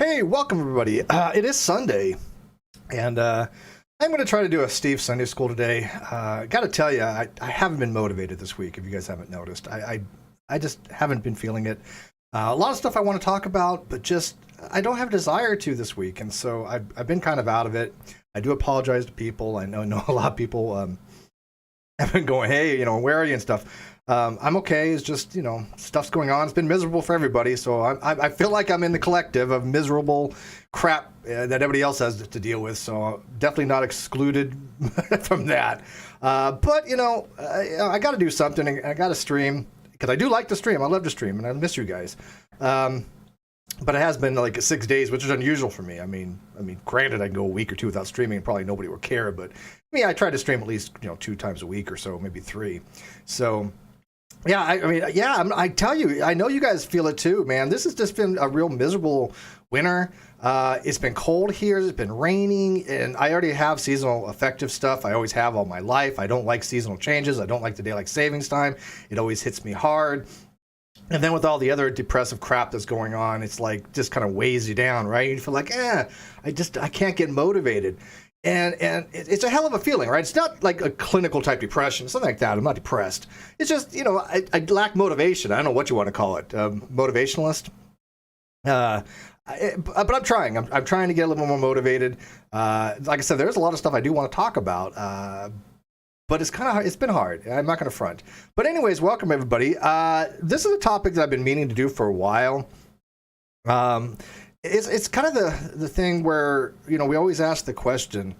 Hey, welcome everybody. It is Sunday, and I'm going to try to do a Steve Sunday School today. Got to tell you, I haven't been motivated this week, if you guys haven't noticed. I just haven't been feeling it. A lot of stuff I want to talk about, but just I don't have a desire to this week, and so I've been kind of out of it. I do apologize to people. I know a lot of people have been going, hey, where are you and stuff. I'm okay. It's just, stuff's going on. It's been miserable for everybody. So I feel like I'm in the collective of miserable crap that everybody else has to deal with. So definitely not excluded from that. But, I got to do something. I got to stream because I do like to stream. I love to stream and I miss you guys. But it has been like 6 days, which is unusual for me. I mean, granted, I can go a week or two without streaming and probably nobody would care. But I try to stream at least, 2 times a week or so, maybe 3. So. Yeah, I tell you, I know you guys feel it too, man. This has just been a real miserable winter. It's been cold here. It's been raining, and I already have seasonal affective stuff. I always have all my life. I don't like seasonal changes. I don't like the daylight savings time. It always hits me hard. And then with all the other depressive crap that's going on, it's like just kind of weighs you down, right? You feel like, I can't get motivated. And it's a hell of a feeling, right? It's not like a clinical type depression, something like that. I'm not depressed. It's just, I lack motivation. I don't know what you want to call it. Motivationalist. But I'm trying. I'm trying to get a little more motivated. Like I said, there's a lot of stuff I do want to talk about. But it's kind of hard. It's been hard. I'm not going to front. But anyways, welcome everybody. This is a topic that I've been meaning to do for a while. It's kind of the thing where, we always ask the question.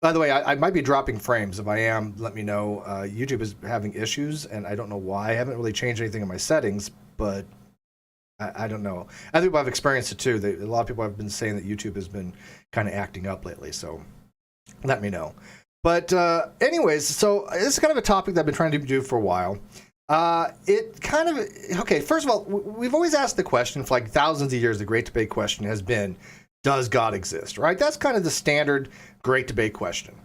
By the way, I might be dropping frames. If I am, let me know. YouTube is having issues, and I don't know why. I haven't really changed anything in my settings, but I don't know. I think I've experienced it too. A lot of people have been saying that YouTube has been kind of acting up lately, so let me know. But anyways, so this is kind of a topic that I've been trying to do for a while. First of all, we've always asked the question for like thousands of years. The great debate question has been, does God exist, right? That's kind of the standard great debate question.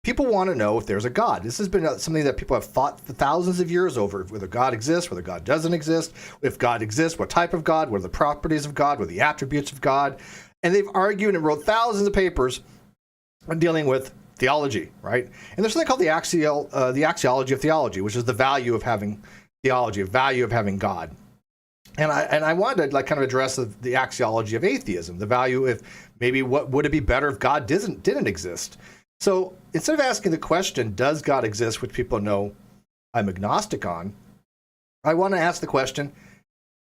People want to know if there's a God. This has been something that people have fought for thousands of years over, whether God exists, whether God doesn't exist. If God exists, what type of God, what are the properties of God, what are the attributes of God? And they've argued and wrote thousands of papers on dealing with theology, right? And there's something called the axiology of theology, which is the value of having theology, the value of having God. And I wanted to kind of address the axiology of atheism, the value if maybe what would it be better if God didn't exist. So instead of asking the question, does God exist, which people know I'm agnostic on, I want to ask the question,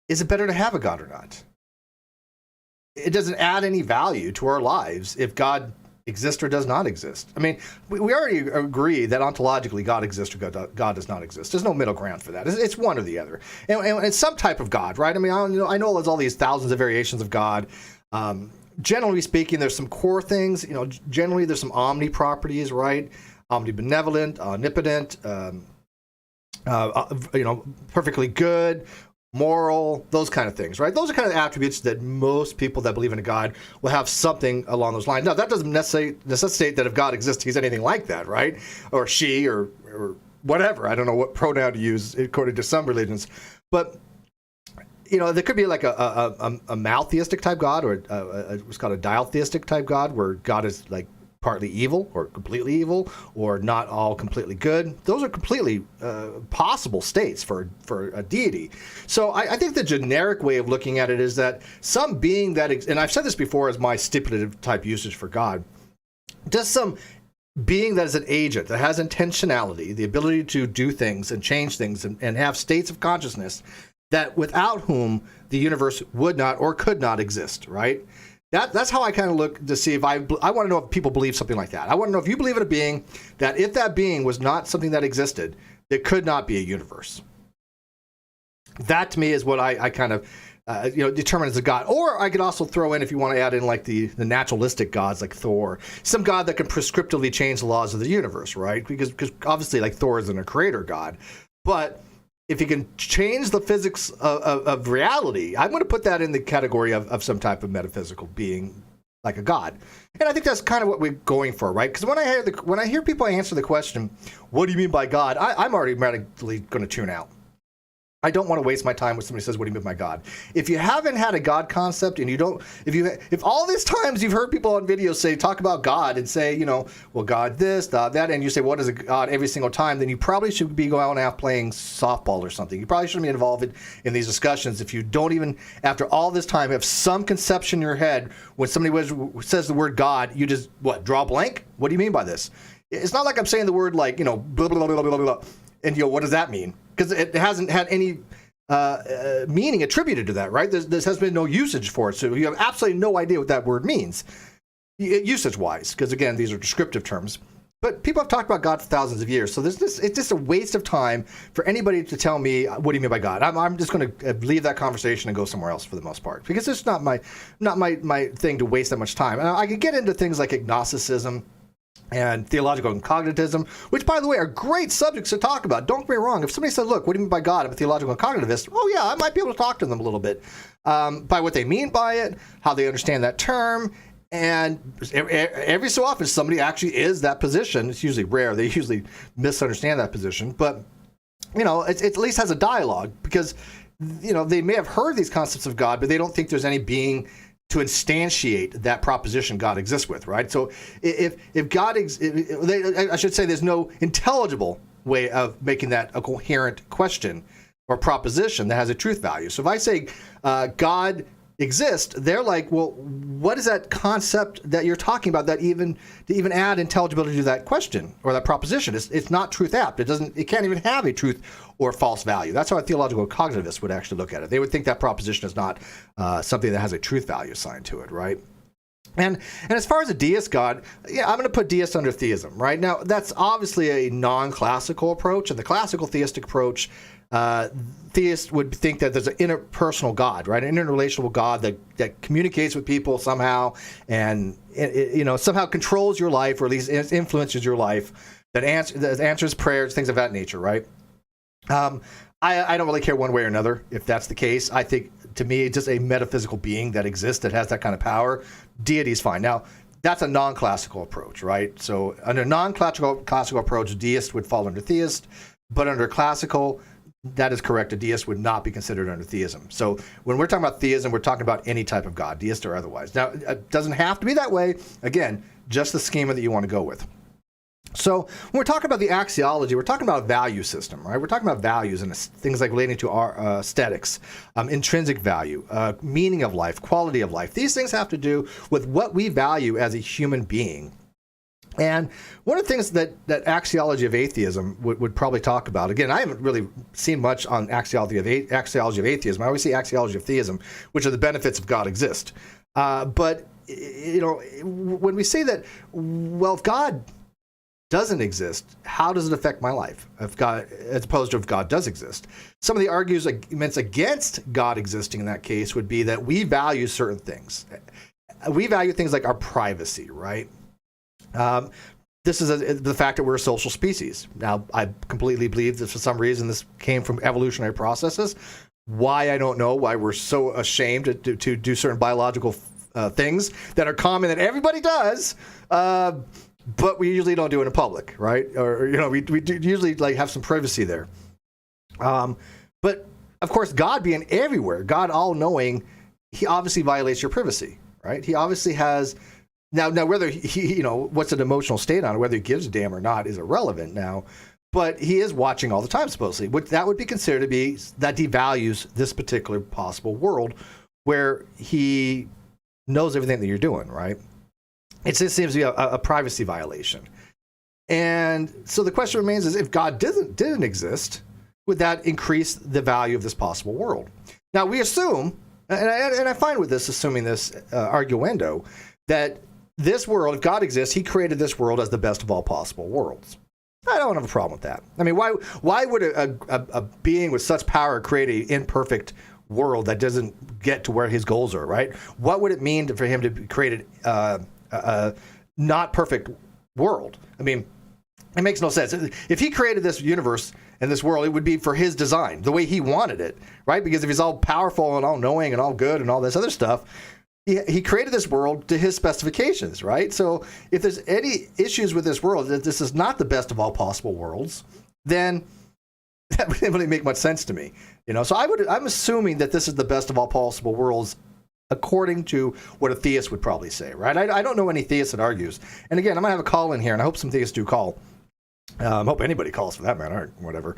is it better to have a God or not? It doesn't add any value to our lives if God exist or does not exist. I mean, we already agree that ontologically God exists or God does not exist. There's no middle ground for that. It's one or the other. And it's some type of God, right? I mean, I know there's all these thousands of variations of God. Generally speaking, there's some core things. Generally there's some omni properties, right? Omnibenevolent, omnipotent, perfectly good, moral, those kind of things, right? Those are kind of attributes that most people that believe in a God will have something along those lines. Now, that doesn't necessitate that if God exists, he's anything like that, right? Or she, or whatever. I don't know what pronoun to use according to some religions. But, there could be like a maltheistic type God, or what's called a dialtheistic type God, where God is like partly evil or completely evil or not all completely good. Those are completely possible states for a deity. So I think the generic way of looking at it is that some being that, and I've said this before as my stipulative type usage for God, just some being that is an agent, that has intentionality, the ability to do things and change things and have states of consciousness that without whom the universe would not or could not exist, right? That's how I kind of look to see if I want to know if people believe something like that. I want to know if you believe in a being that if that being was not something that existed, there could not be a universe. That to me is what I kind of determine as a God. Or I could also throw in, if you want to add in like the naturalistic gods like Thor, some God that can prescriptively change the laws of the universe, right? Because obviously like Thor isn't a creator God, but if you can change the physics of reality, I'm going to put that in the category of some type of metaphysical being, like a god. And I think that's kind of what we're going for, right? Because when I hear people answer the question, "What do you mean by God?" I'm automatically going to tune out. I don't want to waste my time with somebody who says, what do you mean by God? If you haven't had a God concept and you don't, if all these times you've heard people on videos talk about God and say, well, God this, that, and you say, what is a God every single time, then you probably should be going out playing softball or something. You probably shouldn't be involved in these discussions if you don't even, after all this time, have some conception in your head when somebody says the word God, you just, draw a blank? What do you mean by this? It's not like I'm saying the word blah, blah, blah, blah, blah, blah. And what does that mean? Because it hasn't had any meaning attributed to that, right? There has been no usage for it, so you have absolutely no idea what that word means, usage-wise. Because again, these are descriptive terms. But people have talked about God for thousands of years, so it's just a waste of time for anybody to tell me, what do you mean by God? I'm just going to leave that conversation and go somewhere else for the most part, because it's not my thing to waste that much time. And I could get into things like agnosticism and theological incognitivism, which, by the way, are great subjects to talk about. Don't get me wrong. If somebody says, look, what do you mean by God? I'm a theological incognitivist. Oh, yeah, I might be able to talk to them a little bit by what they mean by it, how they understand that term. And every so often, somebody actually is that position. It's usually rare. They usually misunderstand that position. But, it at least has a dialogue because, they may have heard these concepts of God, but they don't think there's any being to instantiate that proposition God exists with, right? So if God, I should say there's no intelligible way of making that a coherent question or proposition that has a truth value. So if I say God exists, they're like, well, what is that concept that you're talking about that to even add intelligibility to that question or that proposition? It's not truth apt. It can't even have a truth or false value. That's how a theological cognitivist would actually look at it. They would think that proposition is not something that has a truth value assigned to it, right? And as far as a deist God, I'm going to put deist under theism, right? Now, that's obviously a non-classical approach, and the classical theistic approach, theists would think that there's an interpersonal God, right? An interrelational God that communicates with people somehow and, somehow controls your life or at least influences your life, that answers prayers, things of that nature, right? I don't really care one way or another if that's the case. I think, to me, it's just a metaphysical being that exists that has that kind of power. Deity is fine. Now, that's a non-classical approach, right? So under non-classical approach, deist would fall under theist, but under classical, that is correct. A deist would not be considered under theism. So when we're talking about theism, we're talking about any type of God, deist or otherwise. Now, it doesn't have to be that way. Again, just the schema that you want to go with. So when we're talking about the axiology, we're talking about a value system, right? We're talking about values and things like relating to our aesthetics, intrinsic value, meaning of life, quality of life. These things have to do with what we value as a human being. And one of the things that axiology of atheism would probably talk about, again, I haven't really seen much on axiology of atheism. I always see axiology of theism, which are the benefits of God exist. But, when we say that, well, if God doesn't exist, how does it affect my life if God, as opposed to if God does exist? Some of the arguments against God existing in that case would be that we value certain things. We value things like our privacy, right? This is the fact that we're a social species. Now, I completely believe that for some reason this came from evolutionary processes. Why, I don't know. Why we're so ashamed to do certain biological things that are common that everybody does. But we usually don't do it in public, right? Or we do usually have some privacy there. But of course, God being everywhere, God all-knowing, he obviously violates your privacy, right? He obviously has now whether he what's an emotional state on it, whether he gives a damn or not, is irrelevant now. But he is watching all the time, supposedly. That would be considered to be that he values this particular possible world where he knows everything that you're doing, right? It just seems to be a privacy violation. And so the question remains is, if God didn't exist, would that increase the value of this possible world? Now, we assume, and I find with this, assuming this arguendo, that this world, if God exists, he created this world as the best of all possible worlds. I don't have a problem with that. I mean, why would a being with such power create an imperfect world that doesn't get to where his goals are, right? What would it mean for him to create a not perfect world? I mean, it makes no sense. If he created this universe and this world, it would be for his design, the way he wanted it, right? Because if he's all powerful and all knowing and all good and all this other stuff, he created this world to his specifications, right? So if there's any issues with this world, that this is not the best of all possible worlds, then that wouldn't really make much sense to me. So I'm assuming that this is the best of all possible worlds, according to what a theist would probably say, right? I don't know any theist that argues. And again, I'm gonna have a call in here, and I hope some theists do call. I hope anybody calls for that matter, or whatever.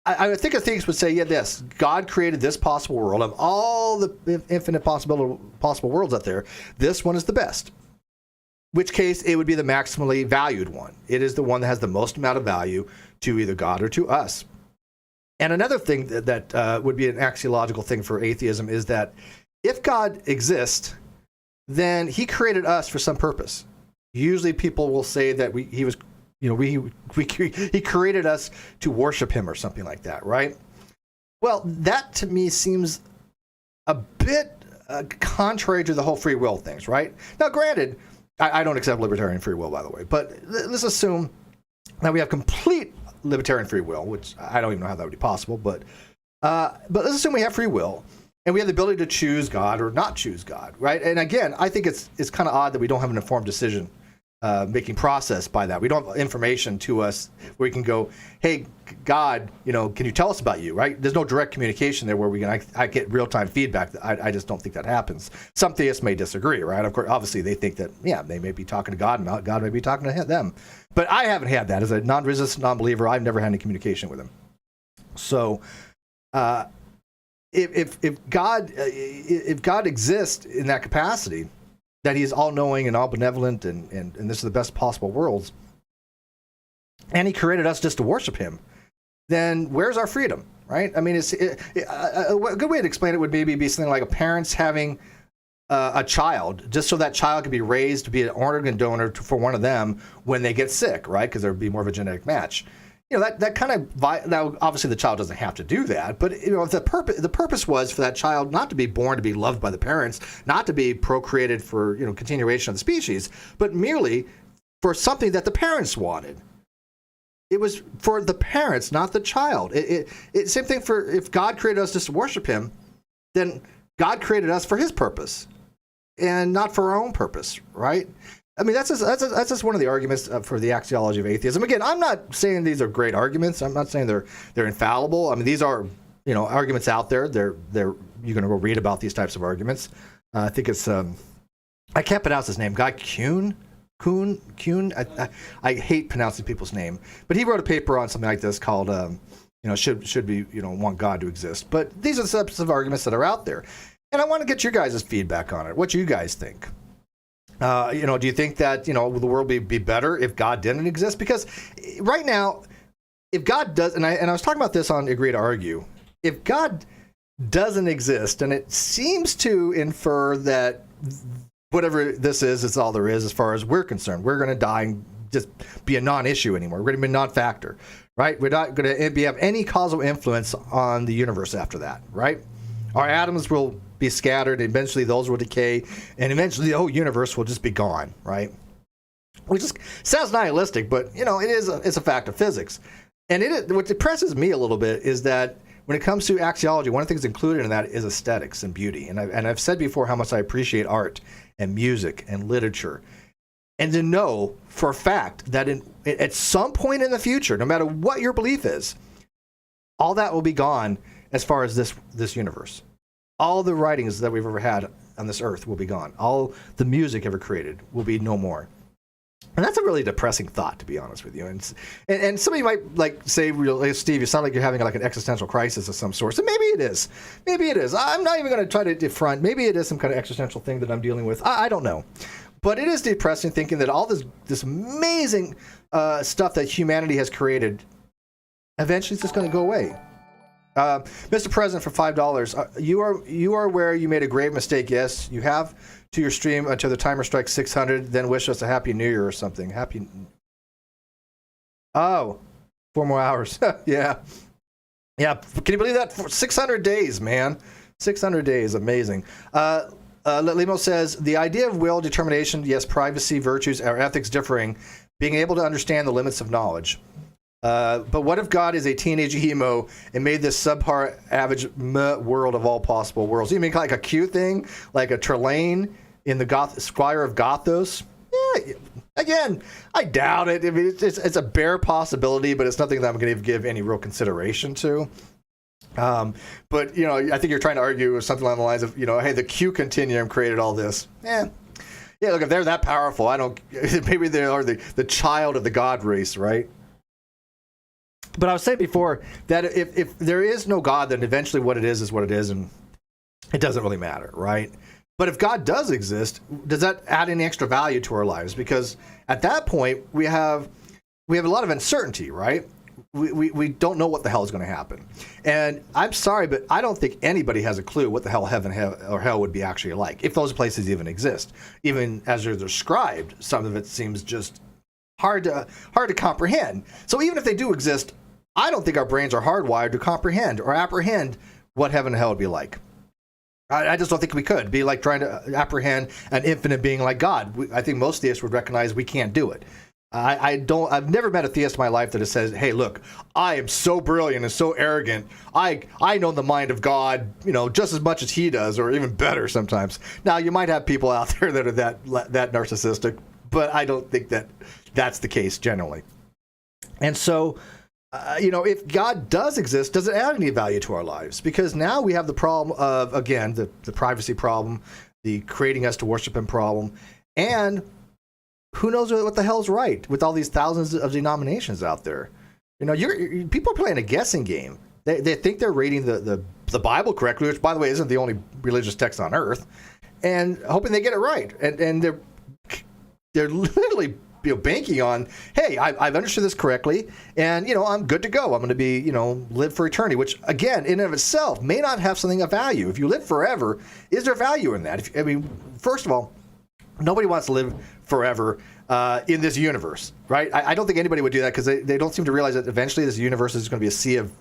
I think a theist would say, yeah, this God created this possible world of all the infinite possible worlds out there. This one is the best. Which case, it would be the maximally valued one. It is the one that has the most amount of value to either God or to us. And another thing that would be an axiological thing for atheism is that if God exists, then he created us for some purpose. Usually people will say that he created us to worship him or something like that, right? Well, that to me seems a bit contrary to the whole free will things, right? Now, granted, I don't accept libertarian free will, by the way, but let's assume that we have complete libertarian free will, which I don't even know how that would be possible, but let's assume we have free will and we have the ability to choose God or not choose God, right? And again, I think it's kind of odd that we don't have an informed decision making process by that. We don't have information to us where we can go, hey, God, can you tell us about you, right? There's no direct communication there where I get real-time feedback. I just don't think that happens. Some theists may disagree, right? Of course, obviously they think that, yeah, they may be talking to God and God may be talking to them. But I haven't had that. As a non-resistant non-believer, I've never had any communication with him. So if God exists in that capacity, that he's all-knowing and all-benevolent and this is the best possible worlds, and he created us just to worship him, then where's our freedom, right? I mean, a good way to explain it would maybe be something like a parents having a child just so that child could be raised to be an organ donor for one of them when they get sick, right? Because there would be more of a genetic match. That kind of, now obviously the child doesn't have to do that, but the purpose was for that child not to be born to be loved by the parents, not to be procreated for continuation of the species, but merely for something that the parents wanted. It was for the parents, not the child. Same thing for if God created us just to worship him, then God created us for his purpose and not for our own purpose, right? I mean, that's just one of the arguments for the axiology of atheism. Again, I'm not saying these are great arguments. I'm not saying they're infallible. I mean, these are arguments out there. You're going to go read about these types of arguments. I think it's I can't pronounce his name. Guy Kuhn. I hate pronouncing people's name, but he wrote a paper on something like this called should we want God to exist? But these are the types of arguments that are out there, and I want to get your guys' feedback on it. What you guys think? Do you think that, the world would be better if God didn't exist? Because right now, if God does, and I was talking about this on Agree to Argue, if God doesn't exist, and it seems to infer that whatever this is all there is as far as we're concerned, we're going to die and just be a non-issue anymore. We're going to be a non-factor, right? We're not going to have any causal influence on the universe after that, right? Our atoms will be scattered, and eventually those will decay, and eventually the whole universe will just be gone, right? Which just sounds nihilistic, but it's a fact of physics. And what depresses me a little bit is that when it comes to axiology, one of the things included in that is aesthetics and beauty. And I've said before how much I appreciate art and music and literature, and to know for a fact that at some point in the future, no matter what your belief is, all that will be gone as far as this universe. All the writings that we've ever had on this earth will be gone. All the music ever created will be no more. And that's a really depressing thought, to be honest with you. And somebody might say, Steve, you sound like you're having an existential crisis of some sort. So maybe it is. Maybe it is. I'm not even going to try to defront. Maybe it is some kind of existential thing that I'm dealing with. I don't know. But it is depressing thinking that all this amazing stuff that humanity has created eventually is just going to go away. Mr. President, for $5, you are aware you made a grave mistake. Yes, you have to your stream until the timer strikes 600. Then wish us a happy New Year or something. 4 more hours. Yeah. Can you believe that? 600 days, man. 600 days, amazing. Limo says the idea of will, determination, yes, privacy, virtues, or ethics differing, being able to understand the limits of knowledge. But what if God is a teenage emo and made this subpar average world of all possible worlds? You mean like a Q thing? Like a Trelane in the Squire of Gothos? Yeah, Again, I doubt it. I mean, it's a bare possibility, but it's nothing that I'm going to give any real consideration to. But, I think you're trying to argue something along the lines of, hey, the Q continuum created all this. Yeah, look, if they're that powerful, maybe they are the child of the God race, right? But I was saying before that if there is no God, then eventually what it is what it is, and it doesn't really matter, right? But if God does exist, does that add any extra value to our lives? Because at that point, we have a lot of uncertainty, right? We don't know what the hell is going to happen. And I'm sorry, but I don't think anybody has a clue what the hell heaven or hell would be actually like, if those places even exist. Even as they're described, some of it seems just hard to comprehend. So even if they do exist, I don't think our brains are hardwired to comprehend or apprehend what heaven and hell would be like. I just don't think we could. It'd be like trying to apprehend an infinite being like God. I think most theists would recognize we can't do it. I've never met a theist in my life that says, hey, look, I am so brilliant and so arrogant. I know the mind of God, just as much as he does, or even better sometimes. Now, you might have people out there that are that narcissistic, but I don't think that that's the case generally. And so, if God does exist, does it add any value to our lives? Because now we have the problem of, again, the privacy problem, the creating us to worship him problem, and who knows what the hell's right with all these thousands of denominations out there. People are playing a guessing game. They think they're reading the Bible correctly, which, by the way, isn't the only religious text on earth, and hoping they get it right. And they're literally banking on, hey, I've understood this correctly, and I'm good to go. I'm going to be live for eternity, which again in and of itself may not have something of value. If you live forever, is there value in that? First of all, nobody wants to live forever in this universe, right? I don't think anybody would do that, because they don't seem to realize that eventually this universe is going to be a sea of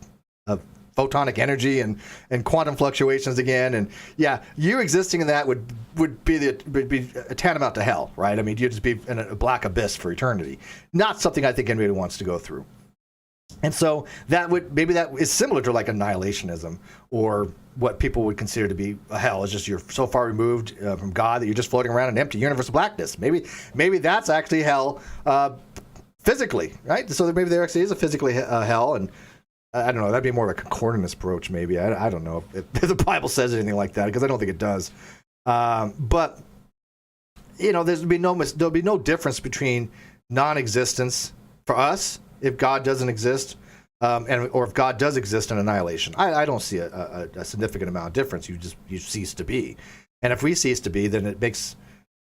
photonic energy and quantum fluctuations again. And yeah, you existing in that would be tantamount to hell, right? I mean, you'd just be in a black abyss for eternity. Not something I think anybody wants to go through. And so that is similar to like annihilationism, or what people would consider to be a hell. Is just you're so far removed from God that you're just floating around in empty universe of blackness. Maybe that's actually hell physically, right? So maybe there actually is a physically hell, and I don't know. That'd be more of a concordance approach, maybe. I don't know if the Bible says anything like that, because I don't think it does. But there'll be no difference between non-existence for us if God doesn't exist, or if God does exist in annihilation. I don't see a significant amount of difference. You cease to be, and if we cease to be, then it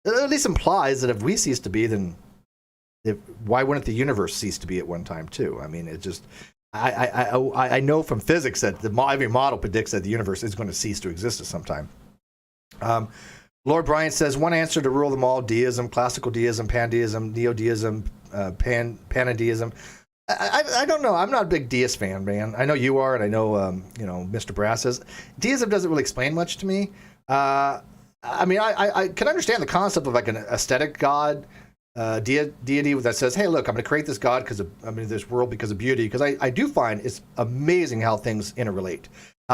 at least implies that if we cease to be, then why wouldn't the universe cease to be at one time too? I mean, it just. I know from physics that every model predicts that the universe is going to cease to exist at some time. Lord Bryant says, one answer to rule them all: deism, classical deism, pandeism, neo-deism, panendeism. I don't know. I'm not a big deist fan, man. I know you are, and I know Mr. Brass says deism doesn't really explain much to me. I can understand the concept of like an aesthetic God. Deity that says, hey, look, I'm going to create this God this world because of beauty, because I do find it's amazing how things interrelate.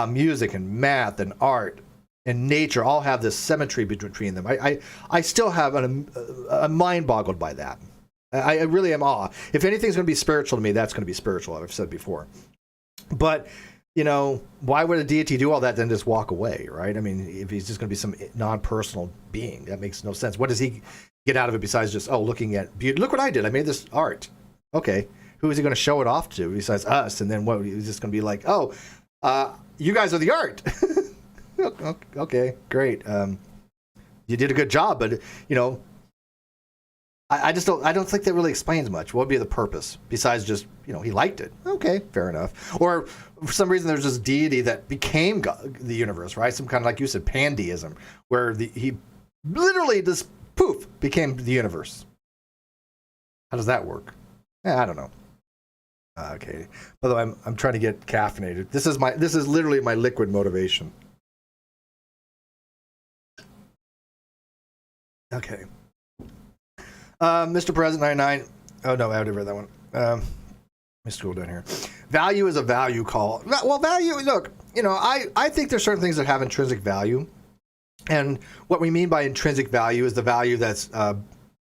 Music and math and art and nature all have this symmetry between them. I still have a mind boggled by that. I really am awe. If anything's going to be spiritual to me, that's going to be spiritual, I've said before. But why would a deity do all that then just walk away, right? I mean, if he's just going to be some non-personal being, that makes no sense. What does he get out of it besides just, looking at beauty? Look what I did. I made this art. Okay. Who is he going to show it off to besides us? And then what? He's just going to be like, you guys are the art. Okay, great. You did a good job, but I don't think that really explains much. What would be the purpose besides just, he liked it? Okay, fair enough. Or for some reason there's this deity that became God, the universe, right? Some kind of, like you said, pandeism, where he literally just poof became the universe. How does that work? I don't know. Okay. By the way, I'm trying to get caffeinated. This is literally my liquid motivation. Okay. Mr. President 99. Oh no, I already read that one. Let me scroll down here. Value is a value call. Well, value. Look, I think there's certain things that have intrinsic value, and what we mean by intrinsic value is the value that's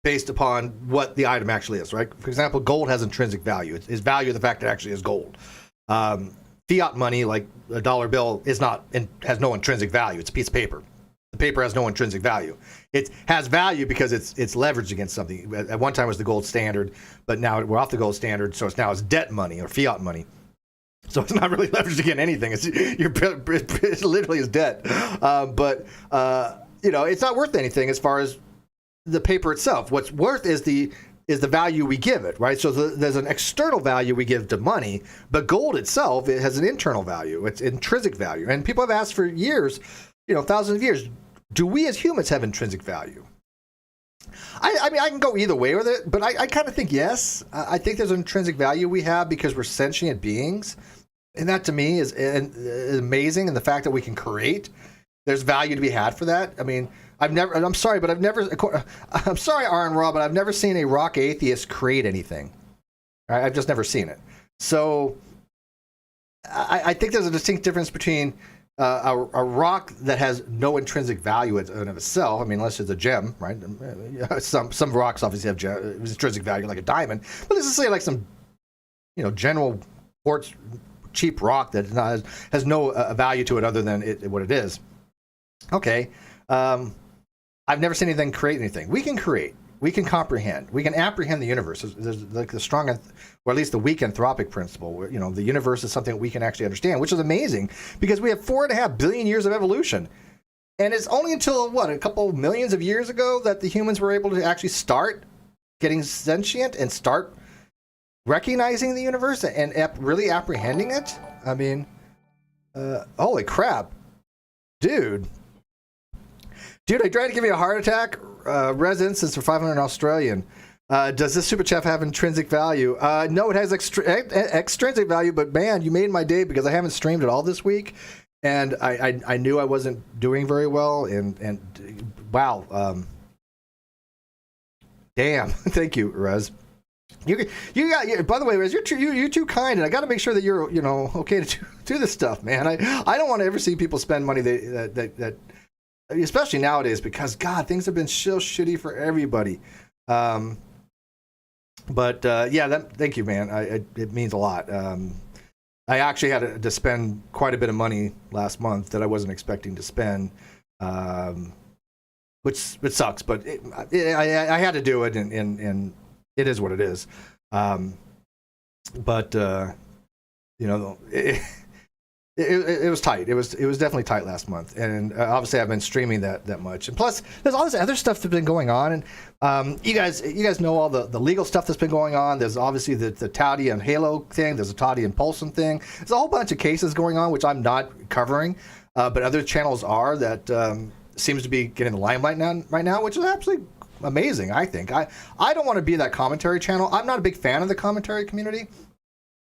based upon what the item actually is, right? For example, gold has intrinsic value. Its value the fact that it actually is gold. Fiat money, like a dollar bill, has no intrinsic value. It's a piece of paper. The paper has no intrinsic value. It has value because it's leveraged against something. At one time it was the gold standard, but now we're off the gold standard, so it's debt money or fiat money. So it's not really leveraged against anything. It literally is debt. But it's not worth anything as far as the paper itself. What's worth is the value we give it, right? So there's an external value we give to money, but gold itself, it has an internal value. It's intrinsic value. And people have asked for years, thousands of years, do we as humans have intrinsic value? I mean, I can go either way with it, but I kind of think yes. I think there's an intrinsic value we have because we're sentient beings. And that to me is amazing. And the fact that we can create, there's value to be had for that. I mean, I'm sorry, Aaron Raw, but I've never seen a rock atheist create anything. Right? I've just never seen it. So I think there's a distinct difference between a rock that has no intrinsic value in and of itself. I mean, unless it's a gem, right? Some rocks obviously have intrinsic value, like a diamond. But let's just say like some, general quartz, cheap rock that has no value to it other than what it is. Okay. I've never seen anything create anything. We can create. We can comprehend. We can apprehend the universe. There's like the strong, or at least the weak anthropic principle. Where, the universe is something that we can actually understand, which is amazing because we have 4.5 billion years of evolution. And it's only until, a couple millions of years ago that the humans were able to actually start getting sentient and start recognizing the universe and really apprehending it. I mean, holy crap. Dude, I tried to give you a heart attack. Residence for 500 Australian. Does this super chaff have intrinsic value? No, it has extrinsic value, but man, you made my day because I haven't streamed at all this week. And I knew I wasn't doing very well. And wow. Damn. Thank you, Rez. You got. By the way, Rez, you're too kind, and I got to make sure that you're okay to do this stuff, man. I don't want to ever see people spend money that especially nowadays, because God, things have been so shitty for everybody. Thank you, man. It means a lot. I actually had to spend quite a bit of money last month that I wasn't expecting to spend, which sucks. But I had to do it, and it is what it is. It was tight. It was definitely tight last month, and obviously I've been streaming that much. And plus, there's all this other stuff that's been going on, and you guys know all the legal stuff that's been going on. There's obviously the Tauti and Halo thing. There's a Tauti and Polson thing. There's a whole bunch of cases going on, which I'm not covering, but other channels are that seems to be getting the limelight right now, which is absolutely amazing. I think I don't want to be that commentary channel. I'm not a big fan of the commentary community.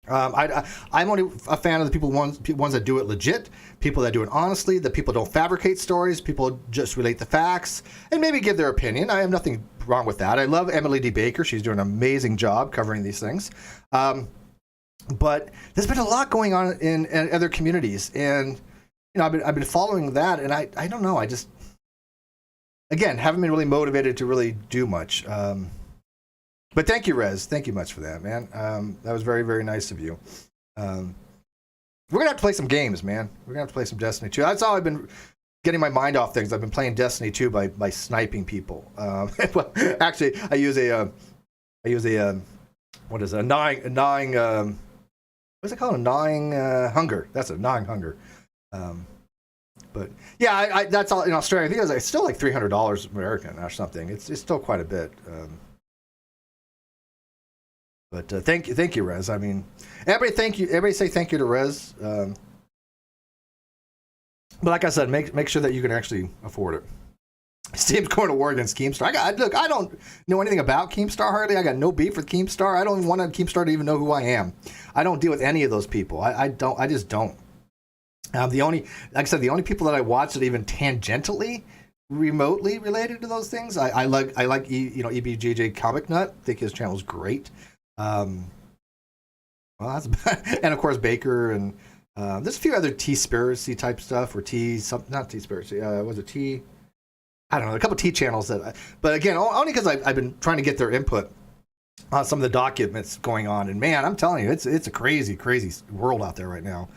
I'm only a fan of the ones that do it legit, people that do it honestly, that people don't fabricate stories, people just relate the facts and maybe give their opinion. I have nothing wrong with that. I love Emily D. Baker. She's doing an amazing job covering these things. But there's been a lot going on in other communities, and I've been following that, and I don't know. I just, again, haven't been really motivated to really do much. But thank you, Rez. Thank you much for that, man. That was very, very nice of you. We're going to have to play some games, man. We're going to have to play some Destiny 2. That's how I've been getting my mind off things. I've been playing Destiny 2 by sniping people. Well, actually, I use a what is it? A gnawing, what's it called? A gnawing hunger. That's a gnawing hunger. But yeah, that's all in Australia. I think it's still like $300 American or something. It's still quite a bit. But thank you, Rez. I mean, everybody thank you. Everybody say thank you to Rez. But like I said, make sure that you can actually afford it. Steam's going to war against Keemstar. I don't know anything about Keemstar hardly. I got no beef with Keemstar. I don't want Keemstar to even know who I am. I don't deal with any of those people. I just don't. The only people that I watch that even tangentially, remotely related to those things. I like EBJJ Comic Nut. I think his channel is great. Well, that's and of course Baker, and there's a few other T-spiracy type stuff, or not T-spiracy, was it T? I don't know, a couple T channels but again, only because I've been trying to get their input on some of the documents going on. And man, I'm telling you, it's a crazy, crazy world out there right now.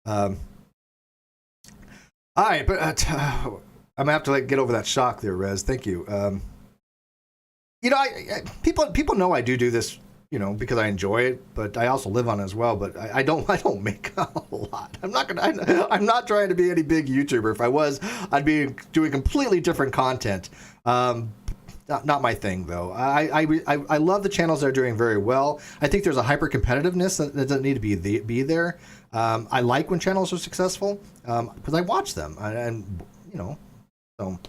All right, but I'm gonna have to get over that shock there, Rez. Thank you. People know I do this, because I enjoy it, but I also live on it as well. But I don't make a lot. I'm not trying to be any big YouTuber. If I was, I'd be doing completely different content. Not my thing, though. I love the channels that are doing very well. I think there's a hyper competitiveness that doesn't need to be there. I like when channels are successful because I watch them, so.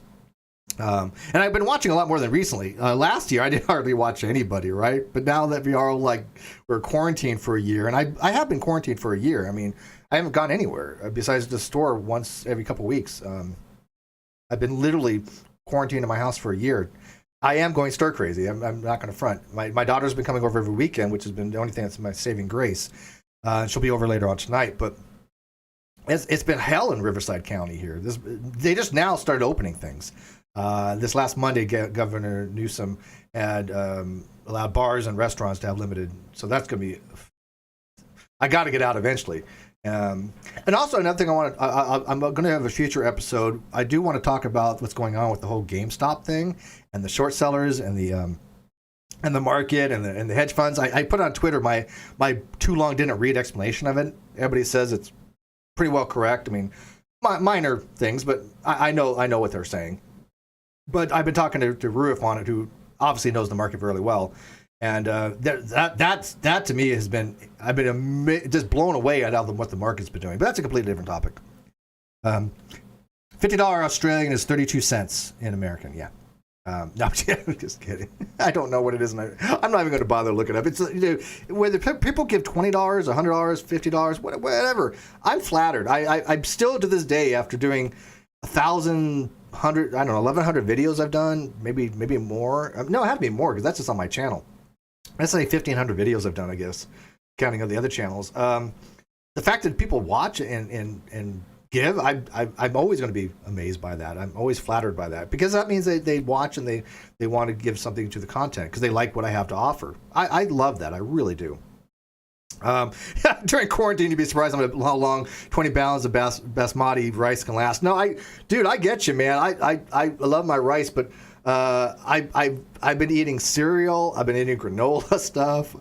And I've been watching a lot more than recently. Last year, I didn't hardly watch anybody, right? But now that we're quarantined for a year, and I have been quarantined for a year. I mean, I haven't gone anywhere besides the store once every couple of weeks. I've been literally quarantined in my house for a year. I am going stir crazy. I'm not going to front. My daughter's been coming over every weekend, which has been the only thing that's my saving grace. She'll be over later on tonight, but it's been hell in Riverside County here. They just now started opening things. This last Monday, Governor Newsom had allowed bars and restaurants to have limited. So that's going to be. I got to get out eventually. And also another thing I'm going to have a future episode. I do want to talk about what's going on with the whole GameStop thing and the short sellers and the market and the hedge funds. I put on Twitter my too long didn't read explanation of it. Everybody says it's pretty well correct. I mean, minor things, but I know what they're saying. But I've been talking to Ruif on it, who obviously knows the market really well, and that to me I've been just blown away at what the market's been doing. But that's a completely different topic. $50 Australian is 32 cents in American. Yeah. No, I'm just kidding. I don't know what it is, and I'm not even going to bother looking it up. It's whether people give $20, $100, $50, whatever. I'm flattered. I'm still to this day, after doing 1,100 videos I've done, maybe more. No, it had to be more because that's just on my channel. That's like 1,500 videos I've done, I guess, counting of the other channels. The fact that people watch and give, I'm always going to be amazed by that. I'm always flattered by that because that means they watch and they want to give something to the content because they like what I have to offer. I love that. I really do. During quarantine, you'd be surprised how long 20 pounds of basmati rice can last. No, I get you, man. I love my rice, but I've been eating cereal. I've been eating granola stuff,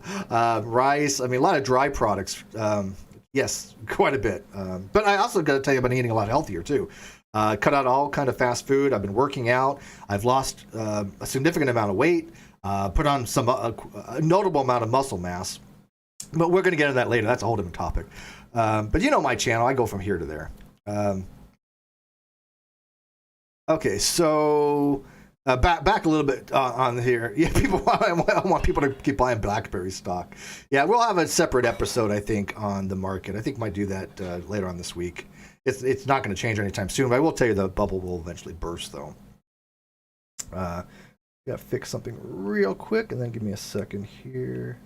rice. I mean, a lot of dry products. Yes, quite a bit. But I also got to tell you, I've been eating a lot healthier too. Cut out all kind of fast food. I've been working out. I've lost a significant amount of weight. Put on a notable amount of muscle mass. But we're going to get into that later. That's a whole different topic. But my channel. I go from here to there. Okay, so back a little bit on here. Yeah, I want people to keep buying BlackBerry stock. Yeah, we'll have a separate episode, I think, on the market. I think might do that later on this week. It's not going to change anytime soon, but I will tell you the bubble will eventually burst, though. Got to fix something real quick, and then give me a second here.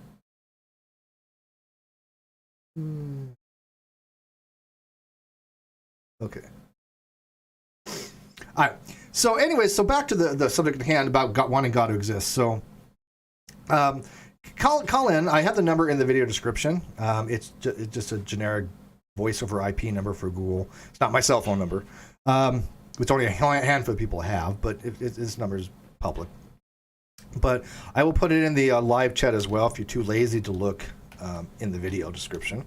Okay. All right. So anyways, back to the subject at hand about wanting God to exist. So call in. I have the number in the video description. It's just a generic voice over IP number for Google. It's not my cell phone number, which only a handful of people have, but this number is public. But I will put it in the live chat as well if you're too lazy to look in the video description.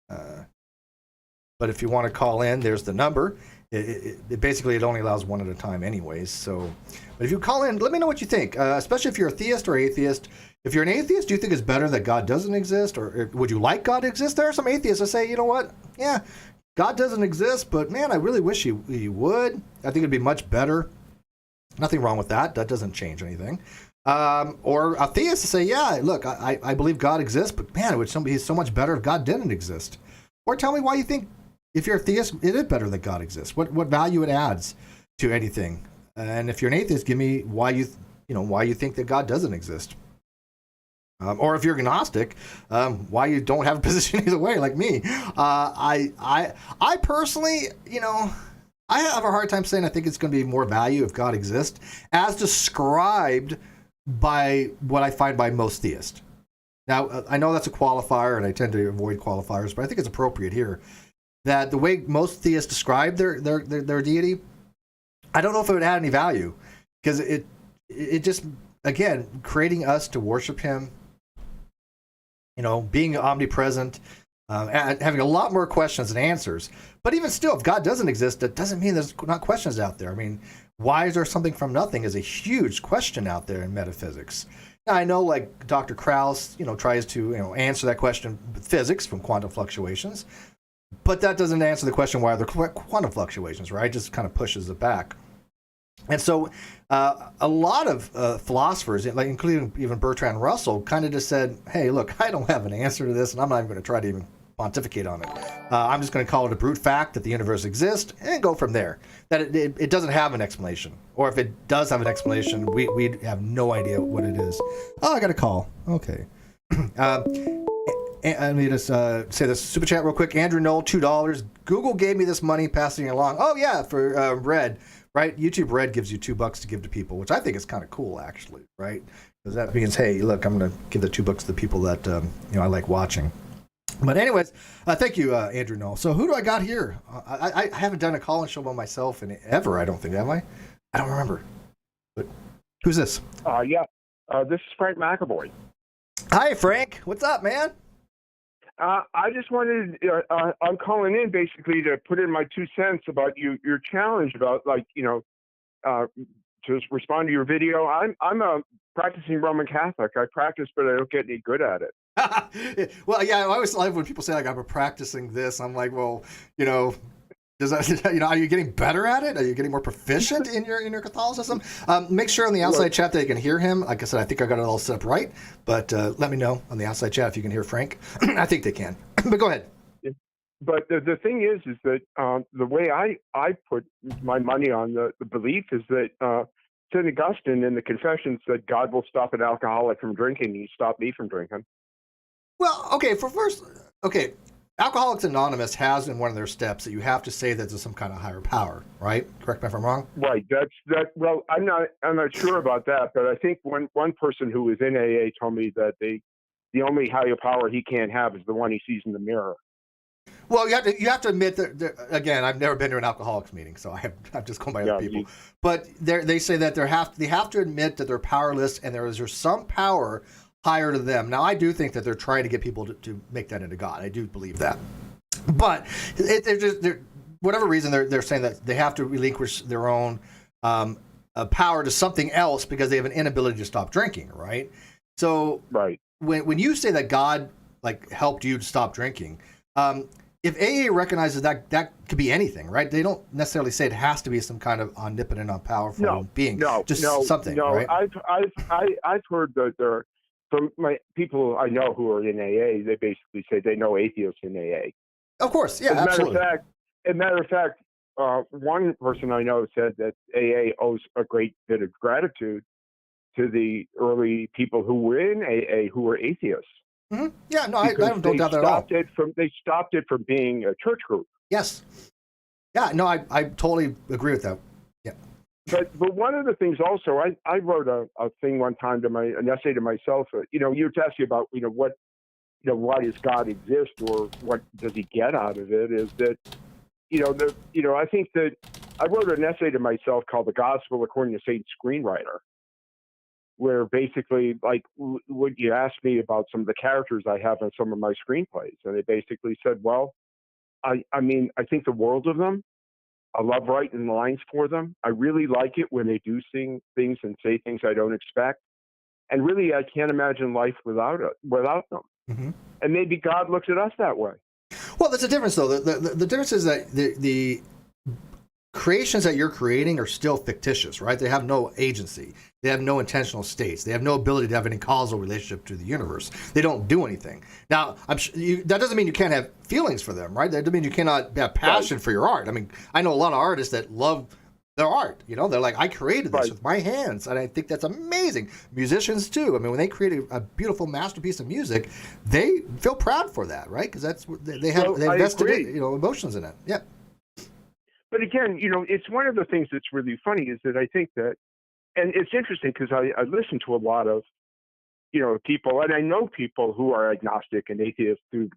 But if you want to call in, there's the number. It basically only allows one at a time anyways. So, but if you call in, let me know what you think, especially if you're a theist or atheist. If you're an atheist, do you think it's better that God doesn't exist, or would you like God to exist? There are some atheists that say, you know what? Yeah, God doesn't exist, but man, I really wish he would. I think it'd be much better. Nothing wrong with that. That doesn't change anything. Or a theist to say, yeah, look, I believe God exists, but man, it would be so much better if God didn't exist. Or tell me why you think, if you're a theist, it is better that God exists. What value it adds to anything. And if you're an atheist, give me why you think that God doesn't exist. Or if you're agnostic, why you don't have a position either way, like me. I personally, I have a hard time saying I think it's going to be more value if God exists, as described by what I find by most theists. Now, I know that's a qualifier, and I tend to avoid qualifiers, but I think it's appropriate here that the way most theists describe their deity, I don't know if it would add any value, because it just, again, creating us to worship him, being omnipresent, having a lot more questions than answers. But even still, if God doesn't exist, that doesn't mean there's not questions out there. I mean, why is there something from nothing is a huge question out there in metaphysics. Now, I know, like Dr. Krauss, tries to, answer that question with physics from quantum fluctuations, but that doesn't answer the question why are there quantum fluctuations, right? It just kind of pushes it back. And so a lot of philosophers, like including even Bertrand Russell, kind of just said, hey, look, I don't have an answer to this, and I'm not even going to try to even pontificate on it. I'm just going to call it a brute fact that the universe exists and go from there. That it doesn't have an explanation. Or if it does have an explanation, we have no idea what it is. Oh, I got a call. Okay. Let me just say this super chat real quick. Andrew Knoll, $2. Google gave me this money, passing it along. Oh, yeah, for Red. Right, YouTube Red gives you $2 to give to people, which I think is kind of cool, actually. Right, because that means, hey, look, I'm going to give the $2 to the people that I like watching. But anyways, thank you, Andrew Knoll. So who do I got here? I haven't done a call-in show by myself in ever. I don't think, have I? I don't remember. But who's this? This is Frank McAvoy. Hi, Frank. What's up, man? I just wanted, I'm calling in basically to put in my 2 cents about your challenge about to respond to your video. I'm a practicing Roman Catholic. I practice, but I don't get any good at it. Well, yeah, I always love when people say like I'm practicing this. I'm like, well, does that, are you getting better at it? Are you getting more proficient in your Catholicism? Make sure on the outside chat that you can hear him. Like I said, I think I got it all set up right. But let me know on the outside chat if you can hear Frank. I think they can. But go ahead. But the thing is that the way I put my money on the belief is that St. Augustine in the Confessions said God will stop an alcoholic from drinking. He stopped me from drinking. Well, okay. Alcoholics Anonymous has in one of their steps that you have to say that there's some kind of higher power, right? Correct me if I'm wrong. Right. Well, I'm not sure about that, but I think one person who was in AA told me that the only higher power he can't have is the one he sees in the mirror. Well, you have to admit that, again, I've never been to an alcoholics meeting, so I've just gone by other people. But they say that they have to admit that they're powerless, and there's some power higher to them. Now, I do think that they're trying to get people to make that into God. I do believe that. But whatever reason, they're saying that they have to relinquish their own power to something else because they have an inability to stop drinking, right? So right. When you say that God helped you to stop drinking, if AA recognizes that could be anything, right? They don't necessarily say it has to be some kind of omnipotent, all-powerful being. Something. No, right? I've heard that there. From my people I know who are in AA, they basically say they know atheists in AA. Of course, yeah, absolutely. As a matter of fact, one person I know said that AA owes a great bit of gratitude to the early people who were in AA who were atheists. Mm-hmm. Yeah, no, I don't doubt that at all. They stopped it from being a church group. Yes. Yeah, no, I totally agree with that. Yeah. But one of the things also, I wrote a thing one time an essay to myself. You were asking about what why does God exist or what does he get out of it? Is that I think that I wrote an essay to myself called "The Gospel According to Saint Screenwriter," where basically would you ask me about some of the characters I have in some of my screenplays, and they basically said, well, I think the world of them. I love writing lines for them. I really like it when they do sing things and say things I don't expect. And really, I can't imagine life without them. Mm-hmm. And maybe God looks at us that way. Well, there's a difference, though. The difference is that the creations that you're creating are still fictitious, right? They have no agency. They have no intentional states. They have no ability to have any causal relationship to the universe. They don't do anything. Now, that doesn't mean you can't have feelings for them, right? That doesn't mean you cannot have passion for your art. I mean, I know a lot of artists that love their art. They're like, I created this with my hands, and I think that's amazing. Musicians, too. I mean, when they create a beautiful masterpiece of music, they feel proud for that, right? Because that's they invested emotions in it. Yeah. but again, it's one of the things that's really funny is that I think that, and it's interesting because I listen to a lot of, people, and I know people who are agnostic and atheists through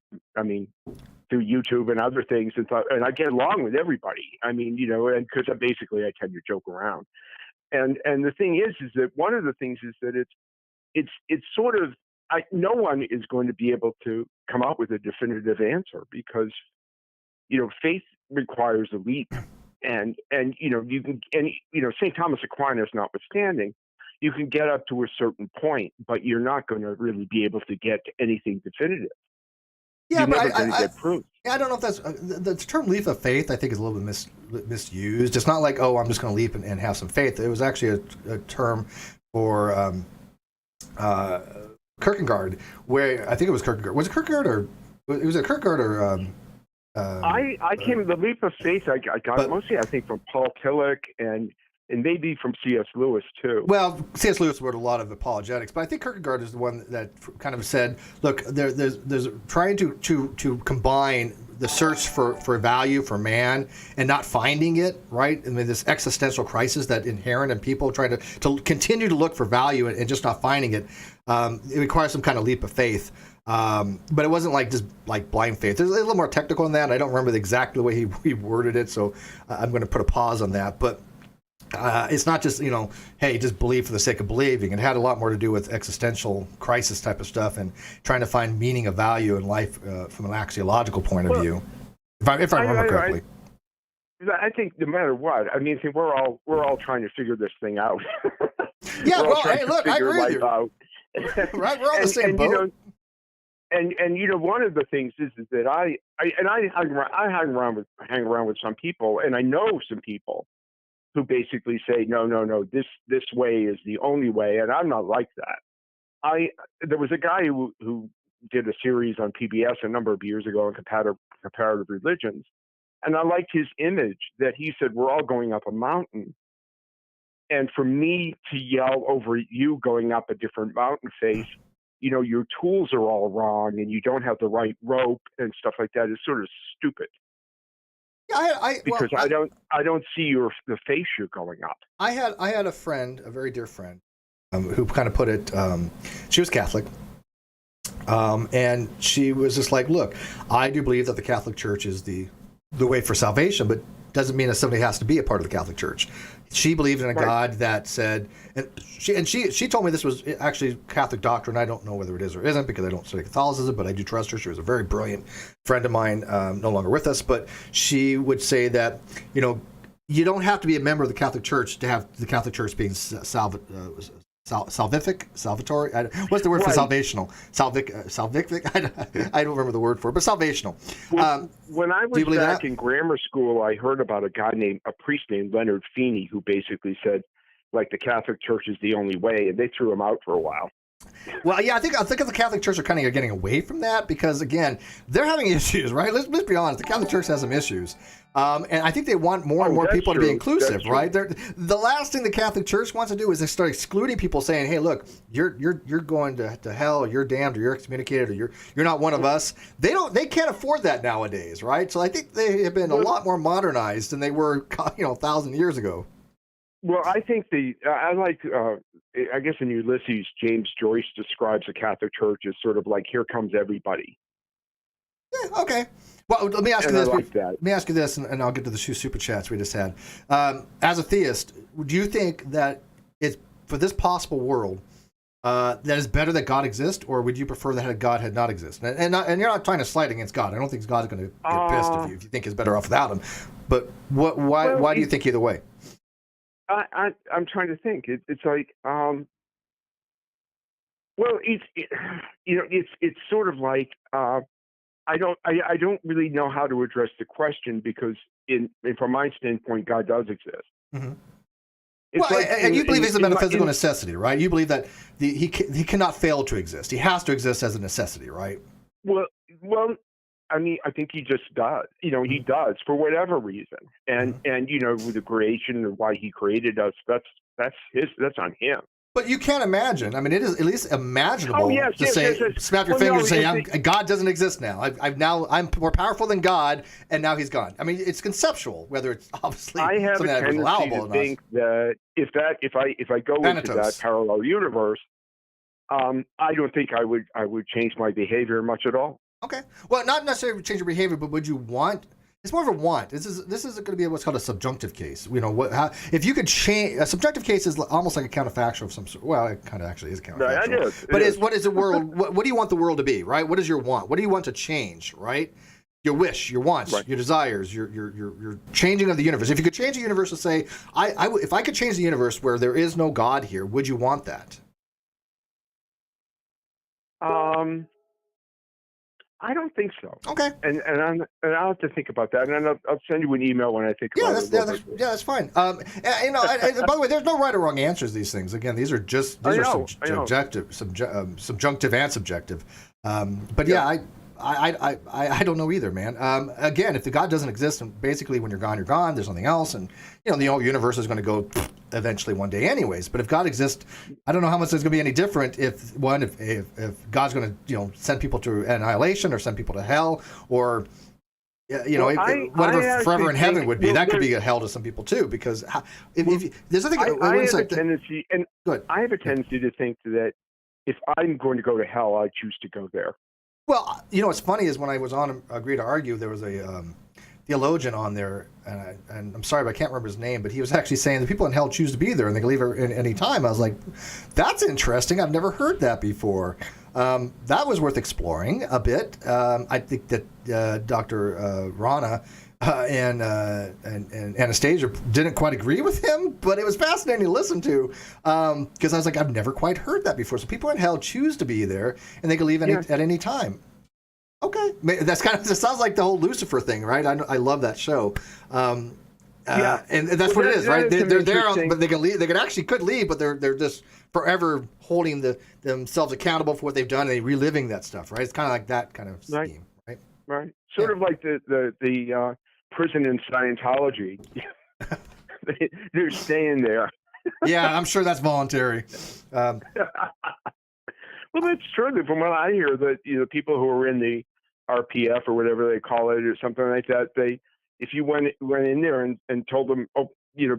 YouTube and other things, and I get along with everybody. And because I tend to joke around. And the thing is that one of the things is that it's sort of, no one is going to be able to come up with a definitive answer because, faith requires a leap. And you can, St. Thomas Aquinas notwithstanding, you can get up to a certain point, but you're not going to really be able to get to anything definitive. Yeah, you're but never going to get proof. I don't know if that's the term leap of faith. I think is a little bit misused. It's not like, oh, I'm just going to leap and have some faith. It was actually a term for Kierkegaard, where I think it was Kierkegaard. Was it Kierkegaard or was it Kierkegaard or? I came the leap of faith. I got it mostly, I think, from Paul Tillich and maybe from C.S. Lewis too. Well, C.S. Lewis wrote a lot of apologetics, but I think Kierkegaard is the one that kind of said, look, there's trying to combine the search for value for man and not finding it, right? I mean, this existential crisis that inherent in people trying to continue to look for value and just not finding it. It requires some kind of leap of faith. But it wasn't like just like blind faith. There's a little more technical than that. I don't remember exactly the way he worded it, so I'm going to put a pause on that. But it's not just, hey, just believe for the sake of believing. It had a lot more to do with existential crisis type of stuff and trying to find meaning of value in life from an axiological point of view. If I remember correctly. I think no matter what, we're all trying to figure this thing out. Yeah, well, hey, look, I agree with you. Right, we're on the same boat. And one of the things is that I hang around with some people, and I know some people who basically say no, this way is the only way, and I'm not like that. There was a guy who did a series on PBS a number of years ago on comparative religions, and I liked his image that he said we're all going up a mountain, and for me to yell over you going up a different mountain face, your tools are all wrong and you don't have the right rope and stuff like that is sort of stupid. Because I don't see the face you're going up. I had a friend, a very dear friend, who kind of put it. She was Catholic, and she was just like, "Look, I do believe that the Catholic Church is the way for salvation, but doesn't mean that somebody has to be a part of the Catholic Church." She believed in a God that said, and she told me this was actually Catholic doctrine. I don't know whether it is or isn't because I don't study Catholicism, but I do trust her. She was a very brilliant friend of mine, no longer with us. But she would say that, you don't have to be a member of the Catholic Church to have the Catholic Church being salvatory. What's the word for salvational? I don't remember the word for it, but salvational. When I was back in grammar school, I heard about a priest named Leonard Feeney, who basically said, like, the Catholic Church is the only way, and they threw him out for a while. Well, yeah, I think the Catholic Church are kind of getting away from that because, again, they're having issues, right? Let's be honest. The Catholic Church has some issues. And I think they want more and more people to be inclusive, right? The last thing the Catholic Church wants to do is they start excluding people, saying, "Hey, look, you're going to hell, or you're damned, or you're excommunicated, or you're not one of us." They can't afford that nowadays, right? So I think they have been a lot more modernized than they were, 1,000 years ago. Well, I think I guess in Ulysses, James Joyce describes the Catholic Church as sort of like, here comes everybody. Yeah, okay. Well, let me ask you this. Let me ask you this, and I'll get to the super chats we just had. As a theist, do you think that it's for this possible world that is better that God exists, or would you prefer that God had not existed? And you're not trying to slight against God. I don't think God's going to get pissed if you think he's better off without him. But why do you think either way? I'm trying to think. It's like, it's sort of like. I don't really know how to address the question because, from my standpoint, God does exist. Mm-hmm. And you believe he's a metaphysical necessity, right? You believe that he cannot fail to exist. He has to exist as a necessity, right? Well, I think he just does. He does for whatever reason, and with the creation and why he created us, that's on him. But you can't imagine. I mean, it is at least imaginable to say, snap your fingers and say, God doesn't exist now. I'm more powerful than God, and now he's gone. I mean, it's conceptual, whether it's obviously I have something a that was allowable tendency or to not. think that if I go into that parallel universe, I don't think I would change my behavior much at all. Okay. Well, not necessarily change your behavior, but would you want? It's more of a want. This is going to be what's called a subjunctive case. You know, if you could change a subjunctive case is almost like a counterfactual of some sort. Well, it kind of actually is counterfactual. Right, but what is the world? What do you want the world to be? Right? What is your want? What do you want to change? Right? Your wish, your wants, your desires, your changing of the universe. If you could change the universe to say, if I could change the universe where there is no God here, would you want that? I don't think so. Okay. And I'll have to think about that, and I'll send you an email when I think about it. That's fine. You know, by the way, there's no right or wrong answers to these things. Again, these are subjective, subjunctive and subjective. But yeah, I don't know either, man. Again, if the God doesn't exist, and basically when you're gone, there's nothing else, and you know the whole universe is going to go eventually one day, anyways. But if God exists, I don't know how much it's going to be any different if God's going to send people to annihilation or send people to hell or whatever forever in heaven would be. That could be a hell to some people too, because if there's nothing. I have a tendency to think that if I'm going to go to hell, I choose to go there. Well, you know what's funny is when I was on Agree to Argue, there was a theologian on there, and I'm sorry, but I can't remember his name, but he was actually saying the people in hell choose to be there and they can leave at any time. I was like, that's interesting. I've never heard that before. That was worth exploring a bit. I think that Dr. Rana and Anastasia didn't quite agree with him, but it was fascinating to listen to because I was like, I've never quite heard that before. So people in hell choose to be there and they can leave at any time. Okay, that's it sounds like the whole Lucifer thing, right? I love that show. And that's what it is, right? They're there, but they can leave. They could leave, but they're just forever holding themselves accountable for what they've done, and they reliving that stuff, right? It's kind of like that kind of scheme, right? Right. Sort of like the prison in Scientology. They're staying there. Yeah, I'm sure that's voluntary. Well, that's true. From what I hear, that people who are in the RPF or whatever they call it, or something like that, if you went in there and told them,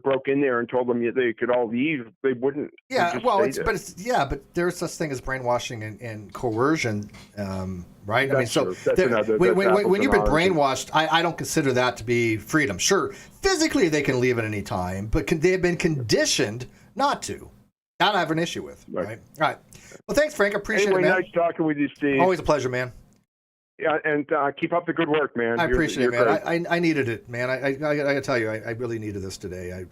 broke in there and told them they could all leave, they wouldn't. Yeah, but there's such thing as brainwashing and coercion, right? That's I mean, so when you've been brainwashed, I don't consider that to be freedom. Sure, physically they can leave at any time, but they have been conditioned not to. That I have an issue with, right? All right. Well, thanks, Frank. I appreciate it, man. Nice talking with you, Steve. Always a pleasure, man. Yeah, and keep up the good work, man. I appreciate it, man. I needed it, man. I gotta tell you, I really needed this today.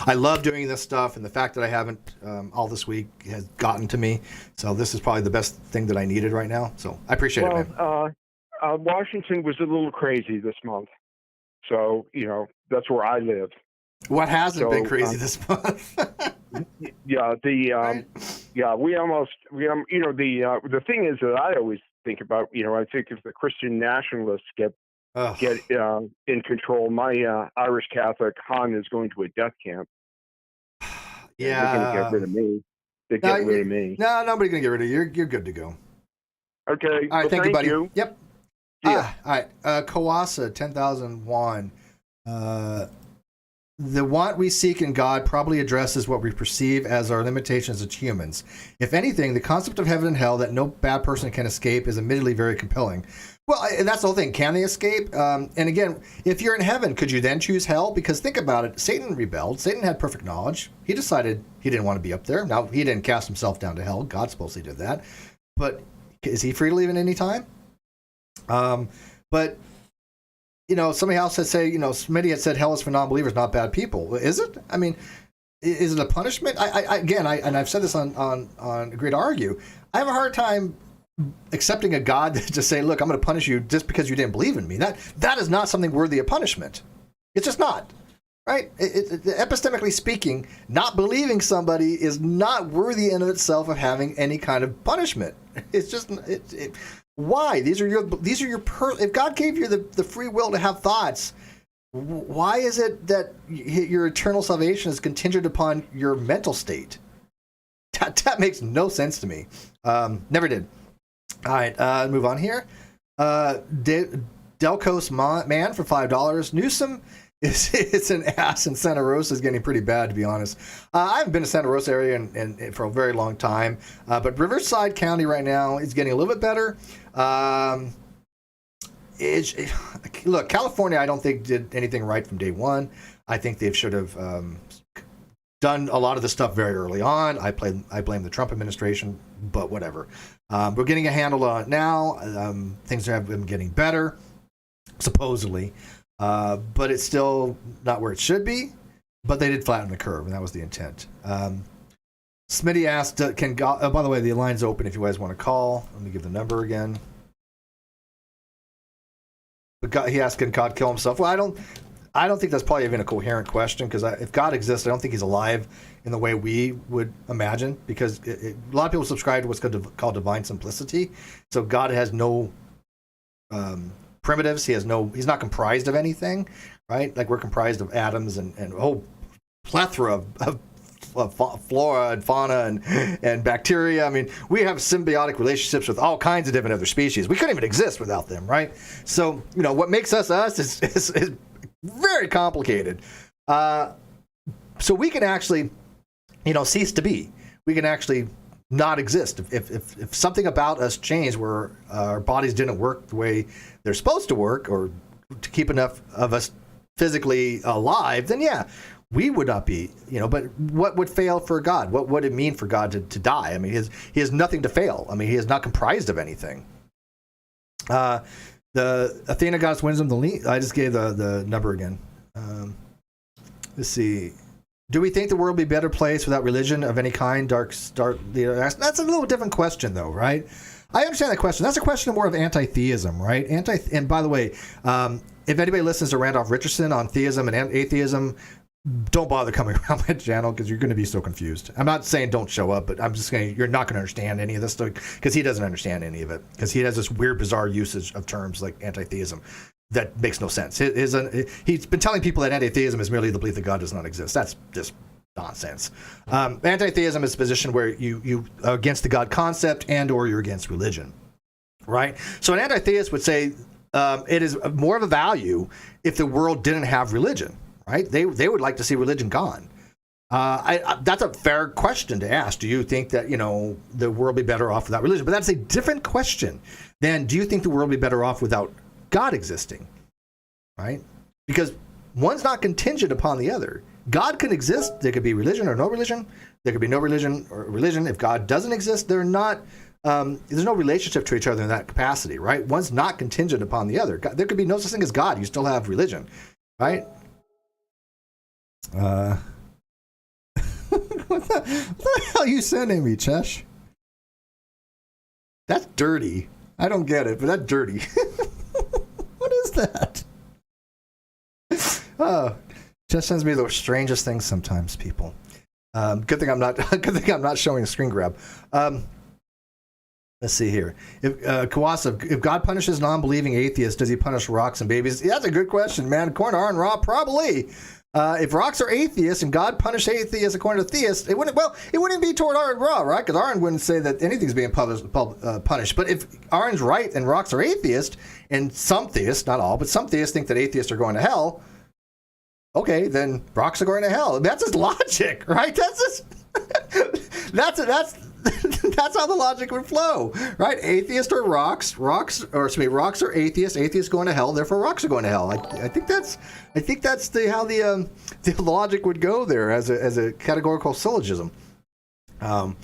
I love doing this stuff, and the fact that I haven't all this week has gotten to me. So this is probably the best thing that I needed right now. So I appreciate it, man. Washington was a little crazy this month, so that's where I live. What hasn't been crazy this month? The thing is that I always think about, I think if the Christian nationalists get in control, my Irish Catholic Han is going to a death camp. Yeah, they're going to get rid of me. They get rid of me. No, nobody's going to get rid of you. You're good to go. Okay. All right, thank you, buddy. Yep. Yeah. All right. Kawasa 10,001. The want we seek in God probably addresses what we perceive as our limitations as humans. If anything, the concept of heaven and hell that no bad person can escape is admittedly very compelling. Well, and that's the whole thing. Can they escape? And again, if you're in heaven, could you then choose hell? Because think about it. Satan rebelled. Satan had perfect knowledge. He decided he didn't want to be up there. Now, he didn't cast himself down to hell. God supposedly did that. But is he free to leave at any time? But somebody else had Smitty had said hell is for non-believers, not bad people. Is it? I mean, is it a punishment? I've said this on Agree to Argue. I have a hard time accepting a God that just say, look, I'm going to punish you just because you didn't believe in me. That is not something worthy of punishment. It's just not. Right? Epistemically speaking, not believing somebody is not worthy in of itself of having any kind of punishment. It's just why? These are your if God gave you the free will to have thoughts, why is it that your eternal salvation is contingent upon your mental state? That makes no sense to me. Never did. All right, move on here. Delcos Man for $5. Newsom is an ass, and Santa Rosa is getting pretty bad, to be honest. I haven't been to Santa Rosa area for a very long time, but Riverside County right now is getting a little bit better. Look, California, I don't think did anything right from day one. I think they should have done a lot of the stuff very early on. I blame the Trump administration, but whatever. We're getting a handle on it now. Things have been getting better, supposedly, but it's still not where it should be. But they did flatten the curve, and that was the intent. Smitty asked, "Can God?" Oh, by the way, the line's open if you guys want to call. Let me give the number again. But God, he asked, "Can God kill himself?" Well, I don't think that's probably even a coherent question, because if God exists, I don't think he's alive in the way we would imagine, because a lot of people subscribe to what's called divine simplicity. So God has no primitives. He's not comprised of anything, right? Like we're comprised of atoms and a whole plethora of flora and fauna and bacteria. I mean, we have symbiotic relationships with all kinds of different other species. We couldn't even exist without them, right? So, what makes us is very complicated. So we can actually, cease to be. We can actually not exist. If something about us changed where our bodies didn't work the way they're supposed to work, or to keep enough of us physically alive, then yeah, we would not be, but what would fail for God? What would it mean for God to die? I mean, he has nothing to fail. I mean, he is not comprised of anything. The Athena Goddess Wisdom, I just gave the number again. Let's see. Do we think the world would be a better place without religion of any kind? Dark Leader asked. That's a little different question, though, right? I understand that question. That's a question more of anti-theism, right? And by the way, if anybody listens to Randolph Richardson on theism and atheism, don't bother coming around my channel, because you're going to be so confused. I'm not saying don't show up, but I'm just saying you're not going to understand any of this stuff, because he doesn't understand any of it, because he has this weird, bizarre usage of terms like anti-theism that makes no sense. He's been telling people that anti-theism is merely the belief that God does not exist. That's just nonsense. Anti-theism is a position where you are against the God concept or you're against religion, right? So an anti-theist would say it is more of a value if the world didn't have religion. Right? They would like to see religion gone. That's a fair question to ask. Do you think that, the world would be better off without religion? But that's a different question than, do you think the world would be better off without God existing? Right? Because one's not contingent upon the other. God can exist. There could be religion or no religion. There could be no religion or religion. If God doesn't exist, they're not. There's no relationship to each other in that capacity, right? One's not contingent upon the other. There could be no such thing as God. You still have religion, right? What the hell are you sending me, Chesh? That's dirty. I don't get it, but that's dirty. What is that? Chesh sends me the strangest things sometimes, people. Good thing I'm not showing a screen grab. Let's see here. Kawasa, if God punishes non-believing atheists, does he punish rocks and babies? Yeah, that's a good question, man. According to Aaron Ra, probably. If rocks are atheists and God punished atheists according to theists, it wouldn't be toward Aaron Ra, right? Because Aaron wouldn't say that anything's being punished. But if Aaron's right and rocks are atheists, and some theists, not all, but some theists think that atheists are going to hell, okay, then rocks are going to hell. That's his logic, right? That's how the logic would flow, right? Atheists are rocks are atheists. Atheists going to hell, therefore rocks are going to hell. I think that's how the logic would go there as a categorical syllogism. But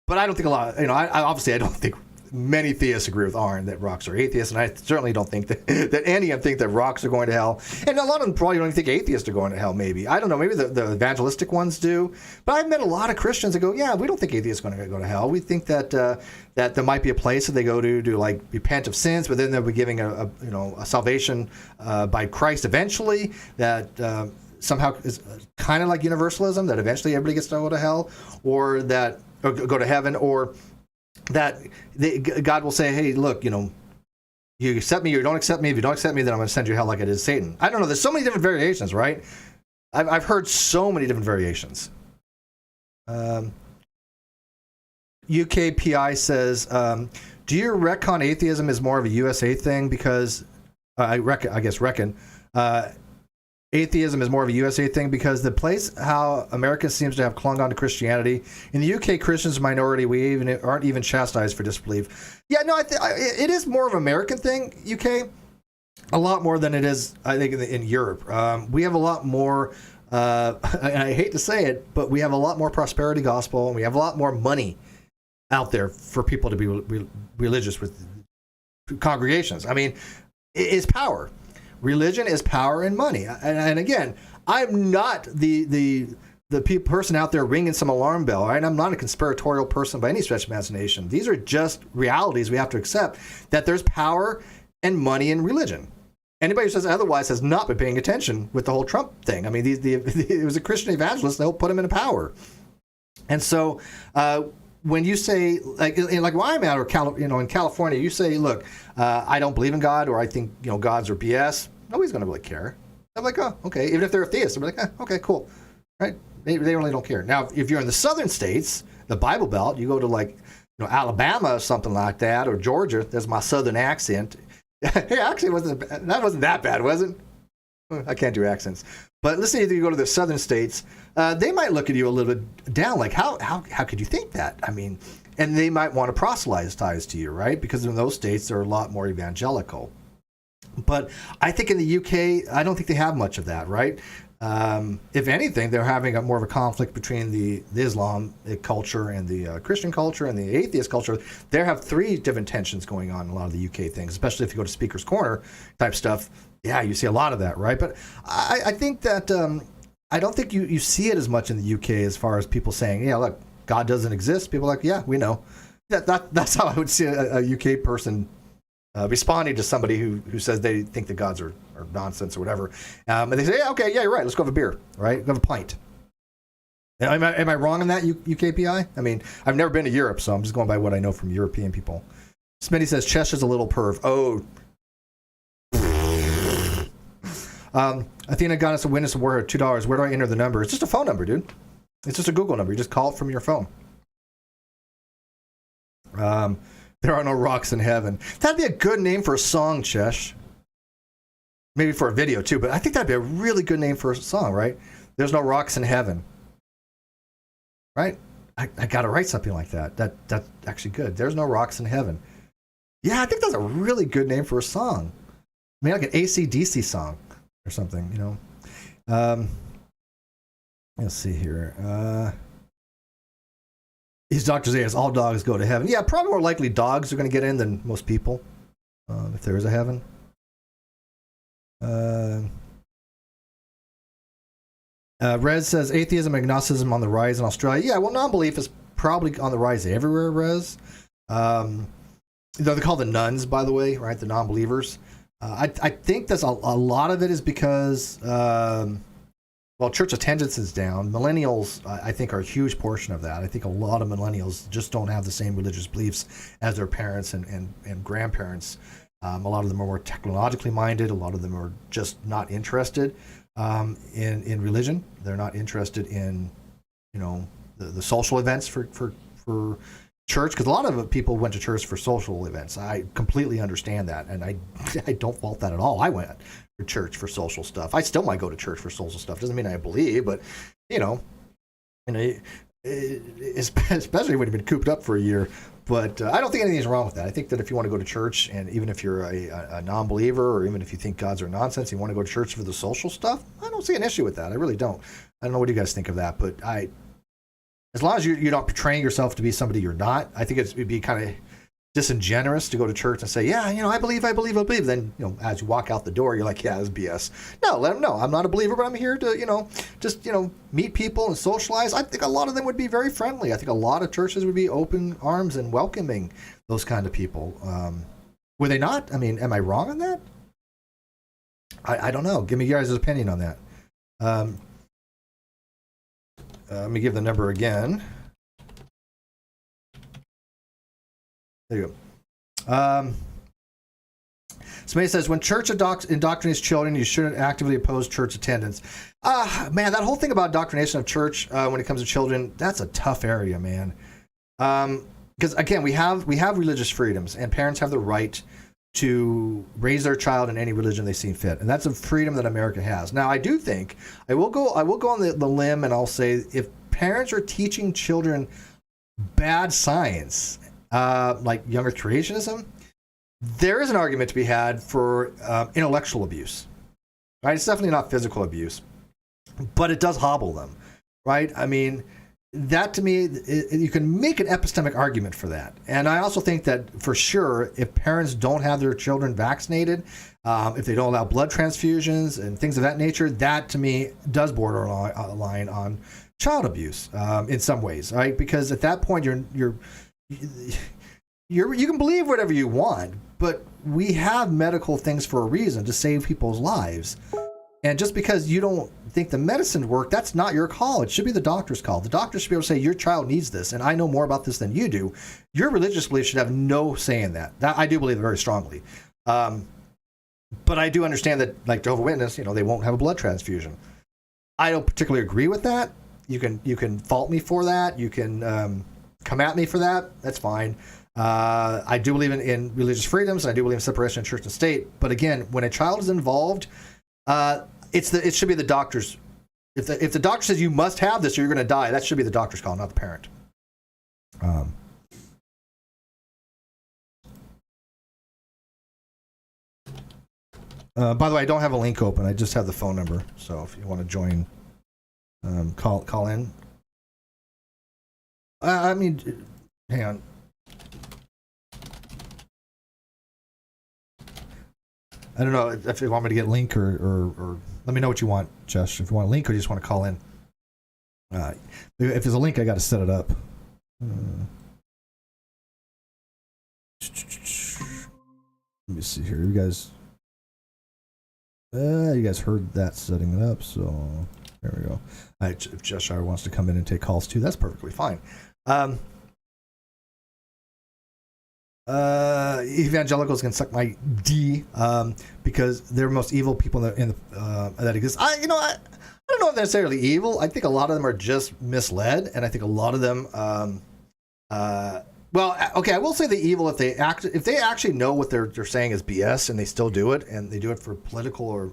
I don't think a lot. I don't think many theists agree with Aaron that rocks are atheists, and I certainly don't think that any of them think that rocks are going to hell. And a lot of them probably don't even think atheists are going to hell, maybe. I don't know, maybe the evangelistic ones do. But I've met a lot of Christians that go, yeah, we don't think atheists are going to go to hell. We think that that there might be a place that they go to like repent of sins, but then they'll be giving a salvation by Christ eventually, that somehow is kind of like universalism, that eventually everybody gets to go to hell, or go to heaven, or that God will say, hey, look, you accept me or you don't accept me. If you don't accept me, then I'm going to send you to hell like I did Satan. I don't know. There's so many different variations, right? I've heard so many different variations. UKPI says, do you reckon atheism is more of a USA thing? Because I reckon atheism is more of a USA thing because the place how America seems to have clung on to Christianity. In the UK, Christians are a minority. We aren't even chastised for disbelief. Yeah, no, it is more of an American thing, UK, a lot more than it is, I think, in Europe. We have a lot more, and I hate to say it, but we have a lot more prosperity gospel, and we have a lot more money out there for people to be religious with congregations. I mean, it's power. Religion is power and money. And again, I'm not the person out there ringing some alarm bell, right? I'm not a conspiratorial person by any stretch of imagination. These are just realities we have to accept, that there's power and money in religion. Anybody who says otherwise has not been paying attention with the whole Trump thing. I mean, it was a Christian evangelist, they'll put him in power. And so when you say, like where I'm at, or in California, you say, look, I don't believe in God, or I think gods are BS. Nobody's going to really care. I'm like, oh, okay. Even if they're atheists, they're like, okay, cool, right? They really don't care. Now, if you're in the southern states, the Bible Belt, you go to Alabama or something like that, or Georgia. There's my southern accent. Hey, actually, that wasn't that bad, was it? I can't do accents. But let's say if you go to the southern states, they might look at you a little bit down, like, how could you think that? I mean, and they might want to proselytize to you, right? Because in those states, they're a lot more evangelical. But I think in the UK, I don't think they have much of that, right? If anything, they're having more of a conflict between the Islam culture and the Christian culture and the atheist culture. They have three different tensions going on in a lot of the UK things, especially if you go to Speaker's Corner type stuff. Yeah, you see a lot of that, right? But I think that I don't think you see it as much in the UK as far as people saying, yeah, look, God doesn't exist. People are like, yeah, we know. That's how I would see a UK person responding to somebody who says they think the gods are nonsense or whatever. And they say, yeah, okay, yeah, you're right. Let's go have a beer, right? Go have a pint. Am I wrong on that, UKPI? I mean, I've never been to Europe, so I'm just going by what I know from European people. Smitty says, Chester's a little perv. Oh. Athena got us a witness of war at $2. Where do I enter the number? It's just a phone number, dude. It's just a Google number. You just call it from your phone. There are no rocks in heaven. That'd be a good name for a song, Chesh. Maybe for a video too, but I think that'd be a really good name for a song, right? There's no rocks in heaven. Right? I gotta write something like that. That's actually good. There's no rocks in heaven. Yeah, I think that's a really good name for a song. I mean, like an AC/DC song or something, Let's see here. These doctors say all dogs go to heaven. Yeah, probably more likely dogs are going to get in than most people, if there is a heaven. Rez says atheism and agnosticism on the rise in Australia. Yeah, well, non-belief is probably on the rise everywhere, Rez. They're called the nuns, by the way, right? The non-believers. I think that's a lot of it is because church attendance is down. Millennials, I think, are a huge portion of that. I think a lot of millennials just don't have the same religious beliefs as their parents and grandparents. A lot of them are more technologically minded. A lot of them are just not interested in religion. They're not interested in, the social events for church, because a lot of people went to church for social events. I completely understand that, and I don't fault that at all. I went to church for social stuff. I still might go to church for social stuff. Doesn't mean I believe, but especially when you've been cooped up for a year. But I don't think anything's wrong with that. I think that if you want to go to church, and even if you're a non-believer, or even if you think gods are nonsense, you want to go to church for the social stuff, I don't see an issue with that. I really don't. I don't know what you guys think of that, but as long as you're not portraying yourself to be somebody you're not, I think it'd be kind of disingenuous to go to church and say, yeah, I believe. Then, as you walk out the door, you're like, yeah, this is BS. No, let them know. I'm not a believer, but I'm here to, just meet people and socialize. I think a lot of them would be very friendly. I think a lot of churches would be open arms and welcoming those kind of people. Were they not? I mean, am I wrong on that? I don't know. Give me your guys' opinion on that. Let me give the number again. There you go. Somebody says, when church indoctrinates children, you shouldn't actively oppose church attendance. Man, that whole thing about indoctrination of church when it comes to children, that's a tough area, man. because again, we have religious freedoms, and parents have the right to raise their child in any religion they see fit, and that's a freedom that America has. Now, I do think I will go on the limb, and I'll say if parents are teaching children bad science, like young Earth creationism, there is an argument to be had for intellectual abuse. Right? It's definitely not physical abuse, but it does hobble them. Right? I mean, that to me, you can make an epistemic argument for that. And I also think that for sure, if parents don't have their children vaccinated, if they don't allow blood transfusions and things of that nature, that to me does border a line on child abuse in some ways, right? Because at that point, you can believe whatever you want, but we have medical things for a reason, to save people's lives. And just because you don't think the medicine worked, that's not your call. It should be the doctor's call. The doctor should be able to say, your child needs this, and I know more about this than you do. Your religious belief should have no say in that. I do believe it very strongly. But I do understand that, like Jehovah's Witness, they won't have a blood transfusion. I don't particularly agree with that. You can fault me for that. You can come at me for that. That's fine. I do believe in religious freedoms, and I do believe in separation of church and state. But again, when a child is involved, it should be the doctor's. If the doctor says you must have this or you're going to die, that should be the doctor's call, not the parent. By the way, I don't have a link open. I just have the phone number. So if you want to join, call in. I mean, hang on. I don't know if you want me to get a link or let me know what you want, Josh. If you want a link or you just want to call in. If there's a link, I got to set it up. Let me see here. You guys heard that setting it up, so there we go. If Joshua wants to come in and take calls too, that's perfectly fine. Evangelicals can suck my D because they're the most evil people that exist. I don't know if they're necessarily evil. I think a lot of them are just misled, and I think a lot of them. I will say the evil if they actually know what they're saying is BS and they still do it, and they do it for political or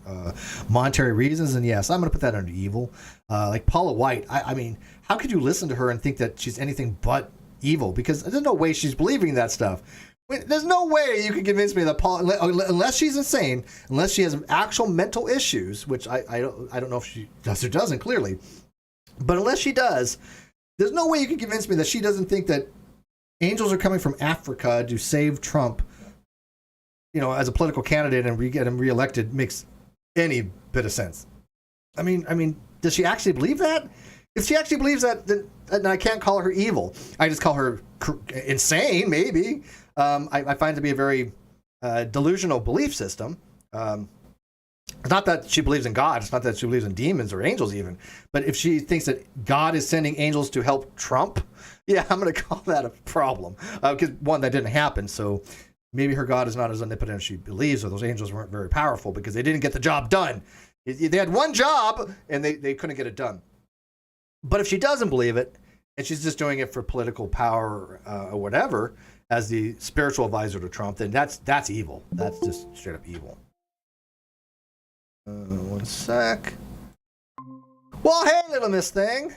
monetary reasons. And yes, I'm going to put that under evil. Like Paula White. I mean, how could you listen to her and think that she's anything but evil? Because there's no way she's believing that stuff. There's no way you can convince me that Paul, unless she's insane, unless she has actual mental issues, which I don't know if she does or doesn't clearly, but unless she does, there's no way you can convince me that she doesn't think that angels are coming from Africa to save Trump, as a political candidate and get him reelected makes any bit of sense. I mean, does she actually believe that? If she actually believes that, then I can't call her evil. I just call her insane, maybe. I find it to be a very delusional belief system. It's not that she believes in God. It's not that she believes in demons or angels even. But if she thinks that God is sending angels to help Trump, yeah, I'm going to call that a problem. Because, one, that didn't happen. So maybe her God is not as omnipotent as she believes, or those angels weren't very powerful because they didn't get the job done. They had one job, and they couldn't get it done. But if she doesn't believe it, and she's just doing it for political power or whatever, as the spiritual advisor to Trump, then that's evil. That's just straight up evil. One sec. Well, hey, little miss thing.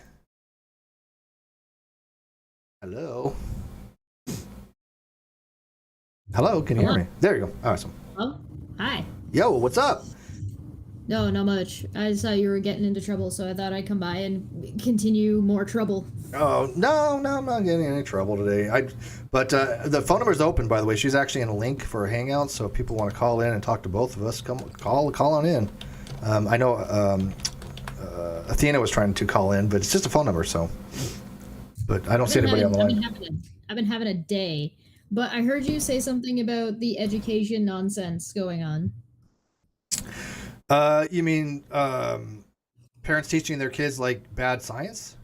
Hello. Hello, can you hear me? There you go. Awesome. Oh, hi. Yo, what's up? No, not much. I just thought you were getting into trouble, so I thought I'd come by and continue more trouble. Oh, no, I'm not getting any trouble today. But the phone number is open, by the way. She's actually in a link for a hangout, so if people want to call in and talk to both of us, call on in. I know Athena was trying to call in, but it's just a phone number, so. But I don't see anybody on the line. I've been having a day, but I heard you say something about the education nonsense going on. You mean parents teaching their kids like bad science?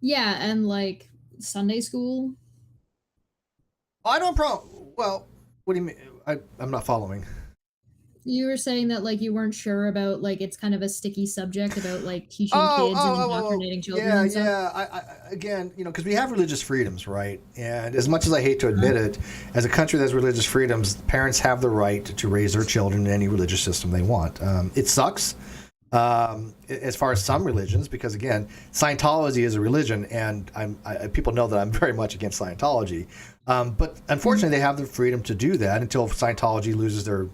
Yeah, and like Sunday school. I don't Well, what do you mean? I'm not following. You were saying that like you weren't sure about like it's kind of a sticky subject about like teaching Oh, kids and oh, oh, oh, oh. indoctrinating children Yeah, and stuff. yeah. Again, because we have religious freedoms, right? And as much as I hate to admit it, as a country that has religious freedoms, parents have the right to raise their children in any religious system they want. It sucks as far as some religions, because again, Scientology is a religion, and people know that I'm very much against Scientology. But unfortunately, they have the freedom to do that until Scientology loses their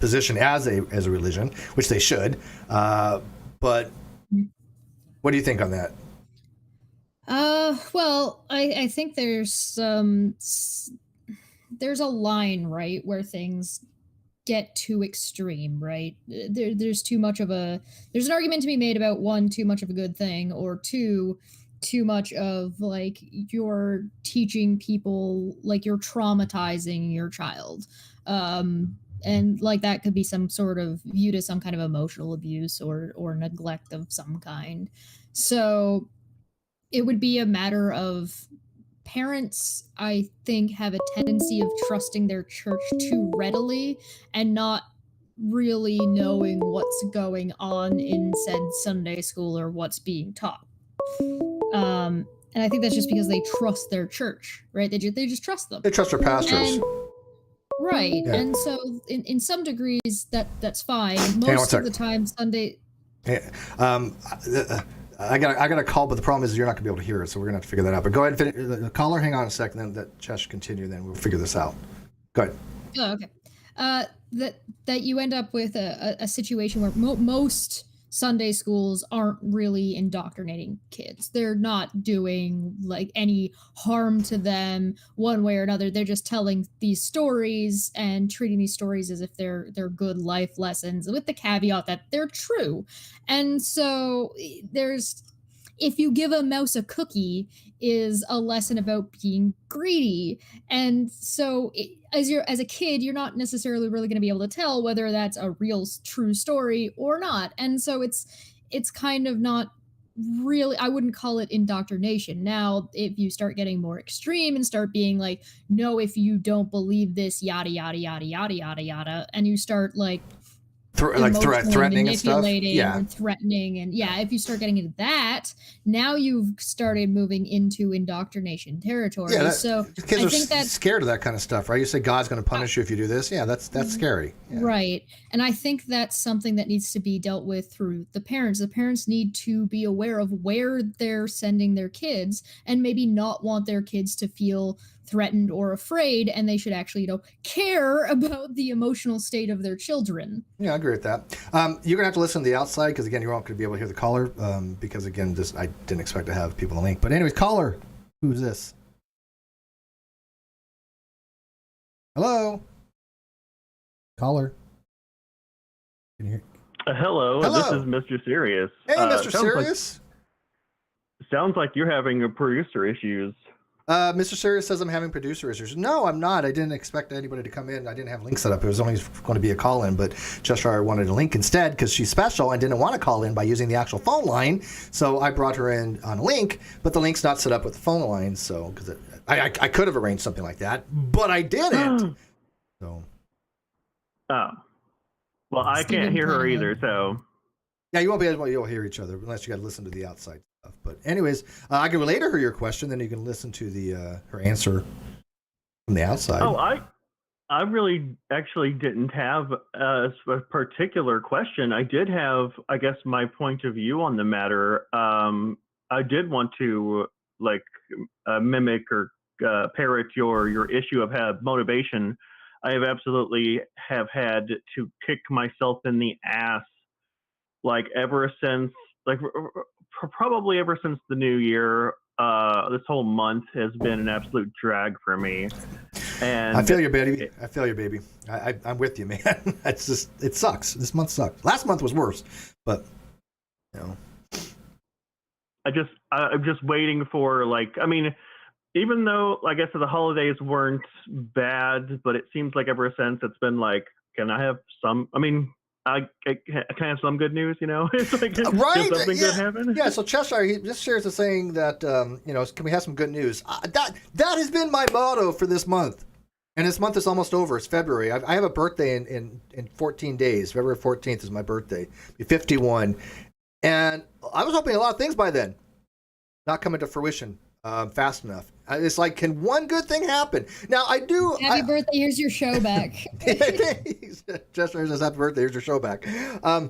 position as a religion, which they should. But what do you think on that? Well, I think there's a line, right, where things get too extreme, right? There's too much of there's an argument to be made about one, too much of a good thing, or two, too much of like you're teaching people, like you're traumatizing your child. And like that could be some sort of viewed as some kind of emotional abuse or neglect of some kind. So it would be a matter of parents, I think, have a tendency of trusting their church too readily and not really knowing what's going on in said Sunday school or what's being taught. And I think that's just because they trust their church, right? They just trust them. They trust their pastors. Right. Yeah. And so in some degrees that's fine. Hang on Most one of the time Sunday. Yeah. I got a call, but the problem is you're not gonna be able to hear it, so we're gonna have to figure that out. But go ahead and finish. The caller, hang on a second, then that chat should continue, then we'll figure this out. Go ahead. Oh, okay. That you end up with a situation where most Sunday schools aren't really indoctrinating kids. They're not doing like any harm to them one way or another. They're just telling these stories and treating these stories as if they're good life lessons, with the caveat that they're true. And so if you give a mouse a cookie is a lesson about being greedy. And so as a kid, you're not necessarily really going to be able to tell whether that's a real true story or not. And so it's kind of not really, I wouldn't call it indoctrination. Now, if you start getting more extreme and start being like, no, if you don't believe this, yada, yada, yada, yada, yada, yada, and you start like threatening and stuff, or threatening, and if you start getting into that, now you've started moving into indoctrination territory. Yeah, so kids I are think that's scared of that kind of stuff, right? You say God's going to punish you if you do this. Yeah, that's scary. Yeah. Right. And I think that's something that needs to be dealt with through the parents. The parents need to be aware of where they're sending their kids and maybe not want their kids to feel threatened or afraid, and they should actually, care about the emotional state of their children. Yeah, I agree with that. You're gonna have to listen to the outside because again, you're not gonna be able to hear the caller because again, I didn't expect to have people on link. But anyways, caller, who's this? Hello, caller. Can you hear? Hello, this is Mr. Serious. Hey, Mr. Serious. Sounds like you're having a producer issues. Mr. Serious says I'm having producer issues. No, I'm not. I didn't expect anybody to come in. I didn't have a link set up. It was only going to be a call in, but Cheshire wanted a link instead because she's special and didn't want to call in by using the actual phone line. So I brought her in on a link, but the link's not set up with the phone line. So because I could have arranged something like that, but I didn't. So. Oh. Well, I can't hear her either. So. Yeah, you won't be able to hear each other unless you got to listen to the outside stuff. But anyways, I can relay to her your question, then you can listen to the her answer from the outside. Oh, I really actually didn't have a particular question. I did have, I guess, my point of view on the matter. I did want to mimic or parrot your issue of motivation. I have absolutely had to kick myself in the ass ever since probably ever since the new year. This whole month has been an absolute drag for me. And I feel you, baby. I'm with you, man. It's just, it sucks. This month sucked. Last month was worse, but I'm just waiting for even though I guess the holidays weren't bad, but it seems like ever since it's been can I have some? I mean, I have some good news, It's right? Did something good happen? Yeah. So Cheshire, he just shares a saying that, can we have some good news? That has been my motto for this month. And this month is almost over. It's February. I have a birthday in 14 days. February 14th is my birthday. Be 51. And I was hoping a lot of things by then. Not coming to fruition fast enough. It's like, can one good thing happen? Now, I do... Happy birthday, here's your show back. Chester says, happy birthday, here's your show back. I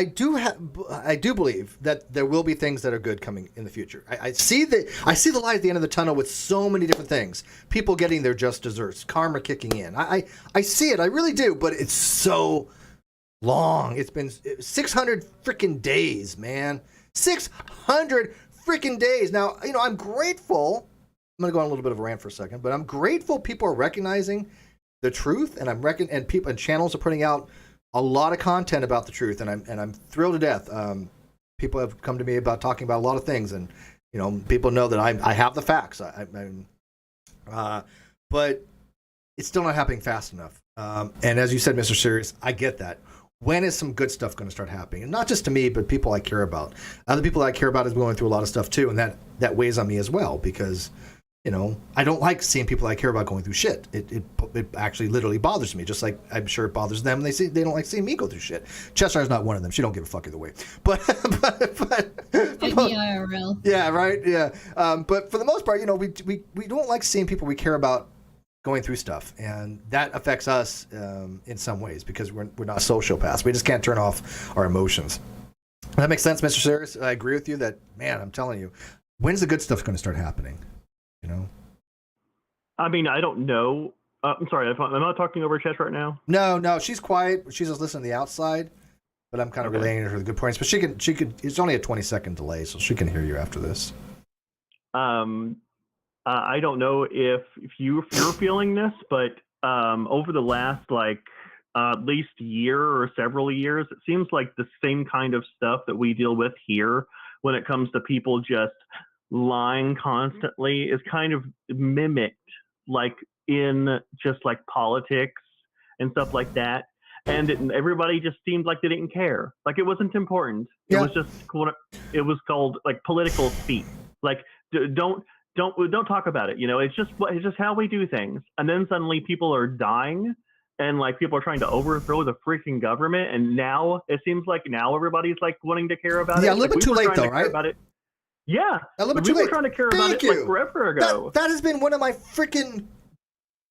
do believe that there will be things that are good coming in the future. I see the light at the end of the tunnel with so many different things. People getting their just desserts, karma kicking in. I see it, I really do, but it's so long. It's been 600 freaking days, man. 600 freaking days. Now, I'm grateful. I'm going to go on a little bit of a rant for a second, but I'm grateful people are recognizing the truth, and people and channels are putting out a lot of content about the truth, and I'm thrilled to death. People have come to me about talking about a lot of things, and people know that I have the facts. But it's still not happening fast enough. And as you said, Mr. Serious, I get that. When is some good stuff going to start happening? And not just to me, but people I care about. Other people I care about is going through a lot of stuff too, and that weighs on me as well, because I don't like seeing people I care about going through shit. It actually literally bothers me, just like I'm sure it bothers them. They don't like seeing me go through shit. Cheshire's not one of them. She don't give a fuck either way. But IRL. Yeah, right. Yeah. But for the most part, we don't like seeing people we care about going through stuff, and that affects us in some ways, because we're not sociopaths. We just can't turn off our emotions. That makes sense, Mr. Serious. I agree with you that, man, I'm telling you, when's the good stuff going to start happening? I mean, I don't know. I'm sorry, am I talking over Chess right now? No, she's quiet. She's just listening to the outside, but I'm kind of relaying her the good points. But she could. It's only a 20-second delay, so she can hear you after this. I don't know if you're feeling this, but over the last at least year or several years, it seems like the same kind of stuff that we deal with here when it comes to people just lying constantly is kind of mimicked in just politics and stuff like that, and everybody just seemed like they didn't care, it wasn't important. Yeah. It was just it was called political speech, don't talk about it, it's just how we do things. And then suddenly people are dying, and people are trying to overthrow the freaking government, and now it seems like everybody's wanting to care about it. Yeah, a little bit too late though, right? About it. Yeah, a little bit we too were late. trying to care about it forever ago. That has been one of my freaking.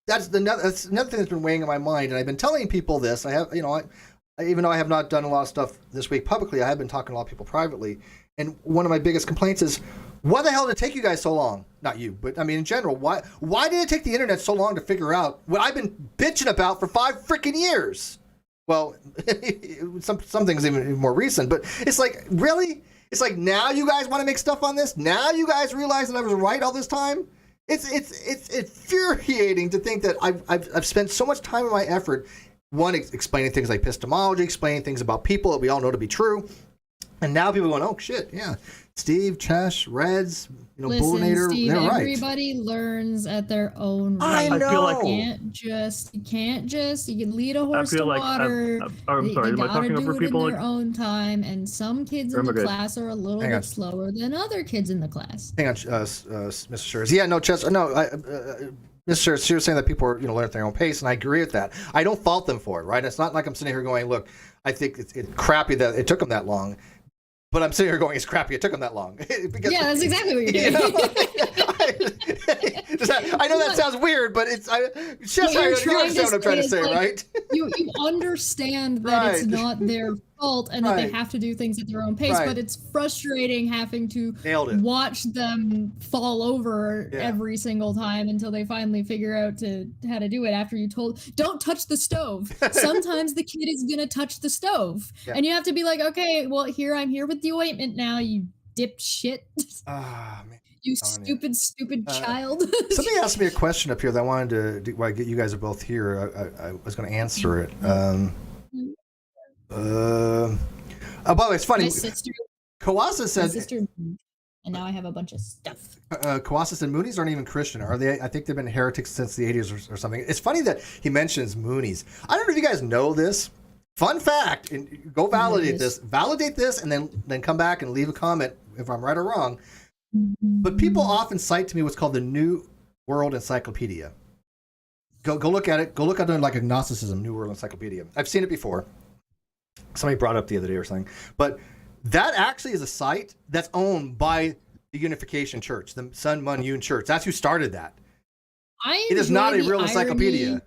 That's another thing that's been weighing on my mind, and I've been telling people this. I have, even though I have not done a lot of stuff this week publicly, I have been talking to a lot of people privately. And one of my biggest complaints is, why the hell did it take you guys so long? Not you, but I mean in general. Why did it take the internet so long to figure out what I've been bitching about for 5 freaking years? Well, some things even more recent, but it's really. It's now you guys want to make stuff on this? Now you guys realize that I was right all this time? It's infuriating to think that I've spent so much time and my effort, one, explaining things like epistemology, explaining things about people that we all know to be true, and now people are going, oh shit, yeah, Steve, Chesh, Reds, Listen, Bullinator, Steve, they're right. Everybody learns at their own I rate. know. You can't just you can lead a horse to water. I'm sorry, am I talking over people? In their own time, and some kids in the class are a little bit slower than other kids in the class. Hang on, Mr. Scherz. Yeah, no, Chess, no, Mr. Scherz, you're saying that people are, learn at their own pace, and I agree with that. I don't fault them for it, right? It's not like I'm sitting here going, look, I think it's crappy that it took them that long. But I'm sitting here going, it's crappy it took them that long. Because, yeah, that's exactly what you're doing. I know that sounds weird, but it's you understand what I'm trying to say, right? you understand that it's not their fault and that they have to do things at their own pace, but it's frustrating having to watch them fall over every single time until they finally figure out how to do it after you don't touch the stove. Sometimes the kid is gonna touch the stove and you have to be like, okay, well, I'm here with the ointment now, you dipshit. Man. You stupid child. Somebody asked me a question up here that I wanted to while you guys are both here. I was going to answer it. By the way, it's funny. My sister. Kawasa said. My sister, and now I have a bunch of stuff. Kawasa said Moonies aren't even Christian, are they? I think they've been heretics since the 80s or something. It's funny that he mentions Moonies. I don't know if you guys know this. Fun fact, and go validate this, and then come back and leave a comment if I'm right or wrong. But people often cite to me what's called the New World Encyclopedia. Go look at it. Go look at it like Agnosticism, New World Encyclopedia. I've seen it before. Somebody brought it up the other day or something. But that actually is a site that's owned by the Unification Church, the Sun Mun Yun Church. That's who started that. It is not a real encyclopedia.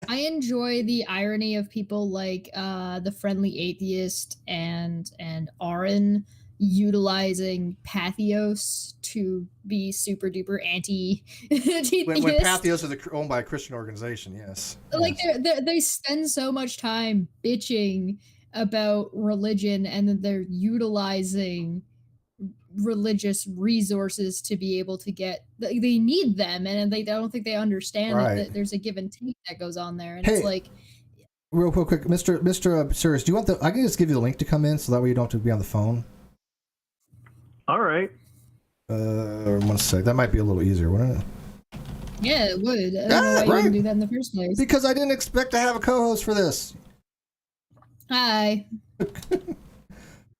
I enjoy the irony of people like the Friendly Atheist and Aaron utilizing Patheos to be super duper anti-atheist. When Patheos is owned by a Christian organization, yes. Like they spend so much time bitching about religion, and then they're utilizing religious resources to be able to get. They need them, and I don't think they understand that there's a give and take that goes on there, and it's like. Real quick, Mr. Sirius, do you want I can just give you the link to come in, so that way you don't have to be on the phone. All right. 1 sec. That might be a little easier, wouldn't it? Yeah, it would. I don't know why you didn't do that in the first place. Because I didn't expect to have a co-host for this. Hi.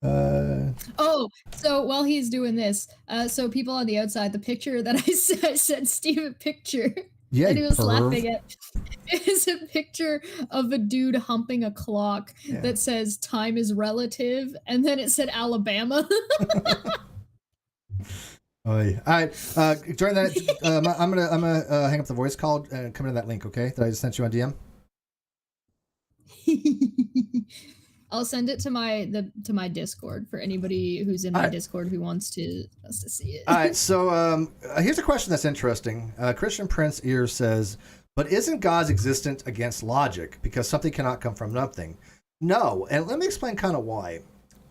So while he's doing this, so people on the outside, the picture that I sent Steve a picture that he was laughing at is a picture of a dude humping a clock that says time is relative, and then it said Alabama. All right. During that, I'm gonna hang up the voice call and come into that link, okay? That I just sent you on DM. I'll send it to my Discord for anybody who's in my Discord who wants to see it. All right. So here's a question that's interesting. Christian Prince Ears says, "But isn't God's existence against logic because something cannot come from nothing?" No, and let me explain kind of why.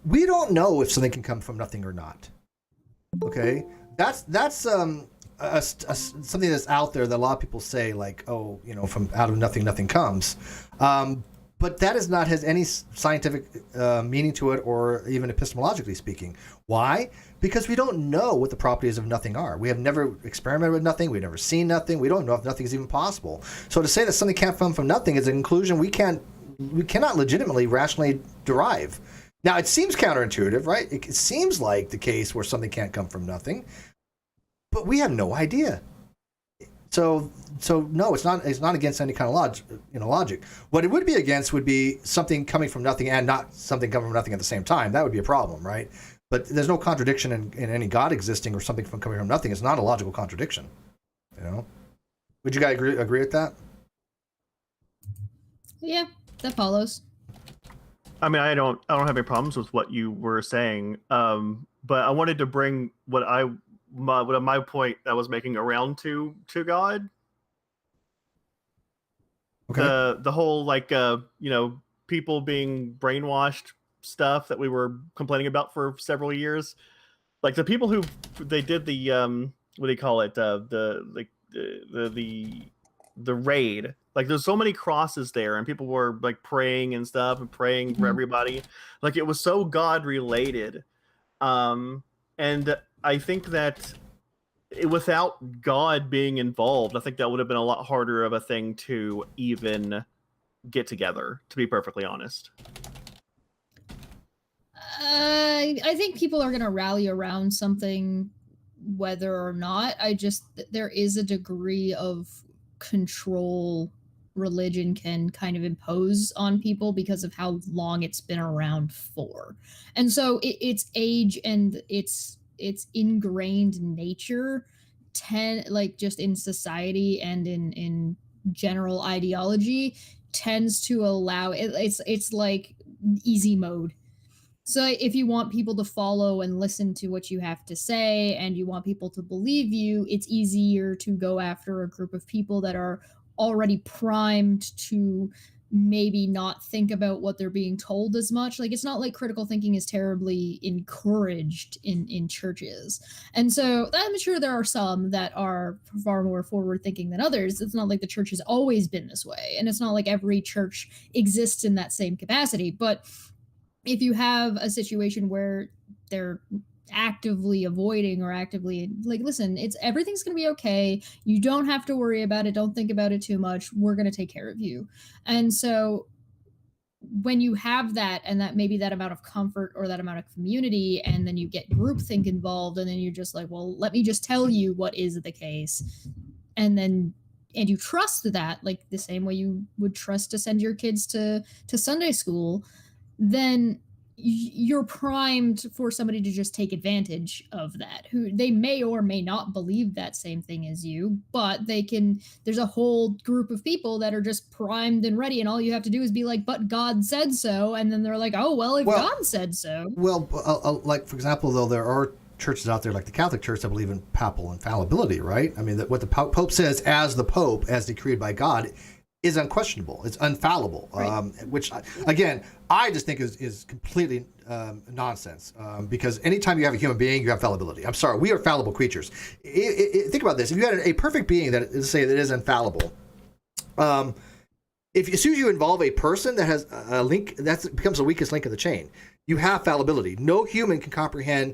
We don't know if something can come from nothing or not. Okay, that's something that's out there that a lot of people say, like, oh, from out of nothing, nothing comes. But that has any scientific meaning to it, or even epistemologically speaking. Why? Because we don't know what the properties of nothing are. We have never experimented with nothing. We've never seen nothing. We don't know if nothing is even possible. So to say that something can't come from nothing is a conclusion we cannot legitimately, rationally derive. Now, it seems counterintuitive, right? It seems like the case where something can't come from nothing, but we have no idea. So no, it's not against any kind of logic. What it would be against would be something coming from nothing and not something coming from nothing at the same time. That would be a problem, right? But there's no contradiction in any God existing or something coming from nothing. It's not a logical contradiction. Would you guys agree with that? Yeah, that follows. I mean, I don't have any problems with what you were saying, but I wanted to bring what my point I was making around to God. Okay. The whole people being brainwashed stuff that we were complaining about for several years, like the people who they did the what do you call it, the raid. Like there's so many crosses there, and people were like praying and stuff and praying for everybody. Like it was so God related. And I think that without God being involved, I think that would have been a lot harder of a thing to even get together, to be perfectly honest. I think people are going to rally around something whether or not. There is a degree of control religion can kind of impose on people because of how long it's been around for. And so its age and its ingrained nature just in society and in general ideology tends to allow it's like easy mode. So if you want people to follow and listen to what you have to say and you want people to believe you, it's easier to go after a group of people that are already primed to maybe not think about what they're being told as much. Like it's not like critical thinking is terribly encouraged in churches. And so I'm sure there are some that are far more forward thinking than others. It's not like the church has always been this way. And it's not like every church exists in that same capacity. But if you have a situation where they're actively avoiding or actively like, listen, everything's going to be okay. You don't have to worry about it. Don't think about it too much. We're going to take care of you. And so when you have that, and that maybe that amount of comfort or that amount of community, and then you get groupthink involved, and then you're just like, well, let me just tell you what is the case, and you trust that, like the same way you would trust to send your kids to Sunday school, then you're primed for somebody to just take advantage of that, who they may or may not believe that same thing as you, but there's a whole group of people that are just primed and ready, and all you have to do is be like, but God said so, and then they're like, oh well, if God said so. Well, like for example, though, there are churches out there like the Catholic Church that believe in papal infallibility, right? I mean, that what the Pope says as the Pope, as decreed by God, is unquestionable. It's infallible, right. Which, again, I just think is completely nonsense. Because anytime you have a human being, you have fallibility. I'm sorry, we are fallible creatures. Think about this: if you had a perfect being that is infallible, if as soon as you involve a person that has a link, that becomes the weakest link in the chain. You have fallibility. No human can comprehend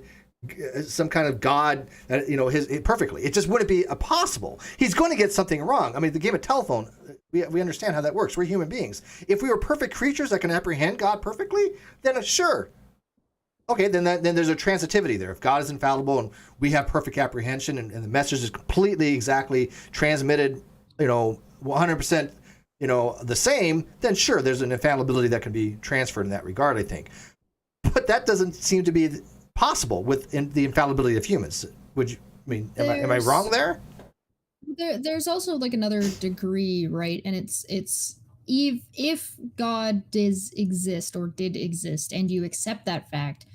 some kind of God, his perfectly. It just wouldn't be possible. He's going to get something wrong. I mean, the game of telephone, we understand how that works. We're human beings. If we were perfect creatures that can apprehend God perfectly, then sure. Okay, then there's a transitivity there. If God is infallible and we have perfect apprehension, and the message is completely exactly transmitted, 100%, the same, then sure, there's an infallibility that can be transferred in that regard, I think. But that doesn't seem to be possible with the infallibility of humans. Am I wrong there? There's also like another degree, right? And it's if God does exist or did exist, and you accept that fact,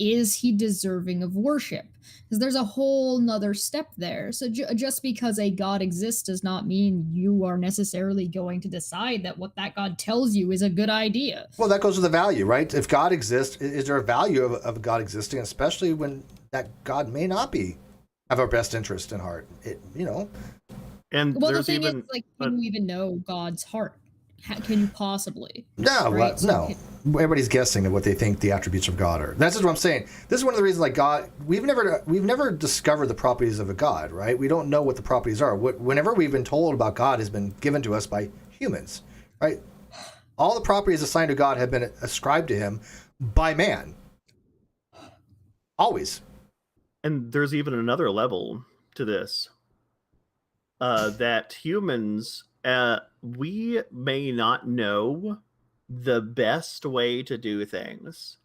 is he deserving of worship? Because there's a whole nother step there. So just because a God exists does not mean you are necessarily going to decide that what that God tells you is a good idea. Well, that goes with the value, right? If God exists, is there a value of God existing, especially when that God may not have our best interest in heart? And well, there's the thing even is, like, can you even know God's heart? Can you possibly? No, right? No. Everybody's guessing at what they think the attributes of God are. That's just what I'm saying. This is one of the reasons, like God, we've never discovered the properties of a God, right? We don't know what the properties are. Whenever we've been told about God has been given to us by humans, right? All the properties assigned to God have been ascribed to him by man. Always. And there's even another level to this. That humans, we may not know the best way to do things.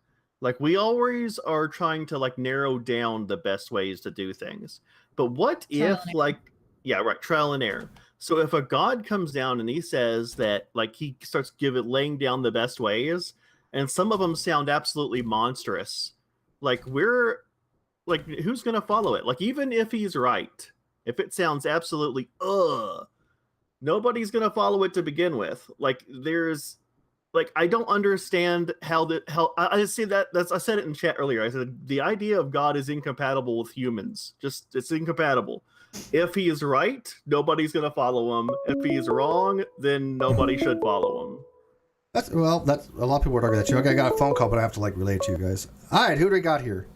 Like, we always are trying to narrow down the best ways to do things. But what if trial and error. So if a God comes down and he says that, he starts laying down the best ways, and some of them sound absolutely monstrous, who's going to follow it? Even if he's right, if it sounds absolutely nobody's gonna follow it to begin with. I don't understand how I say that. I said it in chat earlier. I said the idea of God is incompatible with humans. It's incompatible. If he is right, nobody's gonna follow him. If he is wrong, then nobody should follow him. That's a lot of people would argue that too. Okay, I got a phone call, but I have to relay it to you guys. All right, who do we got here?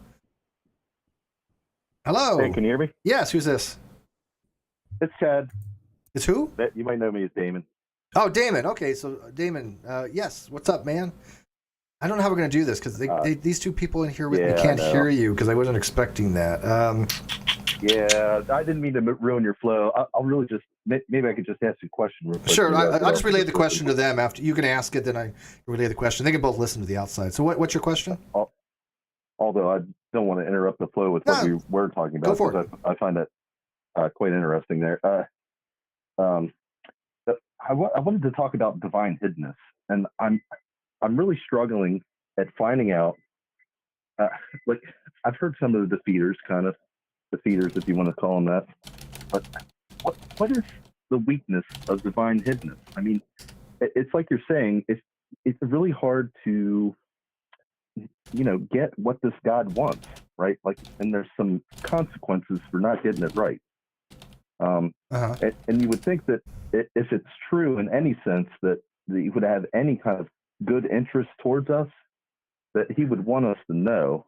Hello. Hey, can you hear me? Yes. Who's this? It's Chad. It's who? You might know me as Damon. Oh, Damon. Okay, so Damon, yes. What's up, man? I don't know how we're going to do this because these two people in here with me can't hear you because I wasn't expecting that. Yeah, I didn't mean to ruin your flow. I'll really just, maybe I could just ask you a question real quick. Sure, I'll just relay the question to them after. You can ask it, then I relay the question. They can both listen to the outside. So what's your question? Although I don't want to interrupt the flow with what we were talking about. Go for it. I find that quite interesting there. I wanted to talk about divine hiddenness, and I'm really struggling at finding out. I've heard some of the defeaters, if you want to call them that. But what is the weakness of divine hiddenness? I mean, it's like you're saying, it's really hard to get what this God wants, right? And there's some consequences for not getting it right. And you would think that if it's true in any sense that he would have any kind of good interest towards us, that he would want us to know.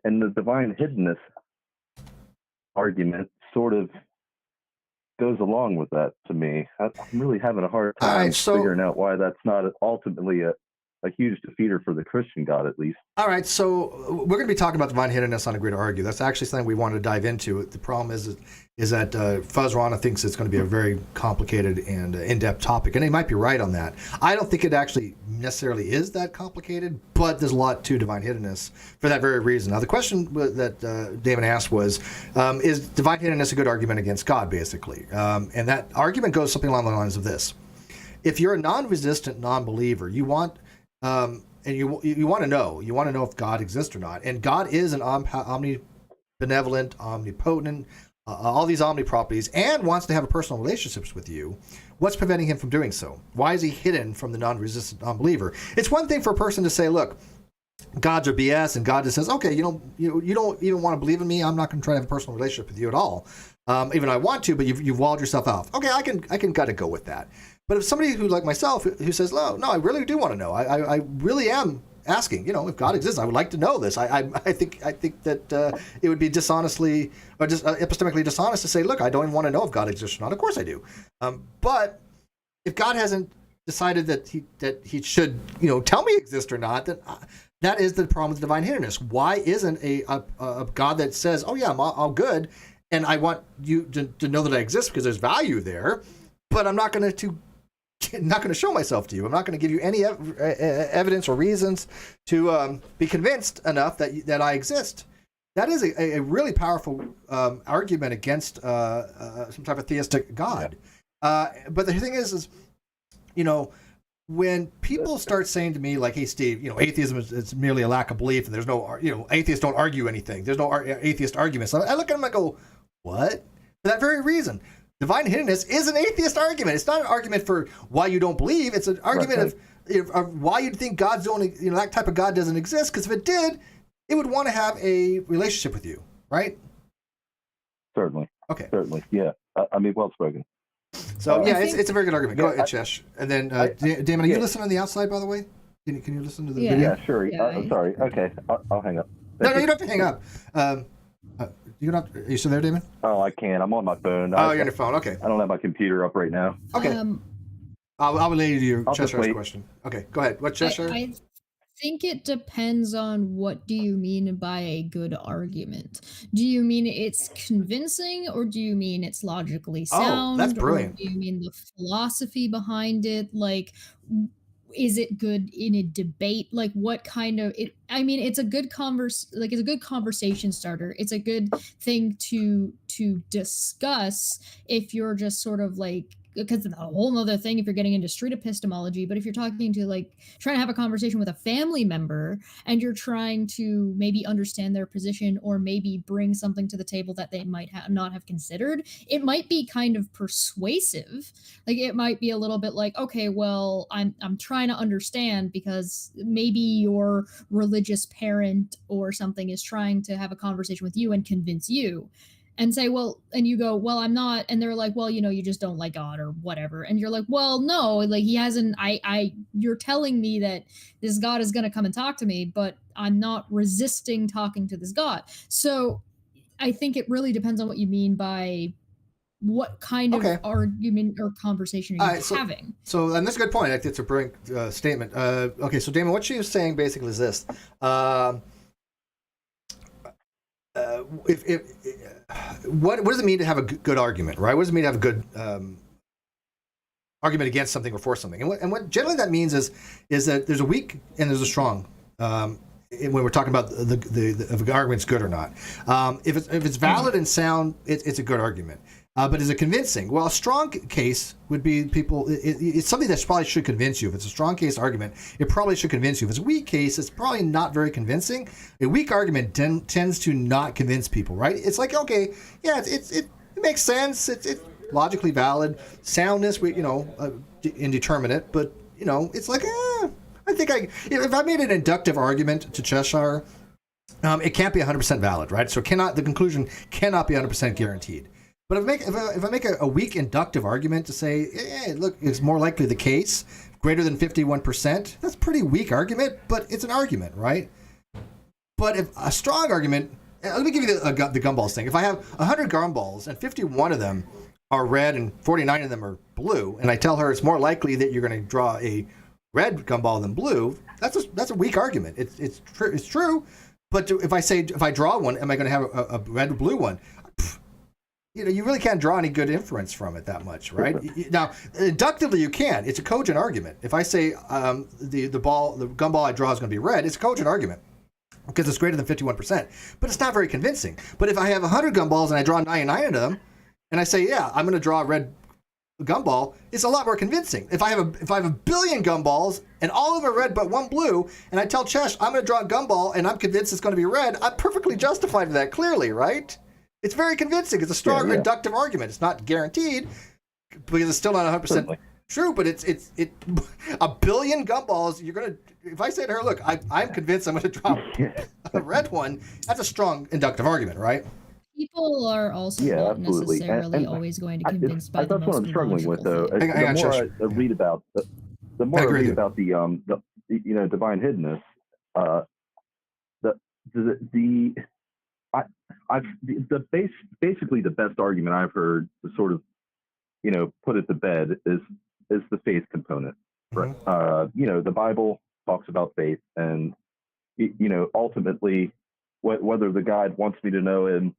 And the divine hiddenness argument sort of goes along with that to me. I'm really having a hard All time right, so- figuring out why that's not ultimately a huge defeater for the Christian God, at least. All right, so we're going to be talking about divine hiddenness on Agree to Argue. That's actually something we wanted to dive into. The problem is that Fuzz Rana thinks it's going to be a very complicated and in-depth topic, and he might be right on that. I don't think it actually necessarily is that complicated, but there's a lot to divine hiddenness for that very reason. Now, the question that Damon asked was, is divine hiddenness a good argument against God, basically? And that argument goes something along the lines of this. If you're a non-resistant non-believer, you want... and you want to know if God exists or not. And God is an omnibenevolent, omnipotent, all these omni properties, and wants to have a personal relationships with you. What's preventing him from doing so? Why is he hidden from the non-resistant non-believer? It's one thing for a person to say, look, God's are BS, and God just says, okay, you don't even want to believe in me. I'm not going to try to have a personal relationship with you at all. Even I want to, but you've walled yourself out. Okay, I can kind of go with that. But if somebody who, like myself, who says, no, I really do want to know. I really am asking, if God exists, I would like to know this. I think that it would be dishonestly or just epistemically dishonest to say, look, I don't even want to know if God exists or not. Of course I do. But if God hasn't decided that he should, tell me exist or not, then that is the problem with divine hiddenness. Why isn't a God that says, oh yeah, I'm all good, and I want you to know that I exist because there's value there, but I'm not going to show myself to you. I'm not going to give you any evidence or reasons to be convinced enough that I exist. That is a really powerful argument against some type of theistic God. But the thing is, when people start saying to me like, hey, Steve, atheism is merely a lack of belief, and there's no, atheists don't argue anything. There's no atheist arguments. I look at them and I go, what? For that very reason. Divine hiddenness is an atheist argument. It's not an argument for why you don't believe. It's an argument of why you think God's only, that type of God doesn't exist. Because if it did, it would want to have a relationship with you, right? Certainly. Okay. Certainly. Yeah. Well spoken. So it's a very good argument. Go ahead, Chesh. And then Damon, are you listening on the outside, by the way? Can you listen to the video? Yeah, sure. I'm sorry. Okay, I'll hang up. No, you don't have to hang up. Are you still there, Damon? Oh, I can't. I'm on my phone. Oh, you're on your phone. Okay. I don't have my computer up right now. Okay. I'll relay you to your Cheshire's question. Okay, go ahead. What Cheshire? I think it depends on what do you mean by a good argument. Do you mean it's convincing, or do you mean it's logically sound? Oh, that's brilliant. Or do you mean the philosophy behind it? Like, is it good in a debate? Like, what kind of it? I mean, it's a good it's a good conversation starter. It's a good thing to discuss if you're just sort of like, because it's a whole other thing if you're getting into street epistemology. But if you're talking to trying to have a conversation with a family member and you're trying to maybe understand their position or maybe bring something to the table that they might not have considered, it might be kind of persuasive. Like, it might be a little bit like, okay, well, I'm trying to understand because maybe your religious parent or something is trying to have a conversation with you and convince you. And say, well, and you go, well, I'm not. And they're like, well, you just don't like God or whatever. And you're like, well, no, like he hasn't, you're telling me that this God is going to come and talk to me, but I'm not resisting talking to this God. So I think it really depends on what you mean by what kind of argument or conversation are you having. So, and that's a good point. I think it's a brilliant statement. Okay, so Damon, what she was saying basically is this. What does it mean to have a good argument, right? What does it mean to have a good argument against something or for something? And what generally that means is that there's a weak and there's a strong. When we're talking about if an argument's good or not, if it's valid and sound, it's a good argument. But is it convincing? Well, a strong case would be it's something that probably should convince you. If it's a strong case argument, it probably should convince you. If it's a weak case, it's probably not very convincing. A weak argument tends to not convince people, right? It's like, okay, yeah, it makes sense. It's logically valid. Soundness, indeterminate, but it's like, I think if I made an inductive argument to Cheshire, it can't be 100% valid, right? So the conclusion cannot be 100% guaranteed. But if I make a weak inductive argument to say, look, it's more likely the case, greater than 51%, that's a pretty weak argument, but it's an argument, right? But if a strong argument, let me give you the gumballs thing. If I have 100 gumballs and 51 of them are red and 49 of them are blue, and I tell her it's more likely that you're going to draw a red gumball than blue, that's a weak argument. It's true, but if I draw one, am I going to have a red or blue one? You really can't draw any good inference from it that much, right? Now, inductively you can. It's a cogent argument. If I say the gumball I draw is going to be red, it's a cogent argument because it's greater than 51%, but it's not very convincing. But if I have 100 gumballs and I draw 99 of them, and I say, yeah, I'm going to draw a red gumball, it's a lot more convincing. If I have a billion gumballs and all of them are red but one blue, and I tell Chesh I'm going to draw a gumball and I'm convinced it's going to be red, I'm perfectly justified in that, clearly, right? It's very convincing. It's a strong inductive argument. It's not guaranteed because it's still not 100% true, but it's a billion gumballs. You're going to, if I say to her, look, I'm convinced I'm going to draw a red one, that's a strong inductive argument, right? People are also not necessarily always going to convince by the most that's what I'm struggling with, though. thing. The more I read about the divine hiddenness, basically the best argument I've heard to sort of put it to bed is the faith component. Right? The Bible talks about faith, and ultimately, whether the guide wants me to know him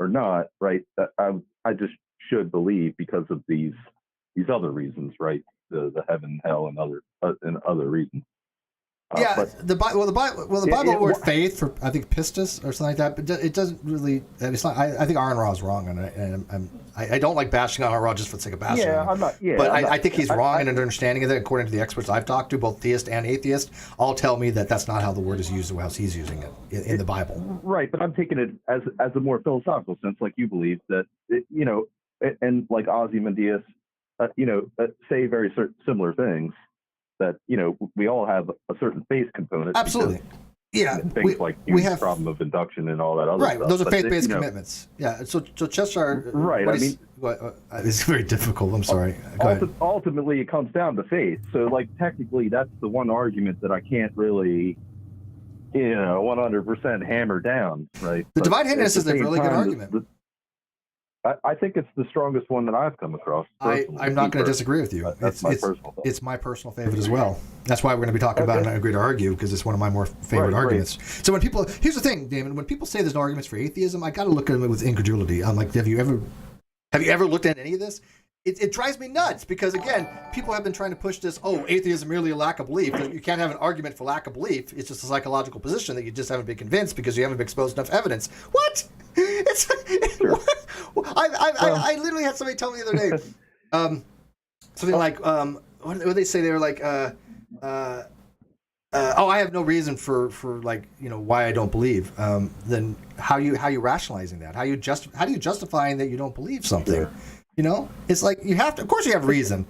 or not, right? I just should believe because of these other reasons, right? The heaven, hell, and other reasons. The Bible word faith for I think pistis or something like that, but it doesn't really. It's not. I think Aaron Ra is wrong, and I don't like bashing on Aaron Ra just for the sake of bashing. Yeah, I'm not. Yeah, but I think he's wrong in an understanding of it. According to the experts I've talked to, both theist and atheist, all tell me that that's not how the word is used, or how he's using it in the Bible. Right, but I'm taking it as a more philosophical sense, like you believe that and like Ozymandias, say very similar things. That we all have a certain faith component. Absolutely, yeah. Things like we have problem of induction and all that other stuff. Right, those are faith-based commitments. Yeah. So Cheshire. Right. It's very difficult. I'm sorry. Ultimately, it comes down to faith. So, technically, that's the one argument that I can't really, 100% hammer down. Right. The divine hiddenness is a really good argument. I think it's the strongest one that I've come across. I'm not going to disagree with you. It's my personal favorite as well. That's why we're going to be talking about it and agree to argue, because it's one of my more favorite arguments. Right. So here's the thing, Damon, when people say there's no arguments for atheism, I got to look at them with incredulity. I'm like, have you ever looked at any of this? It drives me nuts because, again, people have been trying to push this, atheism merely a lack of belief. You can't have an argument for lack of belief. It's just a psychological position that you just haven't been convinced because you haven't been exposed enough evidence. What? I literally had somebody tell me the other day, something like, what did they say? They were like, I have no reason for why I don't believe. Then how you rationalizing that? How do you justifying that you don't believe something? It's like you have to. Of course, you have reason.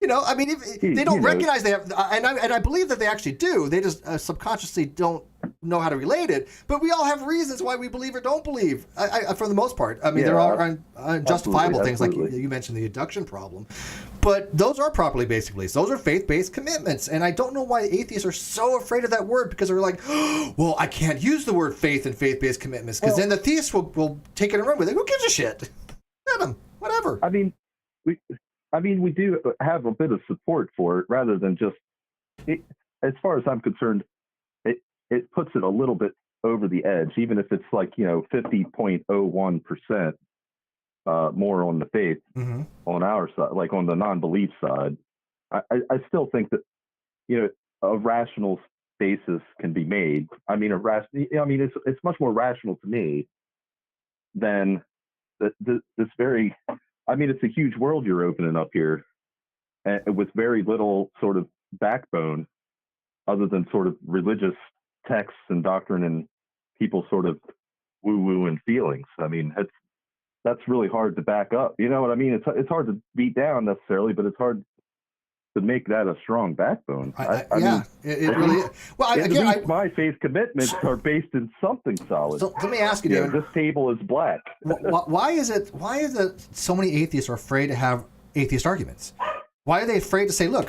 If they don't recognize they have, and I believe that they actually do. They just subconsciously don't know how to relate it. But we all have reasons why we believe or don't believe. For the most part, there are unjustifiable things like you mentioned the induction problem. But those are properly based beliefs. Those are faith-based commitments, and I don't know why atheists are so afraid of that word because they're like, well, I can't use the word faith and faith-based commitments because then the theists will take it and run with it. Who gives a shit? Let them. Whatever. We do have a bit of support for it, rather than just. As far as I'm concerned, it puts it a little bit over the edge, even if it's 50.01% more on the faith on our side, like on the non-belief side. I still think that a rational basis can be made. It's much more rational to me than. This very, it's a huge world you're opening up here, with very little sort of backbone, other than sort of religious texts and doctrine and people sort of woo-woo and feelings. That's really hard to back up. You know what I mean? It's hard to beat down necessarily, but it's hard to make that a strong backbone. It really is. Well, my faith commitments are based in something solid. So let me ask you, David. This table is black. Why is it so many atheists are afraid to have atheist arguments? Why are they afraid to say, look,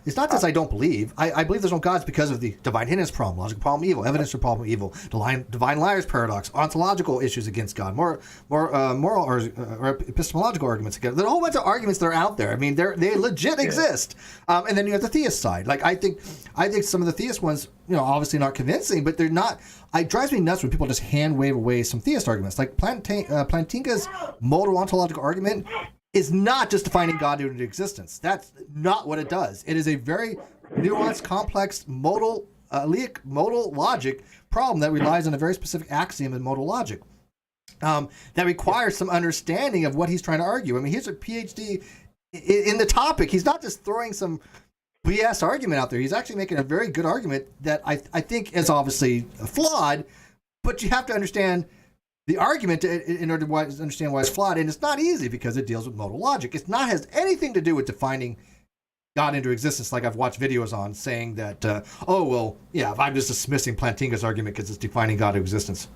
it's not just I don't believe. I believe there's no gods because of the divine hindrance problem, logical problem evil, evidence for problem evil, divine liars paradox, ontological issues against God, moral or epistemological arguments against. There's a whole bunch of arguments that are out there. I mean, they legit exist. And then you have the theist side. Like I think some of the theist ones, obviously not convincing, but they're not. It drives me nuts when people just hand wave away some theist arguments. Like Plantinga's modal ontological argument is not just defining God into existence. That's not what it does. It is a very nuanced, complex modal logic problem that relies on a very specific axiom in modal logic that requires some understanding of what he's trying to argue. I mean, he's a PhD in the topic. He's not just throwing some BS argument out there. He's actually making a very good argument that I think is obviously flawed, but you have to understand the argument in order to understand why it's flawed, and it's not easy because it deals with modal logic. It's not has anything to do with defining God into existence, like I've watched videos on saying that, I'm just dismissing Plantinga's argument because it's defining God into existence.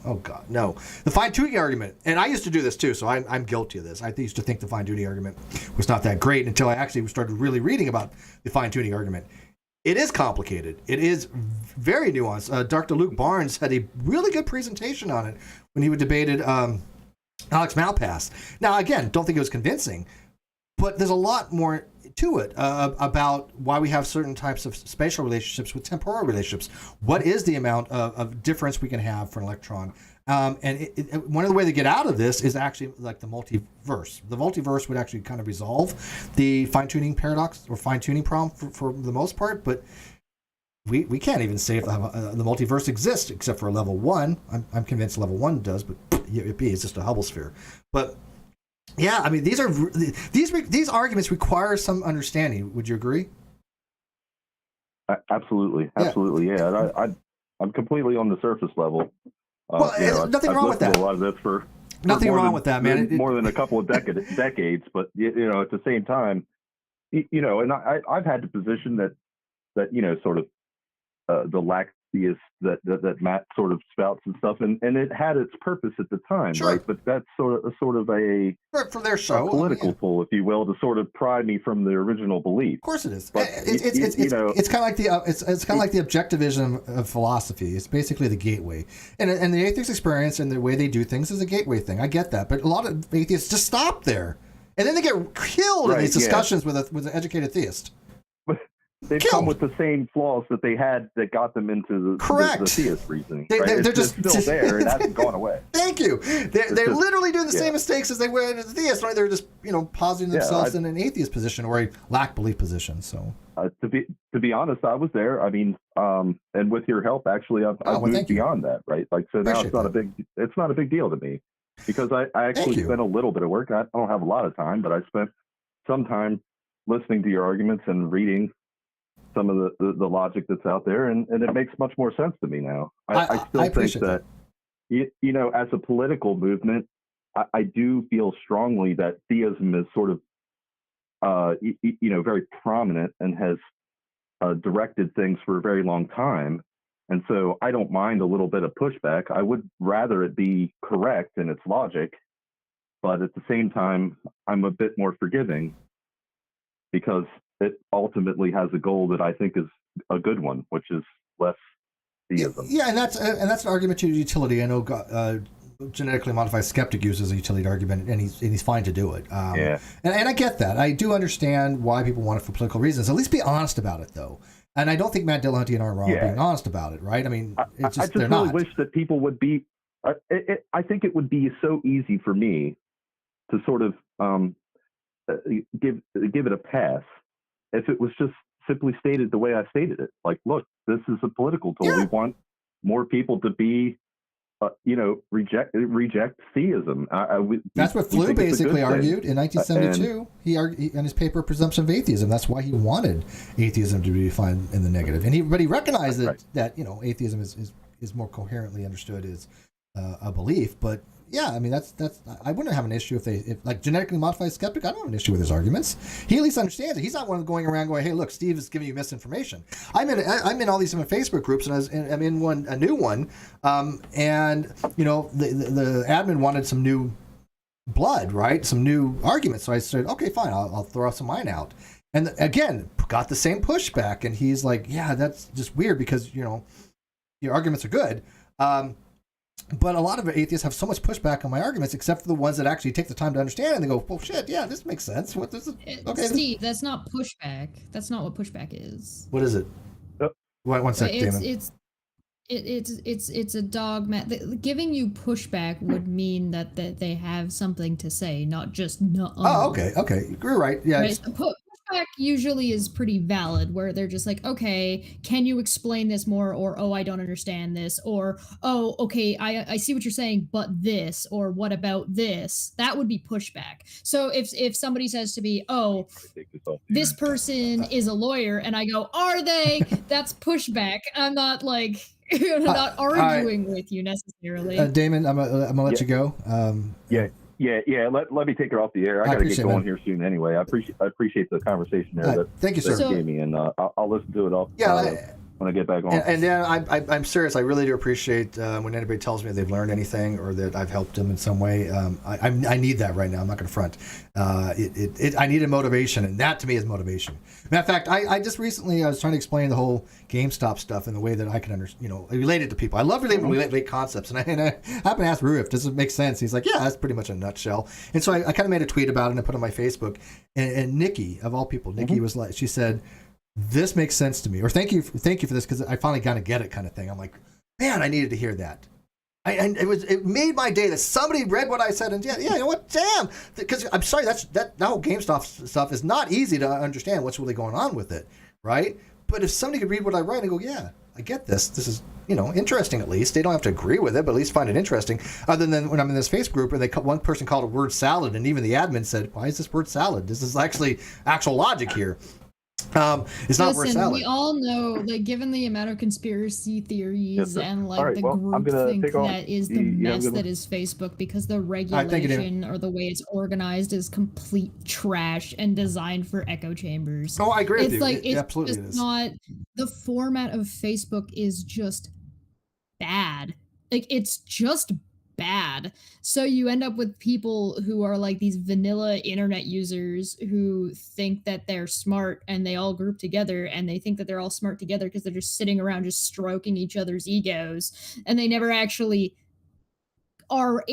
Oh, God, no. The fine-tuning argument, and I used to do this too, so I'm guilty of this. I used to think the fine-tuning argument was not that great until I actually started really reading about the fine-tuning argument. It is complicated. It is very nuanced. Dr. Luke Barnes had a really good presentation on it when he debated Alex Malpass. Now, again, don't think it was convincing, but there's a lot more to it about why we have certain types of spatial relationships with temporal relationships. What is the amount of difference we can have for an electron? And one of the ways to get out of this is actually like the multiverse. The multiverse would actually kind of resolve the fine-tuning paradox or fine-tuning problem for the most part, but we can't even say if the multiverse exists except for a level 1. I'm convinced level 1 does, but it's just a Hubble sphere. But yeah, I mean, these arguments require some understanding. Would you agree? Absolutely, yeah. I'm completely on the surface level. Nothing wrong with that. A lot of this for nothing wrong with that, man. More than a couple of decades, but at the same time, and I've had the position that sort of the lack theist that Matt sort of spouts and stuff, and it had its purpose at the time, sure. Right? But that's sort of a for their show, a political pull, if you will, to sort of pry me from the original belief. Of course, it is. But it's kind of like the objectivism of philosophy. It's basically the gateway, and the atheist experience and the way they do things is a gateway thing. I get that, but a lot of atheists just stop there, and then they get killed in these discussions with an educated theist. They've come with the same flaws that they had that got them into the theist reasoning. They're just still there. It hasn't gone away. Thank you. They're literally doing the same mistakes as they were as the theist. They're just positing themselves in an atheist position or a lack belief position. So to be honest, I was there. I mean, and with your help, actually, I've moved beyond that. Right, like so now it's not a big deal to me because I actually spent a little bit of work. I don't have a lot of time, but I spent some time listening to your arguments and reading some of the logic that's out there, and it makes much more sense to me now. I still think that, as a political movement, I do feel strongly that theism is sort of, very prominent and has directed things for a very long time. And so I don't mind a little bit of pushback. I would rather it be correct in its logic, but at the same time, I'm a bit more forgiving because it ultimately has a goal that I think is a good one, which is less theism. Yeah, and that's an argument to utility. I know genetically modified skeptic uses a utility argument, and he's fine to do it. And I get that. I do understand why people want it for political reasons. At least be honest about it, though. And I don't think Matt Dillahunty and I are wrong being honest about it, right? I mean, it's just, I really wish that people would be. I think it would be so easy for me to sort of give it a pass if it was just simply stated the way I stated it. Like, look, this is a political tool. We want more people to be, reject theism. That's what Flew basically argued in 1972. He argued in his paper Presumption of Atheism. That's why he wanted atheism to be defined in the negative. But he recognized that atheism is more coherently understood as a belief. But yeah, I mean that's I wouldn't have an issue if like genetically modified skeptic. I don't have an issue with his arguments. He at least understands it. He's not one going around going, "Hey, look, Steve is giving you misinformation." I'm in all these different Facebook groups, and I'm in a new one, and the admin wanted some new blood, right? Some new arguments. So I said, "Okay, fine, I'll throw some mine out." And again, got the same pushback. And he's like, yeah, that's just weird because, you know, your arguments are good. But a lot of atheists have so much pushback on my arguments, except for the ones that actually take the time to understand and they go, well, shit, yeah, this makes sense. What this is, okay. Steve, that's not pushback. That's not what pushback is. What is it? One sec, Damon. It's a dogma. Giving you pushback would mean that they have something to say, not just no. Oh, okay. You're right. Yeah. Right? Pushback usually is pretty valid, where they're just like, okay, can you explain this more? Or, oh, I don't understand this. Or, oh, okay, I see what you're saying, but this, or what about this? That would be pushback. So if somebody says to me, oh, this person is a lawyer, and I go, are they? That's pushback. I'm not like, not arguing with you necessarily. Damon, I'm gonna let you go. Yeah. Let me take her off the air. I gotta get going here soon anyway. I appreciate the conversation there. Thank you, sir. That gave me, and I'll listen to it when I get back on. And I'm serious. I really do appreciate when anybody tells me they've learned anything or that I've helped them in some way. I need that right now. I'm not going to front. I need a motivation, and that to me is motivation. Matter of fact, I just recently I was trying to explain the whole GameStop stuff in the way that I can relate it to people. I love relate concepts, and I happen to ask Rui if this makes sense. He's like, yeah, that's pretty much a nutshell. And so I kind of made a tweet about it and I put it on my Facebook. And Nikki, of all people, Nikki was like, she said, this makes sense to me, or thank you for this because I finally kind of get it, kind of thing. I'm like, man, I needed to hear that. And it made my day that somebody read what I said and you know what, damn, because I'm sorry, that whole GameStop stuff is not easy to understand what's really going on with it, right? But if somebody could read what I write and go, yeah, I get this. This is interesting at least. They don't have to agree with it, but at least find it interesting. Other than when I'm in this Facebook group and one person called a word salad, and even the admin said, why is this word salad? This is actually actual logic here. It's not word salad. We all know, like, given the amount of conspiracy theories and like the group think that is the mess that is Facebook, because the regulation or the way it's organized is complete trash and designed for echo chambers. Oh, I agree with you. It's absolutely just is. not, the format of Facebook is just bad. Like, it's just bad. So you end up with people who are like these vanilla internet users who think that they're smart, and they all group together and they think that they're all smart together because they're just sitting around just stroking each other's egos, and they never actually are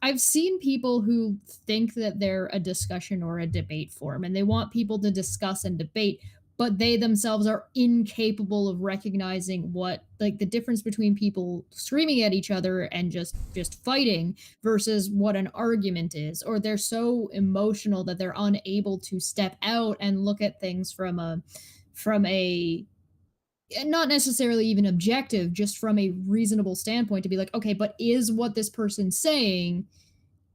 I've seen people who think that they're a discussion or a debate forum, and they want people to discuss and debate, but they themselves are incapable of recognizing what, like, the difference between people screaming at each other and just fighting versus what an argument is. Or they're so emotional that they're unable to step out and look at things from a not necessarily even objective, just from a reasonable standpoint, to be like, okay, but is what this person's saying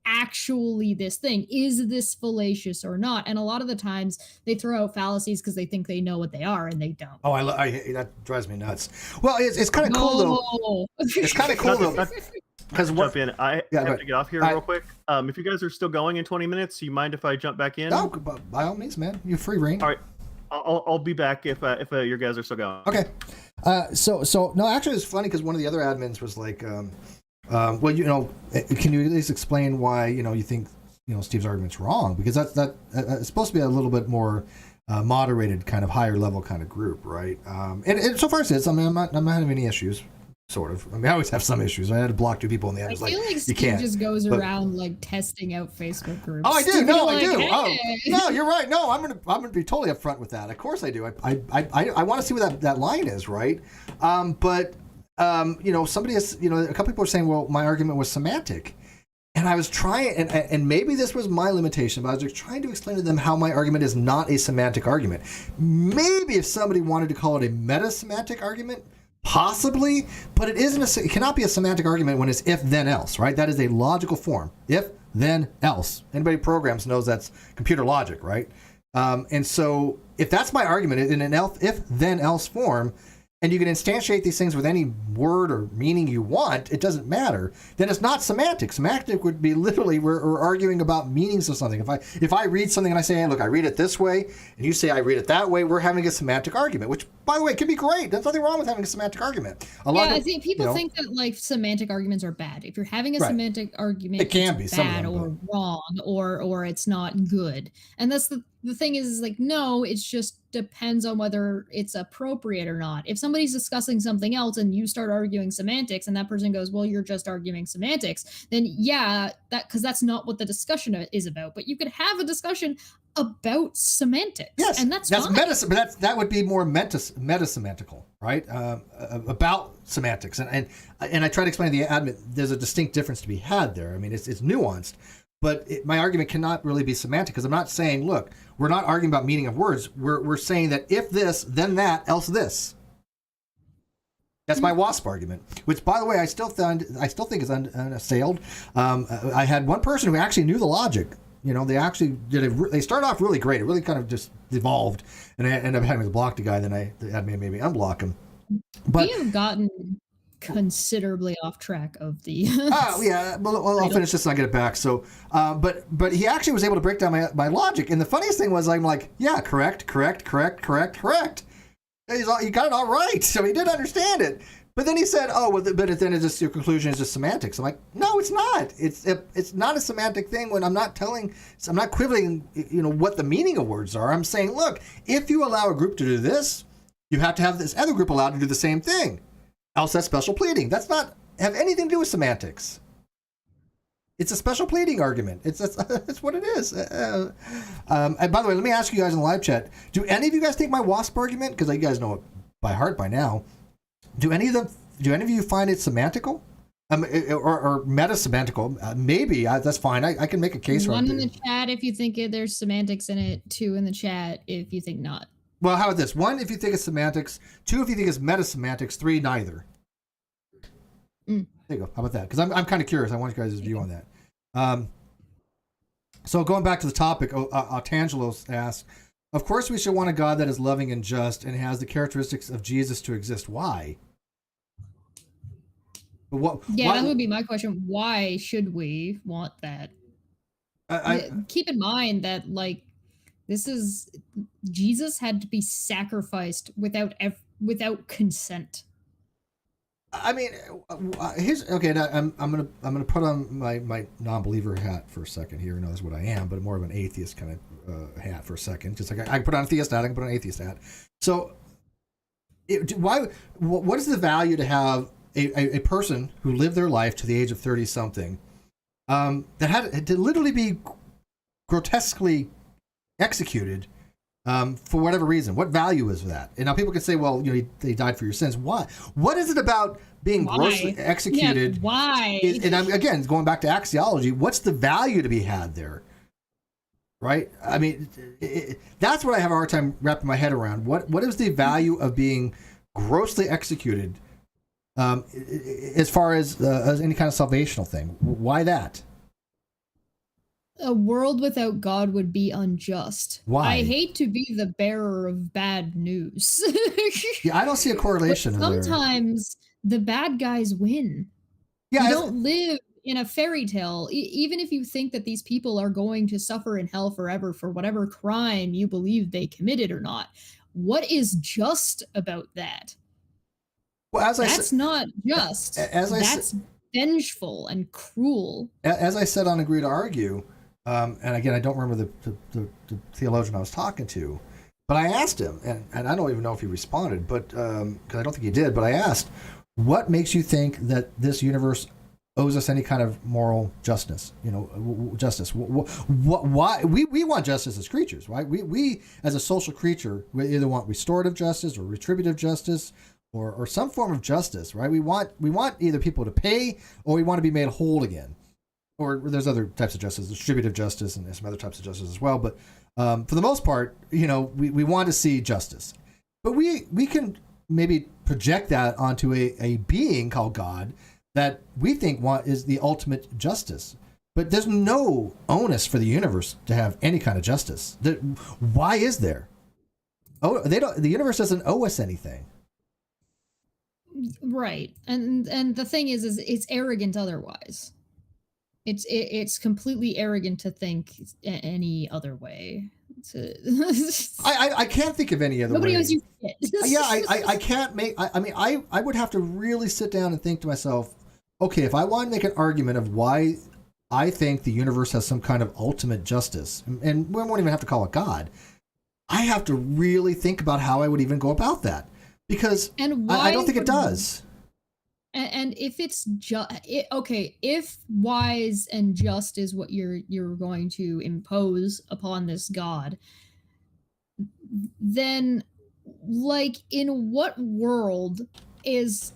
actually this thing? Is this fallacious or not? And a lot of the times they throw out fallacies because they think they know what they are, and they don't. Oh, I that drives me nuts. Well, it's kind of cool though. It's kind of cool though. Because jump in. I have to get off here real quick. If you guys are still going in 20 minutes, do you mind if I jump back in? No, by all means, man. You're free reign. All right. I'll be back if your guys are still going. Okay. So no, actually, it's funny because one of the other admins was like, well, can you at least explain why you think Steve's argument's wrong? Because it's supposed to be a little bit more moderated, kind of higher level kind of group, right? And so far it is. I mean, I'm not having any issues. Sort of. I mean, I always have some issues. I had to block 2 people in the end. I feel like Steve just goes around like testing out Facebook groups. Oh, I do. No, I do. Hey. Oh, no, you're right. No, I'm gonna be totally upfront with that. Of course I do. I want to see what that line is, right? But somebody has, a couple people are saying, well, my argument was semantic. And I was trying, and maybe this was my limitation, but I was just trying to explain to them how my argument is not a semantic argument. Maybe if somebody wanted to call it a meta-semantic argument, possibly, but it cannot be a semantic argument when it's if, then, else, right? That is a logical form. If, then, else. Anybody who programs knows that's computer logic, right? And so if that's my argument in an if, then, else form, and you can instantiate these things with any word or meaning you want, it doesn't matter, then it's not semantic. Semantic would be literally we're arguing about meanings of something. If I read something and I say, hey, look, I read it this way, and you say I read it that way, we're having a semantic argument, which by the way, it can be great. There's nothing wrong with having a semantic argument. I think people think that like semantic arguments are bad. If you're having a semantic argument, it can be bad or wrong or it's not good. And that's the thing is like, no, it just depends on whether it's appropriate or not. If somebody's discussing something else and you start arguing semantics and that person goes, well, you're just arguing semantics, then because that's not what the discussion is about. But you could have a discussion about semantics. Yes, and that's fine. But that would be more meta-semantical, right? About semantics, and I try to explain to the admin there's a distinct difference to be had there. I mean, it's nuanced, but my argument cannot really be semantic because I'm not saying, look, we're not arguing about meaning of words. We're saying that if this, then that, else this. That's my WASP argument, which, by the way, I still think is unassailed. I had one person who actually knew the logic. You know, they actually they started off really great. It really kind of just evolved, and I ended up having to block the guy. Then I had me maybe unblock him. But we have gotten considerably off track of the. Well, I'll finish this and I'll get it back. So, but he actually was able to break down my logic. And the funniest thing was, I'm like, yeah, correct. He got it all right. So he did understand it. But then he said, "Oh, well, but then it's just your conclusion is just semantics." I'm like, "No, it's not. It's not a semantic thing. When I'm not quibbling, what the meaning of words are. I'm saying, look, if you allow a group to do this, you have to have this other group allowed to do the same thing. Else, that's special pleading. That's not have anything to do with semantics. It's a special pleading argument. It's what it is." And by the way, let me ask you guys in the live chat: do any of you guys take my WASP argument? Because you guys know it by heart by now. Do any of you find it semantical, or meta-semantical? Maybe that's fine. I can make a case. One in the chat if you think there's semantics in it. Two in the chat if you think not. Well, how about this? One if you think it's semantics. Two if you think it's meta-semantics. Three neither. There you go. How about that? Because I'm kind of curious. I want you guys' view on that. So going back to the topic, Tangelos asks, of course, we should want a God that is loving and just and has the characteristics of Jesus to exist. Why? Why? That would be my question. Why should we want that? Keep in mind that, like, Jesus had to be sacrificed without consent. I mean, now I'm gonna put on my non-believer hat for a second here. You know, that's what I am, but more of an atheist kind of hat for a second. Just like I can put on a theist hat, I can put on an atheist hat. So, what is the value to have a person who lived their life to the age of 30-something that had to literally be grotesquely executed for whatever reason? What value is that? And now people can say, well, they died for your sins. Why? What is it about being grossly executed? Yeah, why? And I'm, again, going back to axiology, what's the value to be had there? Right? I mean, that's what I have a hard time wrapping my head around. What is the value of being grossly executed as far as any kind of salvational thing? Why that? A world without God would be unjust. Why? I hate to be the bearer of bad news. Yeah, I don't see a correlation. But sometimes the bad guys win. Yeah, you don't live in a fairy tale. Even if you think that these people are going to suffer in hell forever for whatever crime you believe they committed or not, what is just about that? Well, that's not just. That's vengeful and cruel. As I said on Agree to Argue, and again, I don't remember the theologian I was talking to, but I asked him, and I don't even know if he responded, but because I don't think he did, but I asked, what makes you think that this universe owes us any kind of moral justice? Justice. Why we want justice as creatures, right? We as a social creature, we either want restorative justice or retributive justice, or some form of justice, right? We want either people to pay or we want to be made whole again. Or there's other types of justice, distributive justice, and some other types of justice as well. But for the most part, we want to see justice. But we can maybe project that onto a being called God that we think is the ultimate justice. But there's no onus for the universe to have any kind of justice. Why is there? The universe doesn't owe us anything. Right. And the thing is it's arrogant otherwise. It's completely arrogant to think any other way. I can't think of any other Nobody way. owes you shit. Yeah, I can't make. I mean, I would have to really sit down and think to myself, okay, if I want to make an argument of why I think the universe has some kind of ultimate justice, and we won't even have to call it God, I have to really think about how I would even go about that, because I don't think it does. And if it's okay, if wise and just is what you're going to impose upon this God, then like in what world is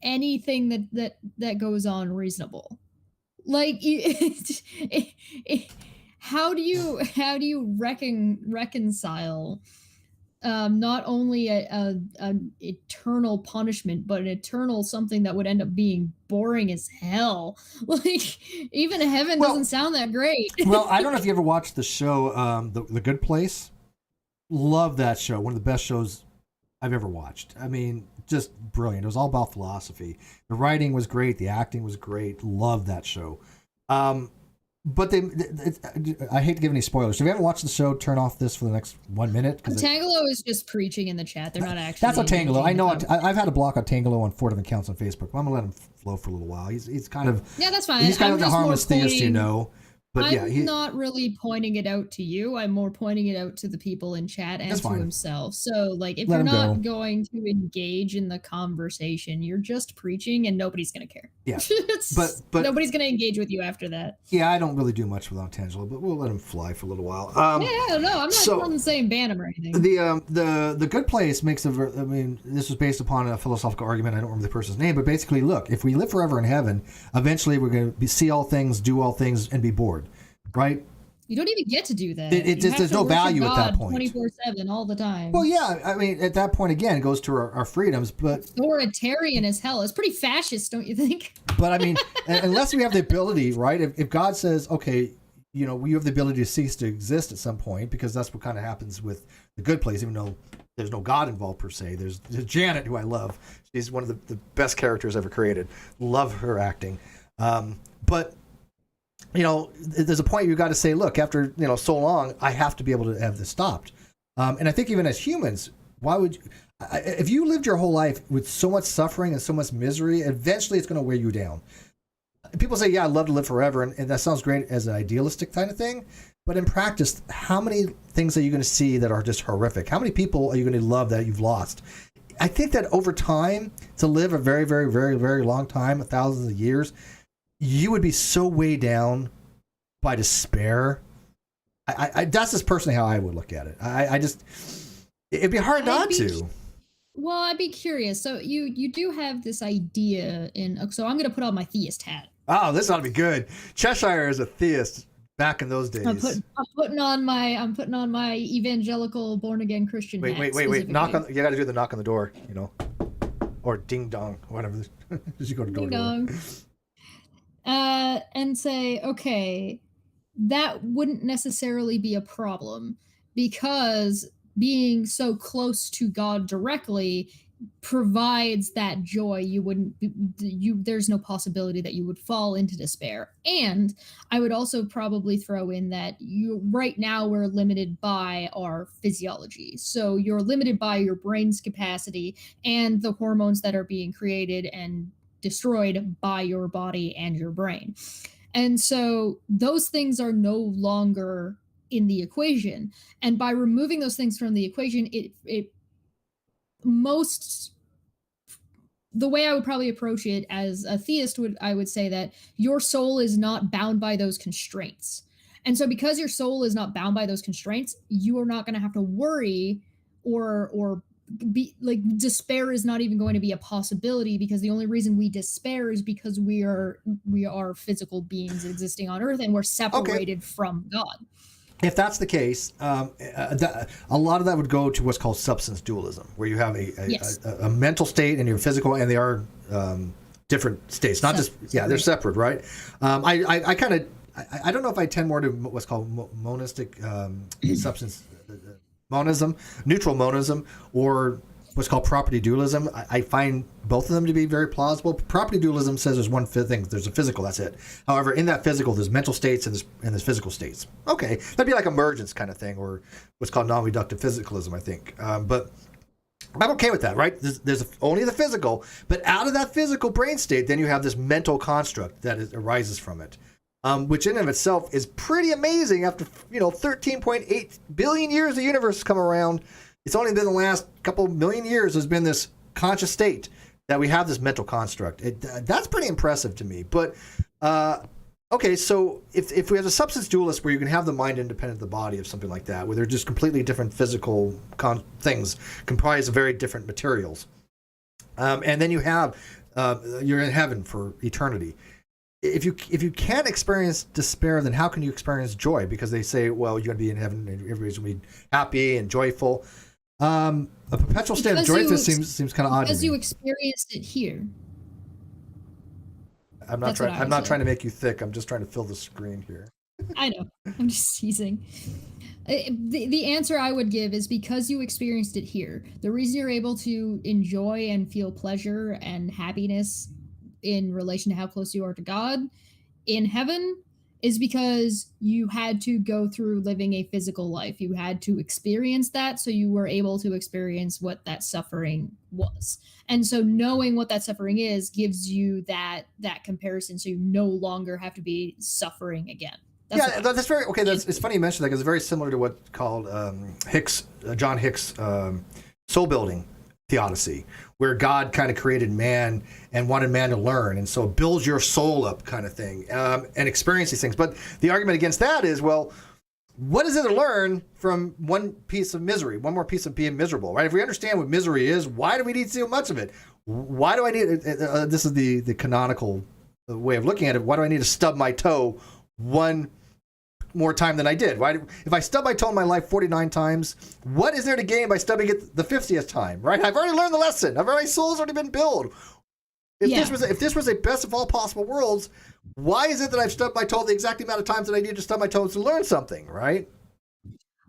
anything that goes on reasonable? Like how do you reconcile not only an eternal punishment, but an eternal something that would end up being boring as hell? Like even heaven doesn't sound that great. Well, I don't know if you ever watched the show the Good Place. Love that show. One of the best shows I've ever watched. I mean, just brilliant. It was all about philosophy. The writing was great. The acting was great. Love that show. But I hate to give any spoilers. If you haven't watched the show, turn off this for the next 1 minute. Tangelo is just preaching in the chat. They're not actually. That's Tangelo. I know. I've had a block on Tangelo on 4 different accounts on Facebook. But I'm gonna let him flow for a little while. He's kind of that's fine. He's kind of a harmless theist, you know. But I'm not really pointing it out to you. I'm more pointing it out to the people in chat and to himself. So, like, if you're not going to engage in the conversation, you're just preaching, and nobody's gonna care. Yeah, but nobody's gonna engage with you after that. Yeah, I don't really do much without Tangelo, but we'll let him fly for a little while. I'm not saying ban him or anything. The Good Place makes I mean, this was based upon a philosophical argument. I don't remember the person's name, but basically, look, if we live forever in heaven, eventually we're going to see all things, do all things, and be bored. Right? You don't even get to do that. There's no value at that point. 24/7 all the time. Well, yeah. I mean, at that point, again, it goes to our freedoms. But authoritarian as hell. It's pretty fascist, don't you think? But I mean, unless we have the ability, right? If God says, okay, you know, you have the ability to cease to exist at some point, because that's what kind of happens with the Good Place, even though there's no God involved per se. There's Janet, who I love. She's one of the best characters ever created. Love her acting. But you know, there's a point you got to say, look, after, you know, so long, I have to be able to have this stopped. And I think even as humans, why would you, if you lived your whole life with so much suffering and so much misery, eventually it's going to wear you down. People say, yeah, I'd love to live forever. And that sounds great as an idealistic kind of thing. But in practice, how many things are you going to see that are just horrific? How many people are you going to love that you've lost? I think that over time, to live a very, very, very, very long time, thousands of years, you would be so weighed down by despair. That's just personally how I would look at it. I just, it'd be hard not to. Well, I'd be curious. So you do have this idea so I'm going to put on my theist hat. Oh, this ought to be good. Cheshire is a theist back in those days. I'm putting on my evangelical born again Christian hat. Wait. You got to do the knock on the door, you know, or ding dong, whatever. Just you go to door. Ding dong. And say, okay, that wouldn't necessarily be a problem, because being so close to God directly provides that joy. There's no possibility that you would fall into despair. And I would also probably throw in that right now we're limited by our physiology. So you're limited by your brain's capacity and the hormones that are being created and destroyed by your body and your brain. And so those things are no longer in the equation. And by removing those things from the equation, the way I would probably approach it as a theist I would say that your soul is not bound by those constraints. And so because your soul is not bound by those constraints, you are not going to have to worry or be like, despair is not even going to be a possibility, because the only reason we despair is because we are physical beings existing on Earth, and we're separated from God. If that's the case, a lot of that would go to what's called substance dualism, where you have a mental state and your physical, and they are different states, not they're separate, right? I don't know if I tend more to what's called monistic substance monism, neutral monism, or what's called property dualism. I find both of them to be very plausible. Property dualism says there's one thing, there's a physical, that's it. However, in that physical, there's mental states and there's physical states. Okay, that'd be like emergence kind of thing, or what's called non-reductive physicalism, I think. But I'm okay with that, right? There's only the physical, but out of that physical brain state, then you have this mental construct that arises from it, which in and of itself is pretty amazing. After 13.8 billion years the universe has come around, it's only been the last couple million years there's been this conscious state that we have this mental construct. That's pretty impressive to me. But okay, so if we have a substance dualist where you can have the mind independent of the body of something like that, where they're just completely different physical things comprised of very different materials, and then you have you're in heaven for eternity. If you can't experience despair, then how can you experience joy? Because they say, well, you're going to be in heaven and everybody's going to be happy and joyful. A perpetual state of joyfulness seems kind of odd. Because you experienced it here. I'm not trying to make you thick. I'm just trying to fill the screen here. I know. I'm just teasing. The answer I would give is because you experienced it here. The reason you're able to enjoy and feel pleasure and happiness in relation to how close you are to God in heaven is because you had to go through living a physical life. You had to experience that, so you were able to experience what that suffering was. And so knowing what that suffering is gives you that comparison, so you no longer have to be suffering again. That's very okay. It's funny you mentioned that because it's very similar to what's called John Hick's soul building theodicy, where God kind of created man and wanted man to learn, and so build your soul up kind of thing, and experience these things. But the argument against that is, well, what is it to learn from one piece of misery, one more piece of being miserable, right? If we understand what misery is, why do we need so much of it? Why do I need this is the canonical way of looking at it. Why do I need to stub my toe one more time than I did? If I stub my toe in my life 49 times, what is there to gain by stubbing it the 50th time, right? I've already learned the lesson. My soul's already been built. If this was a best of all possible worlds, why is it that I've stubbed my toe the exact amount of times that I need to stub my toes to learn something, right?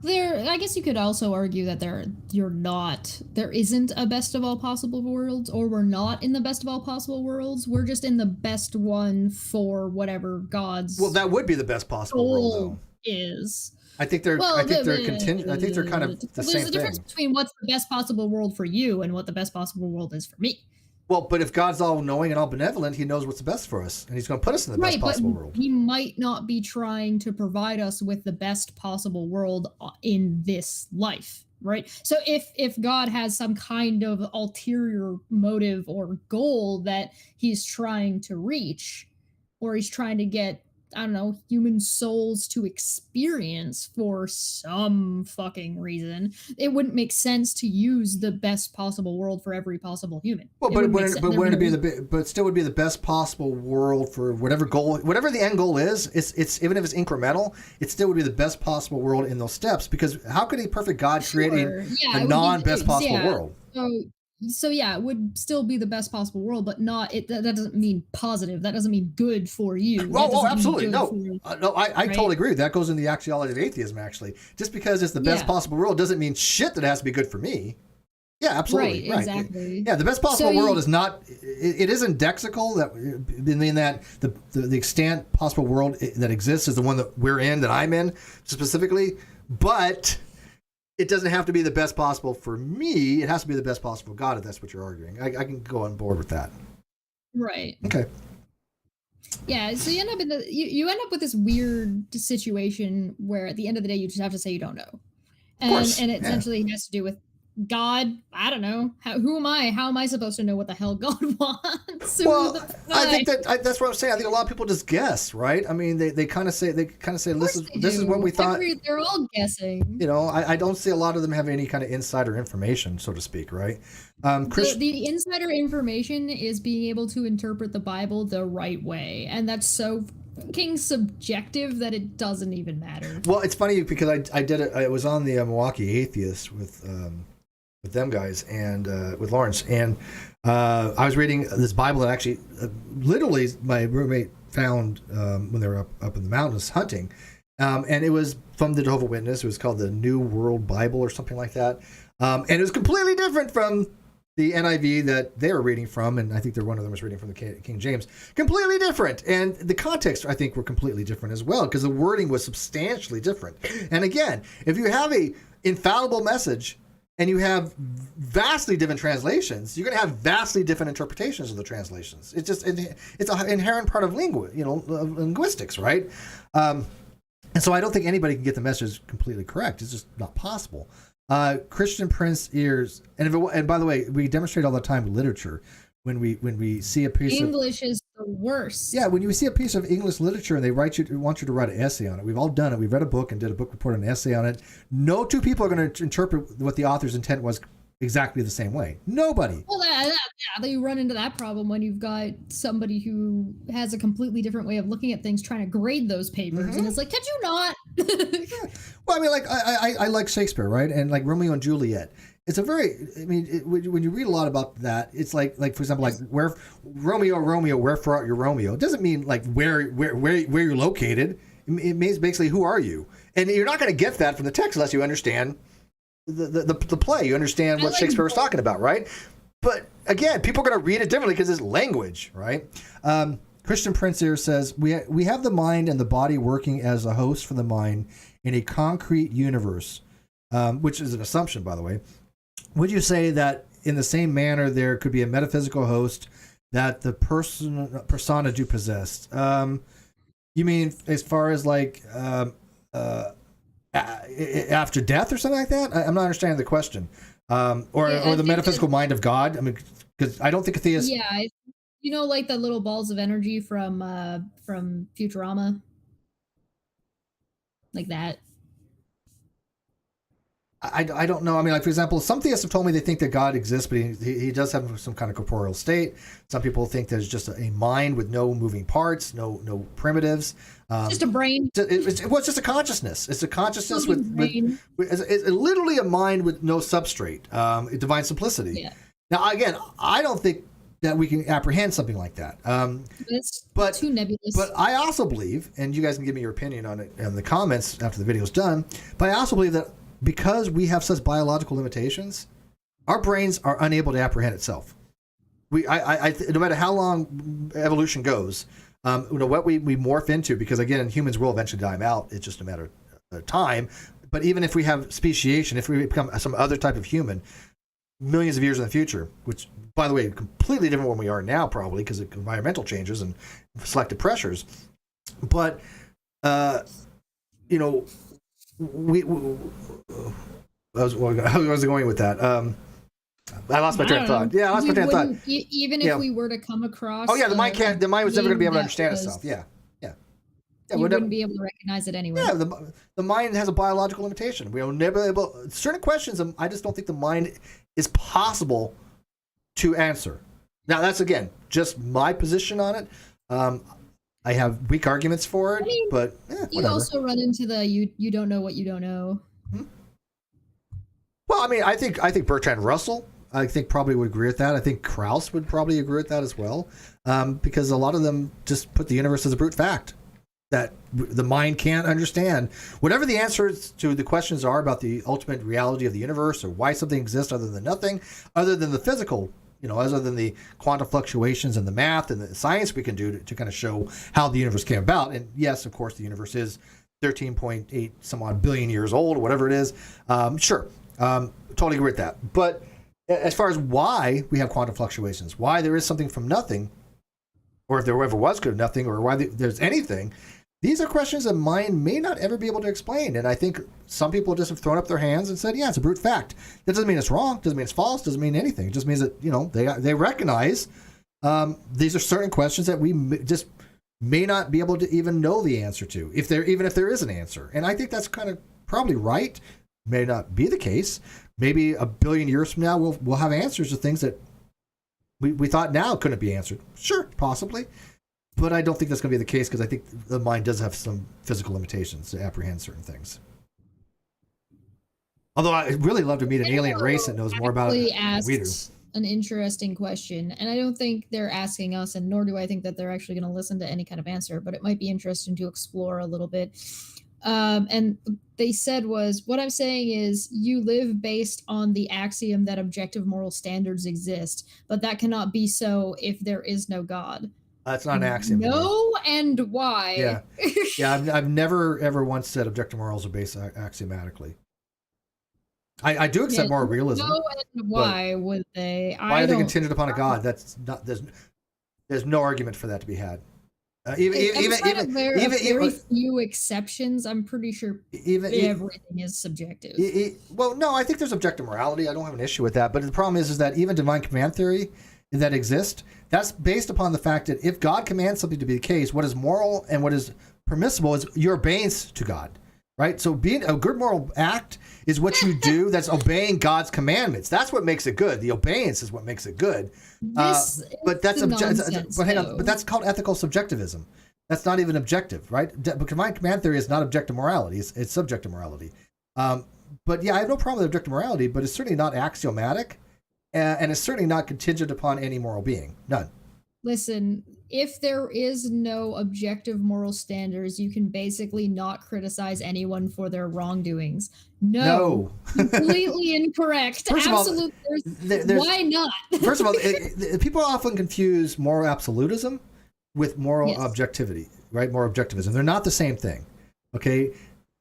I guess you could also argue that there isn't a best of all possible worlds, or we're not in the best of all possible worlds. We're just in the best one for whatever God's. Well, that would be the best possible world, though. Is. I think they're contingent. I think they're kind of the same thing. There's a difference between what's the best possible world for you and what the best possible world is for me. Well, but if God's all knowing and all benevolent, he knows what's the best for us, and he's going to put us in the best possible world. He might not be trying to provide us with the best possible world in this life, right? So if God has some kind of ulterior motive or goal that he's trying to reach, or he's trying to get, I don't know, human souls to experience for some fucking reason, it wouldn't make sense to use the best possible world for every possible human. Well, but still would be the best possible world for whatever goal, whatever the end goal is. It's even if it's incremental, it still would be the best possible world in those steps. Because how could a perfect God create a non-best possible world? So yeah, it would still be the best possible world, but not it. That doesn't mean positive. That doesn't mean good for you. Oh, absolutely. No, I totally agree. That goes in the axiology of atheism, actually. Just because it's the best possible world doesn't mean shit that it has to be good for me. Yeah, absolutely. Right. Exactly. Yeah, the best possible world is not, it isn't dexical, that in that the extent possible world that exists is the one that we're in, that I'm in specifically, but it doesn't have to be the best possible for me. It has to be the best possible God, if that's what you're arguing. I can go on board with that. Right. Okay. Yeah, so you end up you end up with this weird situation where at the end of the day you just have to say you don't know. And it essentially has to do with God. I don't know. Who am I? How am I supposed to know what the hell God wants? Well, I think that's what I'm saying. I think a lot of people just guess, right? I mean, they kind of say this is what we thought. They're all guessing. You know, I don't see a lot of them have any kind of insider information, so to speak, right? The insider information is being able to interpret the Bible the right way, and that's so fucking subjective that it doesn't even matter. Well, it's funny because I did it. I was on the Milwaukee Atheist with them guys and with Lawrence, and I was reading this Bible that actually literally my roommate found when they were up in the mountains hunting, And it was from the Jehovah's Witness. It was called the New World Bible or something like that. And it was completely different from the NIV that they were reading from, and I think one of them was reading from the King James. Completely different. And the context, I think, were completely different as well, because the wording was substantially different. And again, if you have a infallible message and you have vastly different translations, you're going to have vastly different interpretations of the translations. It's an inherent part of linguistics, right? And so I don't think anybody can get the message completely correct. It's just not possible. Christian Prince Ears, and by the way, we demonstrate all the time with literature. When we see a piece English is the worst. Yeah, when you see a piece of English literature and they want you to write an essay on it. We've all done it. We've read a book and did a book report and an essay on it. No two people are going to interpret what the author's intent was exactly the same way. Nobody. Well, you run into that problem when you've got somebody who has a completely different way of looking at things, trying to grade those papers, and it's like, could you not? Yeah. Well, I mean, like I like Shakespeare, right? And like Romeo and Juliet. It's a very, I mean, when you read a lot about that, it's like for example, like where Romeo, wherefore art you Romeo? It doesn't mean like where you're located. It means basically who are you, and you're not going to get that from the text unless you understand the play. You understand what Shakespeare was talking about, right? But again, people are going to read it differently because it's language, right? Christian Prince here says we have the mind and the body working as a host for the mind in a concrete universe, which is an assumption, by the way. Would you say that in the same manner there could be a metaphysical host that the persona do possess? You mean as far as like after death or something like that? I'm not understanding the question. Or the metaphysical mind of God. I mean, because I don't think atheists. Yeah, like the little balls of energy from Futurama, like that. I don't know. I mean, like, for example, some theists have told me they think that God exists, but he does have some kind of corporeal state. Some people think there's just a mind with no moving parts, no primitives. Just a brain. It's just a consciousness. It's a consciousness with it's literally a mind with no substrate, divine simplicity. Yeah. Now, again, I don't think that we can apprehend something like that. It's but too nebulous. But I also believe, and you guys can give me your opinion on it in the comments after the video's done, but I also believe that because we have such biological limitations, our brains are unable to apprehend itself. No matter how long evolution goes, what we morph into, because again, humans will eventually die out. It's just a matter of time. But even if we have speciation, if we become some other type of human, millions of years in the future, which, by the way, completely different than we are now, probably because of environmental changes and selective pressures. But, how was I going with that? I lost my train of thought. Yeah, I lost my train of thought. Even if we were to come across, the mind was never going to be able to understand itself. Yeah. You wouldn't be able to recognize it anyway. Yeah, the mind has a biological limitation. We are never able. Certain questions, I just don't think the mind is possible to answer. Now, that's again just my position on it. I have weak arguments for it, but you also run into the you don't know what you don't know. Well, I mean, I think Bertrand Russell, I think probably would agree with that. I think Krauss would probably agree with that as well, because a lot of them just put the universe as a brute fact that the mind can't understand. Whatever the answers to the questions are about the ultimate reality of the universe or why something exists other than nothing, other than the physical, other than the quantum fluctuations and the math and the science we can do to kind of show how the universe came about. And yes, of course, the universe is 13.8 some odd billion years old or whatever it is. Sure. Totally agree with that. But as far as why we have quantum fluctuations, why there is something from nothing, or if there ever was good nothing, or why there's anything, these are questions that mind may not ever be able to explain. And I think some people just have thrown up their hands and said, yeah, it's a brute fact. That doesn't mean it's wrong, doesn't mean it's false, doesn't mean anything. It just means that, they recognize these are certain questions that we just may not be able to even know the answer to, even if there is an answer. And I think that's kind of probably right. May not be the case. Maybe a billion years from now, we'll have answers to things that we thought now couldn't be answered. Sure, possibly. But I don't think that's going to be the case because I think the mind does have some physical limitations to apprehend certain things. Although I'd really love to meet an alien race that knows more about it than we do. An interesting question, and I don't think they're asking us, and nor do I think that they're actually going to listen to any kind of answer, but it might be interesting to explore a little bit. And they said was, what I'm saying is you live based on the axiom that objective moral standards exist, but that cannot be so if there is no God. That's not an axiom. No, and why? Yeah. Yeah, I've never ever once said objective morals are based axiomatically. I do accept moral realism. No, and why would they? Why are they contingent upon a God? That's not. There's no argument for that to be had. Even very few exceptions. I'm pretty sure everything is subjective. Well, no, I think there's objective morality. I don't have an issue with that. But the problem is that even divine command theory that exists, that's based upon the fact that if God commands something to be the case, what is moral and what is permissible is your obedience to God, right? So being a good moral act is what you do that's obeying God's commandments. That's what makes it good. The obedience is what makes it good. But that's but hang on. But that's called ethical subjectivism. That's not even objective, right? But divine command theory is not objective morality. It's subjective morality. But yeah, I have no problem with objective morality, but it's certainly not axiomatic, and it's certainly not contingent upon any moral being. None. Listen, if there is no objective moral standards, you can basically not criticize anyone for their wrongdoings. No. Completely incorrect. First Absolutely. Why not? First of all, people often confuse moral absolutism with moral objectivity, right? Moral objectivism. They're not the same thing. Okay.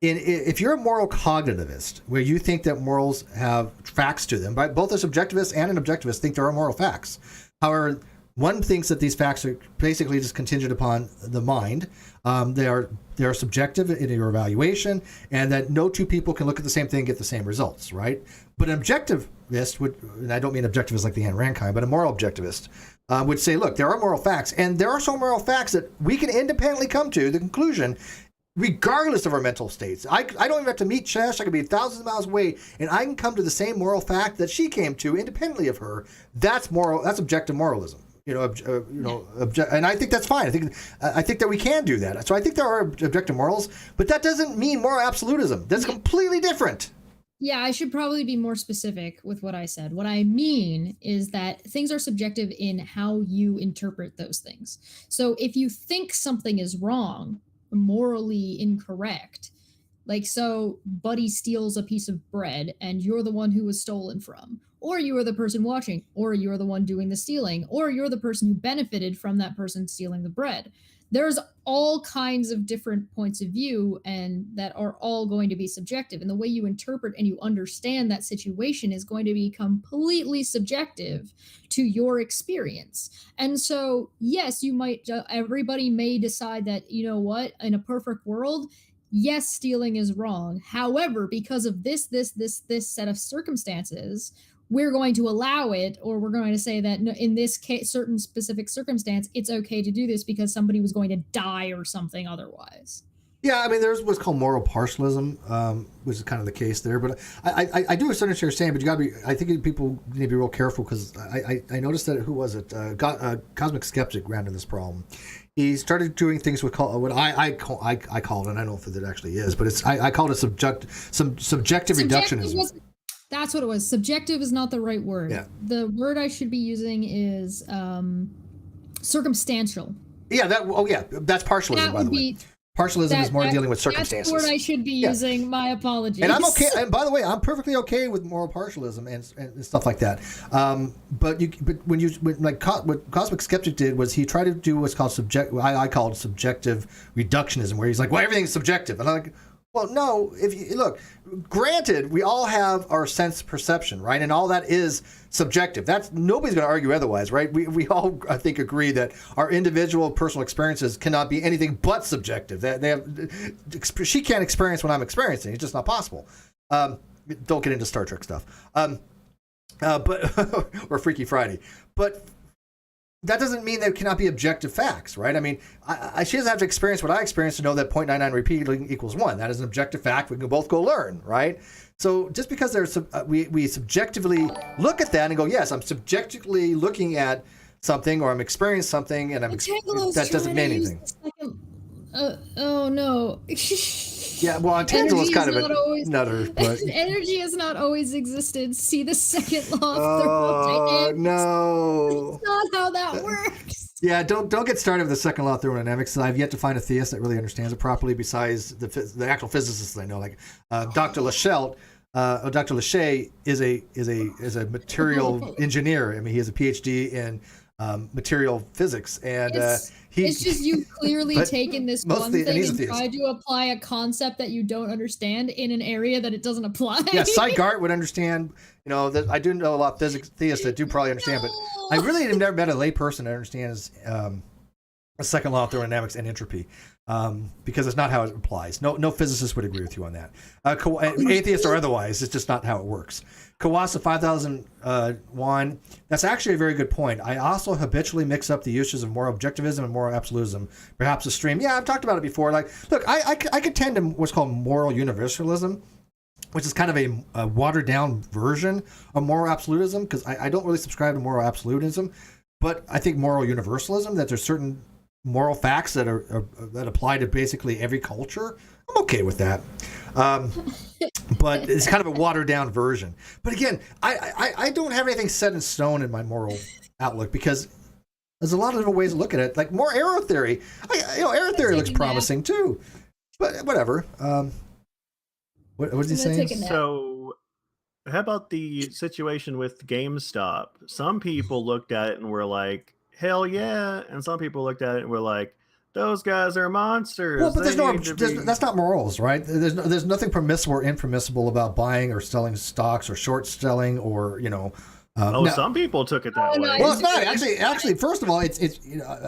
If you're a moral cognitivist, where you think that morals have facts to them, right? Both a subjectivist and an objectivist think there are moral facts. However, one thinks that these facts are basically just contingent upon the mind. They are subjective in your evaluation, and that no two people can look at the same thing and get the same results, right? But an objectivist would, and I don't mean objectivist like the Ayn Rand kind, but a moral objectivist would say, look, there are moral facts, and there are some moral facts that we can independently come to the conclusion regardless of our mental states. I don't even have to meet Chesh. I could be thousands of miles away, and I can come to the same moral fact that she came to independently of her. That's moral. That's objective moralism. And I think that's fine. I think that we can do that. So I think there are objective morals, but that doesn't mean moral absolutism. That's completely different. Yeah, I should probably be more specific with what I said. What I mean is that things are subjective in how you interpret those things. So if you think something is wrong, morally incorrect, like so Buddy steals a piece of bread and you're the one who was stolen from, or you are the person watching, or you're the one doing the stealing, or you're the person who benefited from that person stealing the bread. There's all kinds of different points of view, and that are all going to be subjective. And the way you interpret and you understand that situation is going to be completely subjective to your experience. And so, yes, you might, everybody may decide that, you know what, in a perfect world, yes, stealing is wrong. However, because of this set of circumstances, we're going to allow it, or we're going to say that in this case, certain specific circumstance, it's okay to do this because somebody was going to die or something otherwise. Yeah, I mean, there's what's called moral partialism, which is kind of the case there. But I do understand what you're saying, but you got to be. I think people need to be real careful because I noticed that who was it? Cosmic Skeptic ran into this problem. He started doing things with what I call it, and I don't know if it actually is, but I call it subjective reductionism. That's what it was. Subjective is not the right word. Yeah. The word I should be using is circumstantial. Yeah, that's partialism, by the way. Partialism is more dealing with circumstances. That's the word I should be using. My apologies. And I'm okay. And by the way, I'm perfectly okay with moral partialism and stuff like that. But what Cosmic Skeptic did was he tried to do what's called I called subjective reductionism, where he's like, well, everything's subjective, and I'm like, well, no. If you look, granted, we all have our sense perception, right, and all that is subjective. That's nobody's going to argue otherwise, right? We all, I think, agree that our individual personal experiences cannot be anything but subjective. She can't experience what I'm experiencing. It's just not possible. Don't get into Star Trek stuff, but or Freaky Friday, but. That doesn't mean there cannot be objective facts, right? I mean, she doesn't have to experience what I experienced to know that 0.99 repeating equals 1. That is an objective fact. We can both go learn, right? So just because we subjectively look at that and go, yes, I'm subjectively looking at something or I'm experiencing something, and that doesn't mean anything. Oh no. Yeah, well, Tangela's kind of a nutter, but energy has not always existed. See the second law of thermodynamics. Oh no! That's not how that works. Yeah, don't get started with the second law of thermodynamics. I've yet to find a theist that really understands it properly. Besides the actual physicists I know, like Dr. Lachelle. Dr. Lachey is a material engineer. I mean, he has a PhD in material physics, and it's just you clearly taken this one thing and tried to apply a concept that you don't understand in an area that it doesn't apply. Yeah, Cy Gart would understand. You know, that I do know a lot of theists that do probably understand, but I really have never met a lay person that understands a second law of thermodynamics and entropy, because it's not how it applies. No physicist would agree with you on that. Atheist or otherwise, it's just not how it works. Kawasa 5001, that's actually a very good point. I also habitually mix up the uses of moral objectivism and moral absolutism, perhaps a stream. Yeah, I've talked about it before. Like, look, I contend to what's called moral universalism, which is kind of a watered down version of moral absolutism, because I don't really subscribe to moral absolutism, but I think moral universalism, that there's certain moral facts that that apply to basically every culture. I'm okay with that. But it's kind of a watered down version. But again, I don't have anything set in stone in my moral outlook, because there's a lot of different ways to look at it. Like more arrow theory. Arrow theory looks promising too. But whatever. What was he saying? So how about the situation with GameStop? Some people looked at it and were like, hell yeah. And some people looked at it and were like, those guys are monsters. Well, but that's not morals, right? There's nothing permissible or impermissible about buying or selling stocks or short selling or, some people took it that way. Well, it's not actually. First of all, it's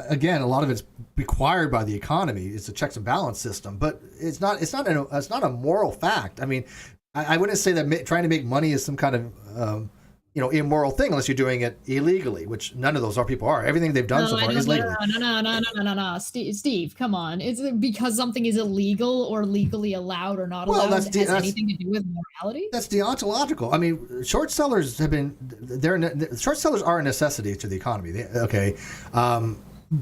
again, a lot of it's required by the economy. It's a checks and balance system, but it's not a moral fact. I mean, I wouldn't say that trying to make money is some kind of immoral thing unless you're doing it illegally, which none of those people are. Everything they've done so far is legal. No. Steve, come on. It's because something is illegal or legally allowed or not allowed has anything to do with morality? That's deontological. I mean, short sellers are a necessity to the economy.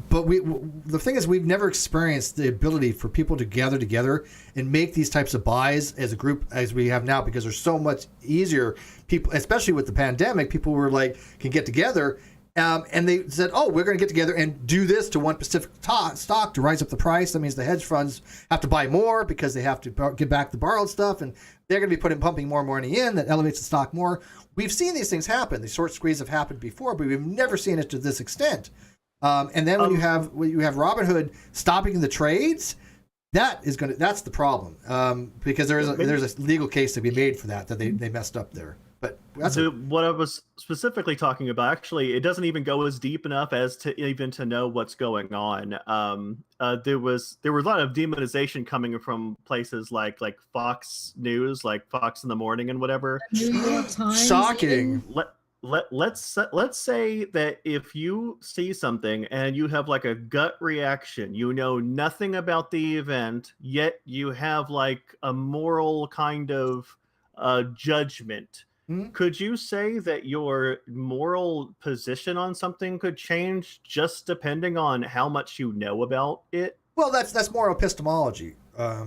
But the thing is, we've never experienced the ability for people to gather together and make these types of buys as a group as we have now, because they're so much easier. People, especially with the pandemic, people were like, can get together, and they said, oh, we're going to get together and do this to one specific stock to rise up the price. That means the hedge funds have to buy more because they have to get back the borrowed stuff, and they're going to be pumping more money in. That elevates the stock more. We've seen these things happen. The short squeeze have happened before, but we've never seen it to this extent. And then when you have Robinhood stopping the trades, that's the problem, because there's a legal case to be made for that they messed up there. But what I was specifically talking about, actually, it doesn't even go as deep enough as to know what's going on. There was a lot of demonization coming from places like Fox News, like Fox in the Morning and whatever. New York Times. Shocking. Let's say that if you see something and you have like a gut reaction, you know nothing about the event, yet you have like a moral kind of judgment. Mm-hmm. Could you say that your moral position on something could change just depending on how much you know about it? Well, that's moral epistemology. How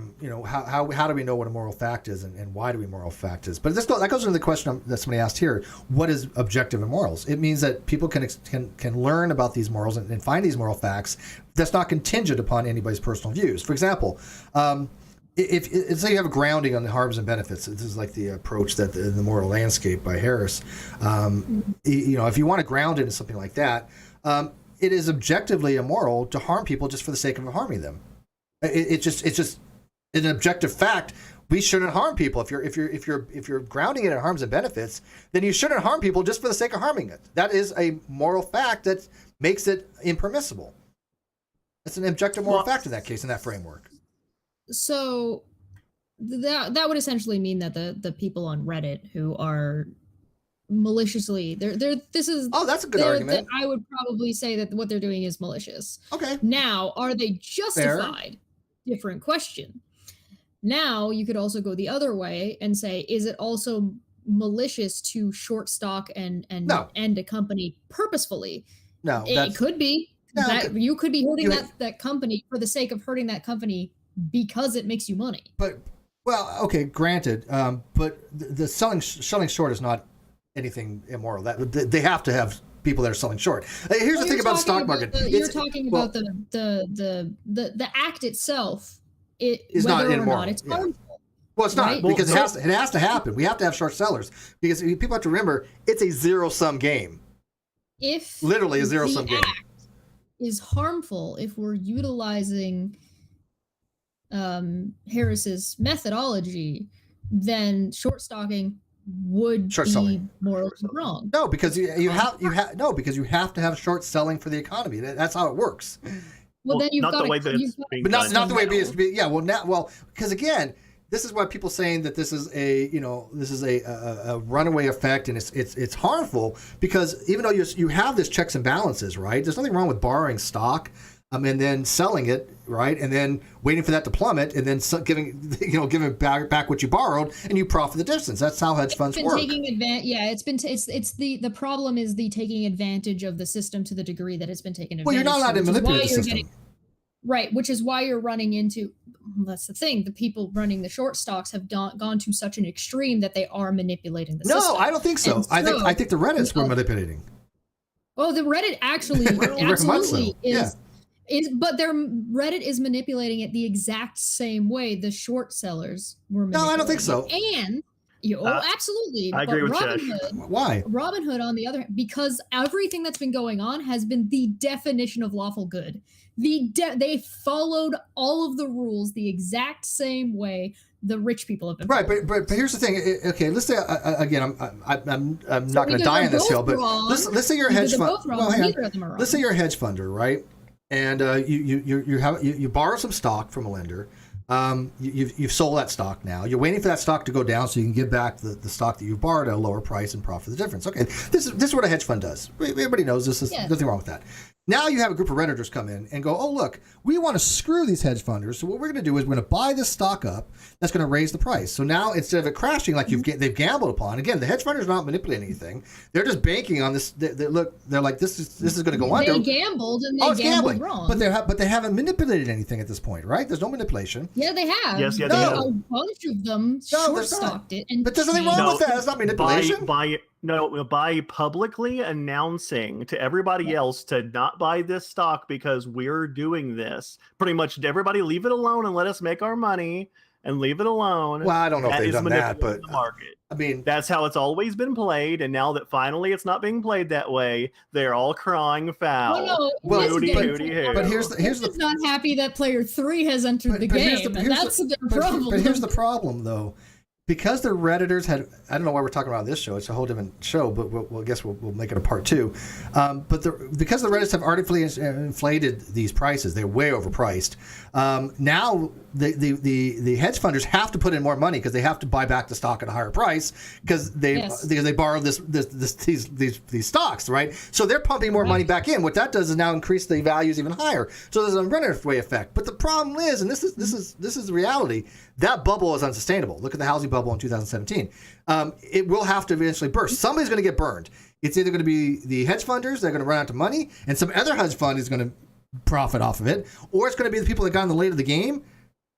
do we know what a moral fact is, and why do we moral fact is? But that goes into the question that somebody asked here: what is objective in morals? It means that people can learn about these morals and find these moral facts. That's not contingent upon anybody's personal views. For example, if say you have a grounding on the harms and benefits, this is like the approach that the moral landscape by Harris. If you want to ground it in something like that, it is objectively immoral to harm people just for the sake of harming them. It's just an objective fact. We shouldn't harm people. If you're grounding it in harms and benefits, then you shouldn't harm people just for the sake of harming it. That is a moral fact that makes it impermissible. It's an objective moral fact in that case, in that framework. So that would essentially mean that the people on Reddit who are maliciously that's a good argument. I would probably say that what they're doing is malicious. Okay. Now, are they justified? Fair. Different question. Now you could also go the other way and say, is it also malicious to short stock and end a company purposefully? No, it could be. You could be hurting that company for the sake of hurting that company because it makes you money. But okay, granted. But the selling short is not anything immoral. That they have to have people that are selling short. Here's the thing about the stock market. You're talking about the act itself. Is whether not or immoral. not it's Yeah. harmful. Well, it's not Right? because it has to happen. We have to have short sellers because people have to remember it's a zero-sum game. If Literally a zero-sum game. Act is harmful if we're utilizing Harris's methodology, then short stocking would Short be selling. morally wrong. No, because you have to have short selling for the economy. That's how it works. Well, then you've not got the way that it's being But done. not the way it is. Yeah, because again, this is why people saying that this is a runaway effect and it's harmful because even though you have this checks and balances, right? There's nothing wrong with borrowing stock, and then selling it, right, and then waiting for that to plummet, and then giving back what you borrowed, and you profit the difference. That's how hedge funds work. The problem is the taking advantage of the system to the degree that it's been taken advantage. Well, you're not allowed to manipulate the system. Right, which is why you're running into. That's the thing. The people running the short stocks have gone to such an extreme that they are manipulating the system. No, I don't think so. I think the Reddits were manipulating. Oh, the Reddit actually absolutely is. But their Reddit is manipulating it the exact same way the short sellers were manipulating. No, I don't think so. And absolutely. I agree with Robinhood, Why? Robinhood, on the other hand, because everything that's been going on has been the definition of lawful good. They followed all of the rules the exact same way the rich people have been. Right, but here's the thing. Okay, let's say again, I'm not going to die on this hill, but let's say you're a hedge fund. Let's say you're a hedge funder, right? And you borrow some stock from a lender. You've sold that stock now. You're waiting for that stock to go down so you can give back the stock that you borrowed at a lower price and profit the difference. Okay, this is what a hedge fund does. Everybody knows this. There's nothing wrong with that. Now you have a group of Redditors come in and go, oh, look, we want to screw these hedge funders. So what we're going to do is we're going to buy this stock up. That's going to raise the price. So now instead of it crashing like they've gambled upon, again, the hedge funders are not manipulating anything. They're just banking on this. They're like, this is going to go under. They gambled and they gambled wrong. But they haven't manipulated anything at this point, right? There's no manipulation. Yeah, they have. Yes, they have. A bunch of them short-stocked it. But there's nothing wrong with that. That's not manipulation. By publicly announcing to everybody else to not buy this stock because we're doing this. Pretty much everybody leave it alone and let us make our money and leave it alone. Well, I don't know if they've done that, but the market. I mean, that's how it's always been played, and now that finally it's not being played that way, they're all crying foul. But here's the not happy that player 3 has entered the game. That's their problem. But here's the problem, though. Because the Redditors had, I don't know why we're talking about this show. It's a whole different show, but we'll make it a part 2. Because the Redditors have artificially inflated these prices, they're way overpriced. Now the hedge funders have to put in more money because they have to buy back the stock at a higher price because they borrowed these stocks, right? So they're pumping more money back in. What that does is now increase the values even higher. So there's a runaway effect. But the problem is, and this is the reality, that bubble is unsustainable. Look at the housing bubble in 2017. It will have to eventually burst. Somebody's going to get burned. It's either going to be the hedge funders, they're going to run out of money, and some other hedge fund is going to profit off of it, or it's going to be the people that got in the late of the game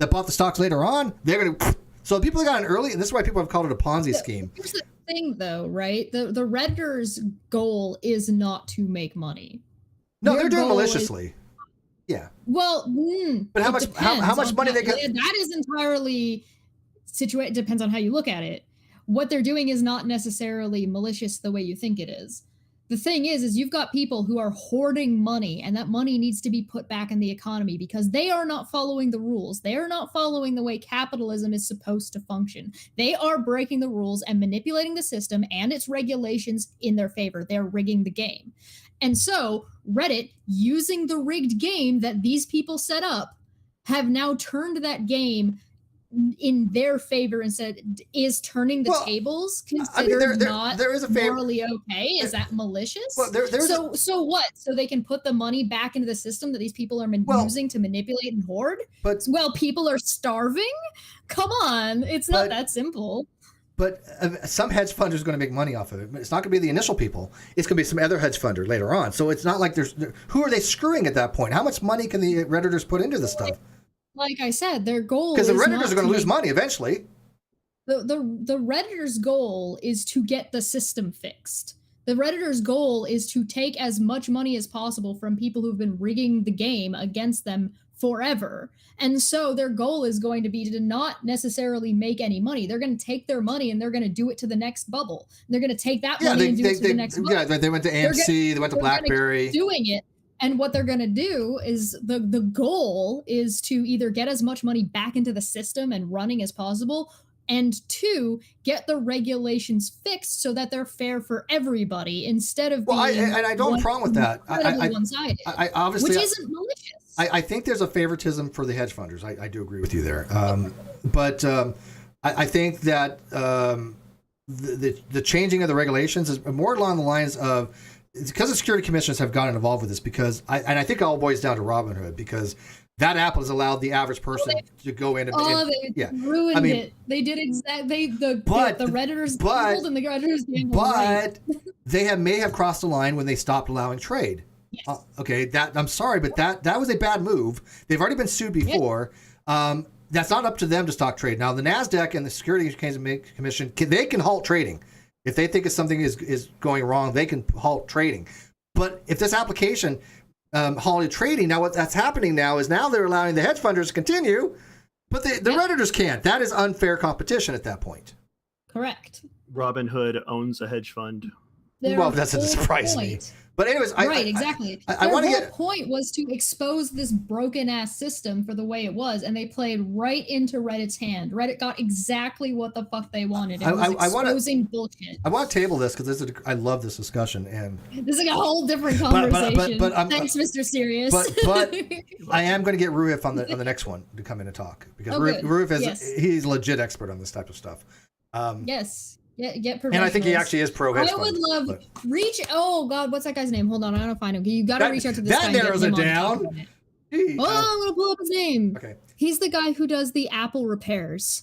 that bought the stocks later on. They're going to. So the people that got in early, and this is why people have called it a Ponzi scheme. Here's the thing, though, right? The Redditors' goal is not to make money. No, they're doing it maliciously. Yeah. Well, but how much money they get? That is entirely situated. Depends on how you look at it. What they're doing is not necessarily malicious the way you think it is. The thing is you've got people who are hoarding money, and that money needs to be put back in the economy because they are not following the rules. They are not following the way capitalism is supposed to function. They are breaking the rules and manipulating the system and its regulations in their favor. They're rigging the game. And so Reddit, using the rigged game that these people set up, have now turned that game in their favor and said, is turning the tables considered there is a morally okay? Is that malicious? Well, so what? So they can put the money back into the system that these people are using to manipulate and hoard? But people are starving? Come on, it's not that simple. But some hedge funder is going to make money off of it. It's not going to be the initial people. It's going to be some other hedge funder later on. So it's not like who are they screwing at that point? How much money can the Redditors put into this stuff? Like I said, their goal because the Redditors are going to lose money eventually. The Redditors' goal is to get the system fixed. The Redditors' goal is to take as much money as possible from people who've been rigging the game against them forever. And so their goal is going to be to not necessarily make any money. They're going to take their money and they're going to do it to the next bubble. They're going to take that money and do it to the next bubble. Yeah, they went to AMC, they went to BlackBerry. Doing it. And what they're going to do is the goal is to either get as much money back into the system and running as possible, and 2, get the regulations fixed so that they're fair for everybody instead of being I don't have a problem with that. One-sided, I obviously, which isn't malicious. I think there's a favoritism for the hedge funders. I do agree with you there. But I think that the changing of the regulations is more along the lines of, it's because the security commissioners have gotten involved with this, because I think it all boils down to Robinhood, because that app has allowed the average person to go in and they ruined it. They did exactly the Redditors gambled and the Redditors gambled. But they may have crossed the line when they stopped allowing trade. Yes. Okay, I'm sorry, but that was a bad move. They've already been sued before. That's not up to them to stop trade. Now, the NASDAQ and the Securities Commission, they can halt trading. If they think something is going wrong, they can halt trading. But if this application halted trading, now that's happening now is now they're allowing the hedge funders to continue, but the Redditors can't. That is unfair competition at that point. Correct. Robinhood owns a hedge fund. Well, that doesn't surprise me. But anyways, exactly. I want to get. The point was to expose this broken ass system for the way it was, and they played right into Reddit's hand. Reddit got exactly what the fuck they wanted. It was exposing bullshit. I want to table this because I love this discussion, and this is like a whole different conversation. But thanks, Mr. Serious. But I am going to get Ruif on the next one to come in and talk, because Ruif is he's a legit expert on this type of stuff. Yes. Get and I think he actually is pro hedge fund. I would love reach. Oh God, what's that guy's name? Hold on, I gotta find him. You gotta reach out to this guy. That narrows it down. I'm gonna pull up his name. Okay. He's the guy who does the Apple repairs.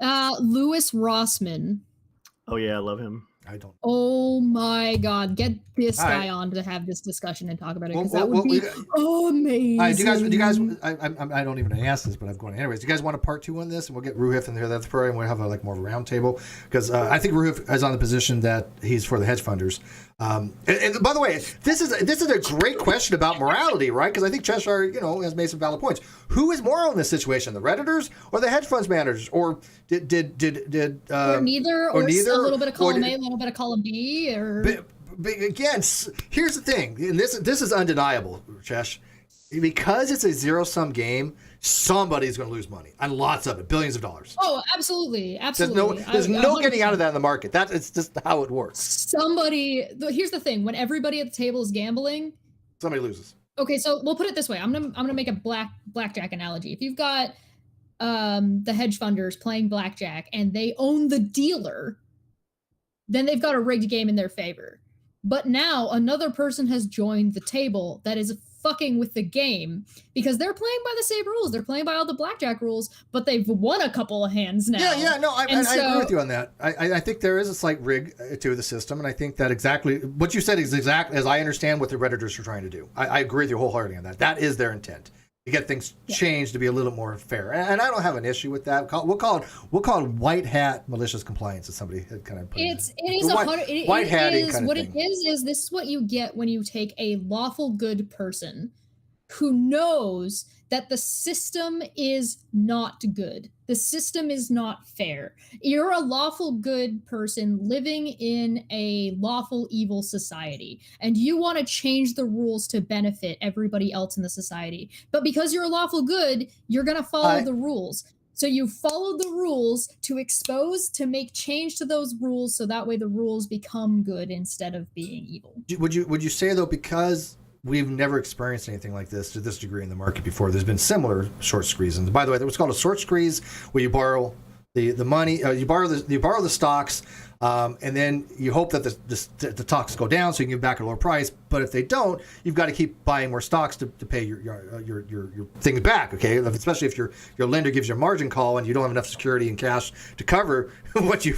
Louis Rossman. Oh yeah, I love him. I don't. Oh my God, get this guy on to have this discussion and talk about it, because that would be amazing. Do you guys? I don't even ask this, but I'm going anyways. Do you guys want a part 2 on this, and we'll get Ruhif in there? That's probably we'll have more of a round table, because I think Ruhif is on the position that he's for the hedge funders. And by the way, this is a great question about morality, right? Because I think Cheshire, has made some valid points. Who is moral in this situation, the Redditors or the hedge funds managers, or did or neither, or neither, a little bit of column A, a little bit of column B, or again, here's the thing, and this is undeniable, Chesh. Because it's a zero-sum game, somebody's going to lose money, and lots of it, billions of dollars. Oh, absolutely. There's no getting out of that in the market. It's just how it works. Here's the thing: when everybody at the table is gambling, somebody loses. Okay, so we'll put it this way: I'm gonna make a blackjack analogy. If you've got the hedge funders playing blackjack and they own the dealer, then they've got a rigged game in their favor. But now another person has joined the table that is fucking with the game, because they're playing by the same rules. They're playing by all the blackjack rules, but they've won a couple of hands now. I agree with you on that. I think there is a slight rig to the system, and I think that exactly what you said is exactly as I understand what the Redditors are trying to do. I agree with you wholeheartedly on that. That is their intent, to get things changed to be a little more fair, and I don't have an issue with that. We'll call it white hat malicious compliance, as somebody had kind of put it is white hatting kind of thing. What it is this is what you get when you take a lawful good person who knows that the system is not good. The system is not fair. You're a lawful good person living in a lawful evil society, and you want to change the rules to benefit everybody else in the society. But because you're a lawful good, you're going to follow the rules. So you follow the rules to make change to those rules, so that way the rules become good instead of being evil. Would you say, though, because we've never experienced anything like this to this degree in the market before, there's been similar short squeezes. And by the way, there was called a short squeeze, where you borrow the money, you borrow the stocks, and then you hope that the stocks go down so you can give back at a lower price. But if they don't, you've got to keep buying more stocks to pay your things back. Okay, especially if your lender gives you a margin call and you don't have enough security and cash to cover what you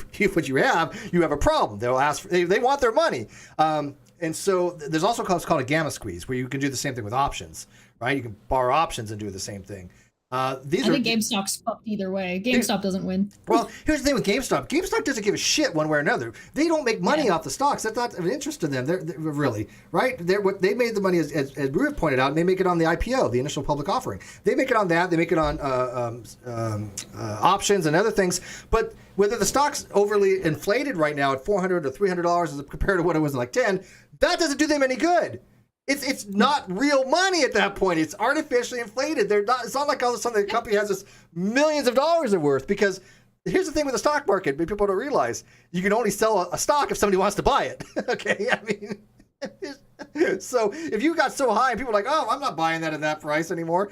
have a problem. They'll ask they want their money. And so there's also what's called a gamma squeeze, where you can do the same thing with options, right? You can borrow options and do the same thing. These I are think GameStop's fucked either way. GameStop doesn't win. well, here's the thing with GameStop. GameStop doesn't give a shit one way or another. They don't make money off the stocks. That's not of interest to them. They're really, right? What they made the money, as Ruth pointed out, they make it on the IPO, the initial public offering. They make it on that. They make it on options and other things. But whether the stock's overly inflated right now at $400 or $300 as compared to what it was like 10, that doesn't do them any good. It's not real money at that point. It's artificially inflated. It's not like all of a sudden the company has this millions of dollars of worth, because here's the thing with the stock market, but people don't realize you can only sell a stock if somebody wants to buy it. Okay, I mean, so if you got so high and people are like, oh, I'm not buying that at that price anymore,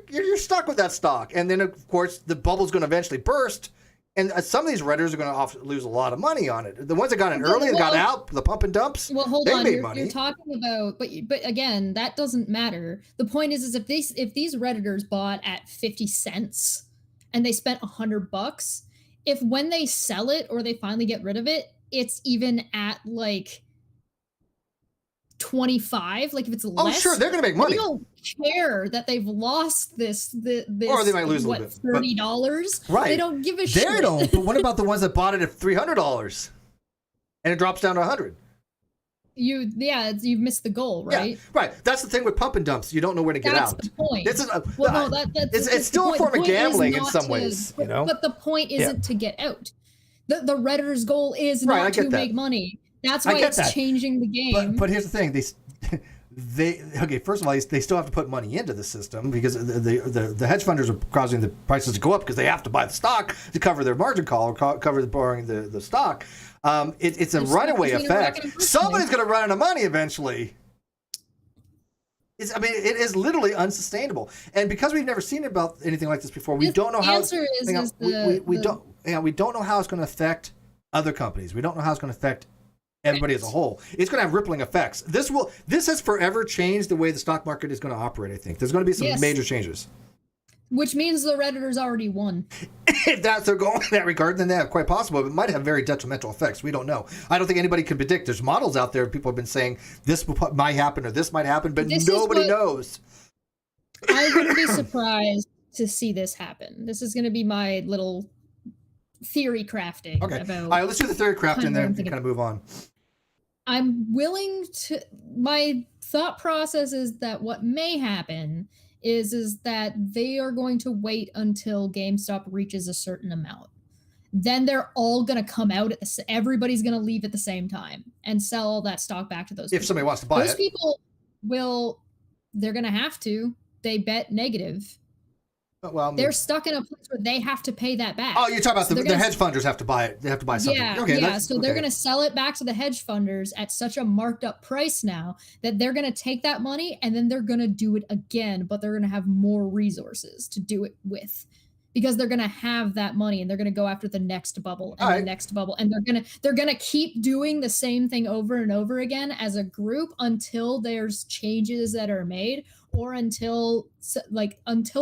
you're stuck with that stock. And then of course the bubble's going to eventually burst. And some of these Redditors are going to lose a lot of money on it. The ones that got in early and got out, the pump and dumps, well, hold they on. made money. You're talking about, but again, that doesn't matter. The point is if these Redditors bought at 50 cents and they spent $100, if when they sell it or they finally get rid of it, it's even at like 25, like if it's less, oh sure, they're going to make money. They don't care that they've lost this or they might lose a little bit. $30. Right, they don't give a shit. They don't. But what about the ones that bought it at $300 and it drops down to 100? You've missed the goal, right? Yeah, right. That's the thing with pump and dumps. You don't know where to get That's out. the point. This is that's it's still a form of gambling in some to, ways, you know. But the point isn't to get out. The Redditor's goal is not to make money. That's why it's changing the game. But here's the thing: they first of all, they still have to put money into the system, because the hedge funders are causing the prices to go up because they have to buy the stock to cover their margin call or cover borrowing the stock. It's a runaway effect. Somebody's going to run out of money eventually. It is literally unsustainable, and because we've never seen about anything like this before, we don't know how. We don't know how it's going to affect other companies. We don't know how it's going to affect everybody as a whole. It's going to have rippling effects. This has forever changed the way the stock market is going to operate. I think there's going to be some major changes. Which means the Redditors already won. If that's their goal in that regard, then that's quite possible. But it might have very detrimental effects. We don't know. I don't think anybody can predict. There's models out there. People have been saying this might happen or this might happen, but nobody knows. I wouldn't be surprised to see this happen. This is going to be my little theory crafting. Okay. About all right, let's do the theory crafting and then kind of move on. I'm willing to. My thought process is that what may happen is that they are going to wait until GameStop reaches a certain amount. Then they're all going to come out everybody's going to leave at the same time and sell all that stock back to those people. If somebody wants to buy it. Those people they're going to have to. They bet negative. Well, they're stuck in a place where they have to pay that back. Oh, you're talking about the hedge funders have to buy it. They have to buy something. Yeah, so they're going to sell it back to the hedge funders at such a marked up price now that they're going to take that money and then they're going to do it again, but they're going to have more resources to do it with, because they're going to have that money and they're going to go after the next bubble and the next bubble, and they're going to keep doing the same thing over and over again as a group until there's changes that are made, or until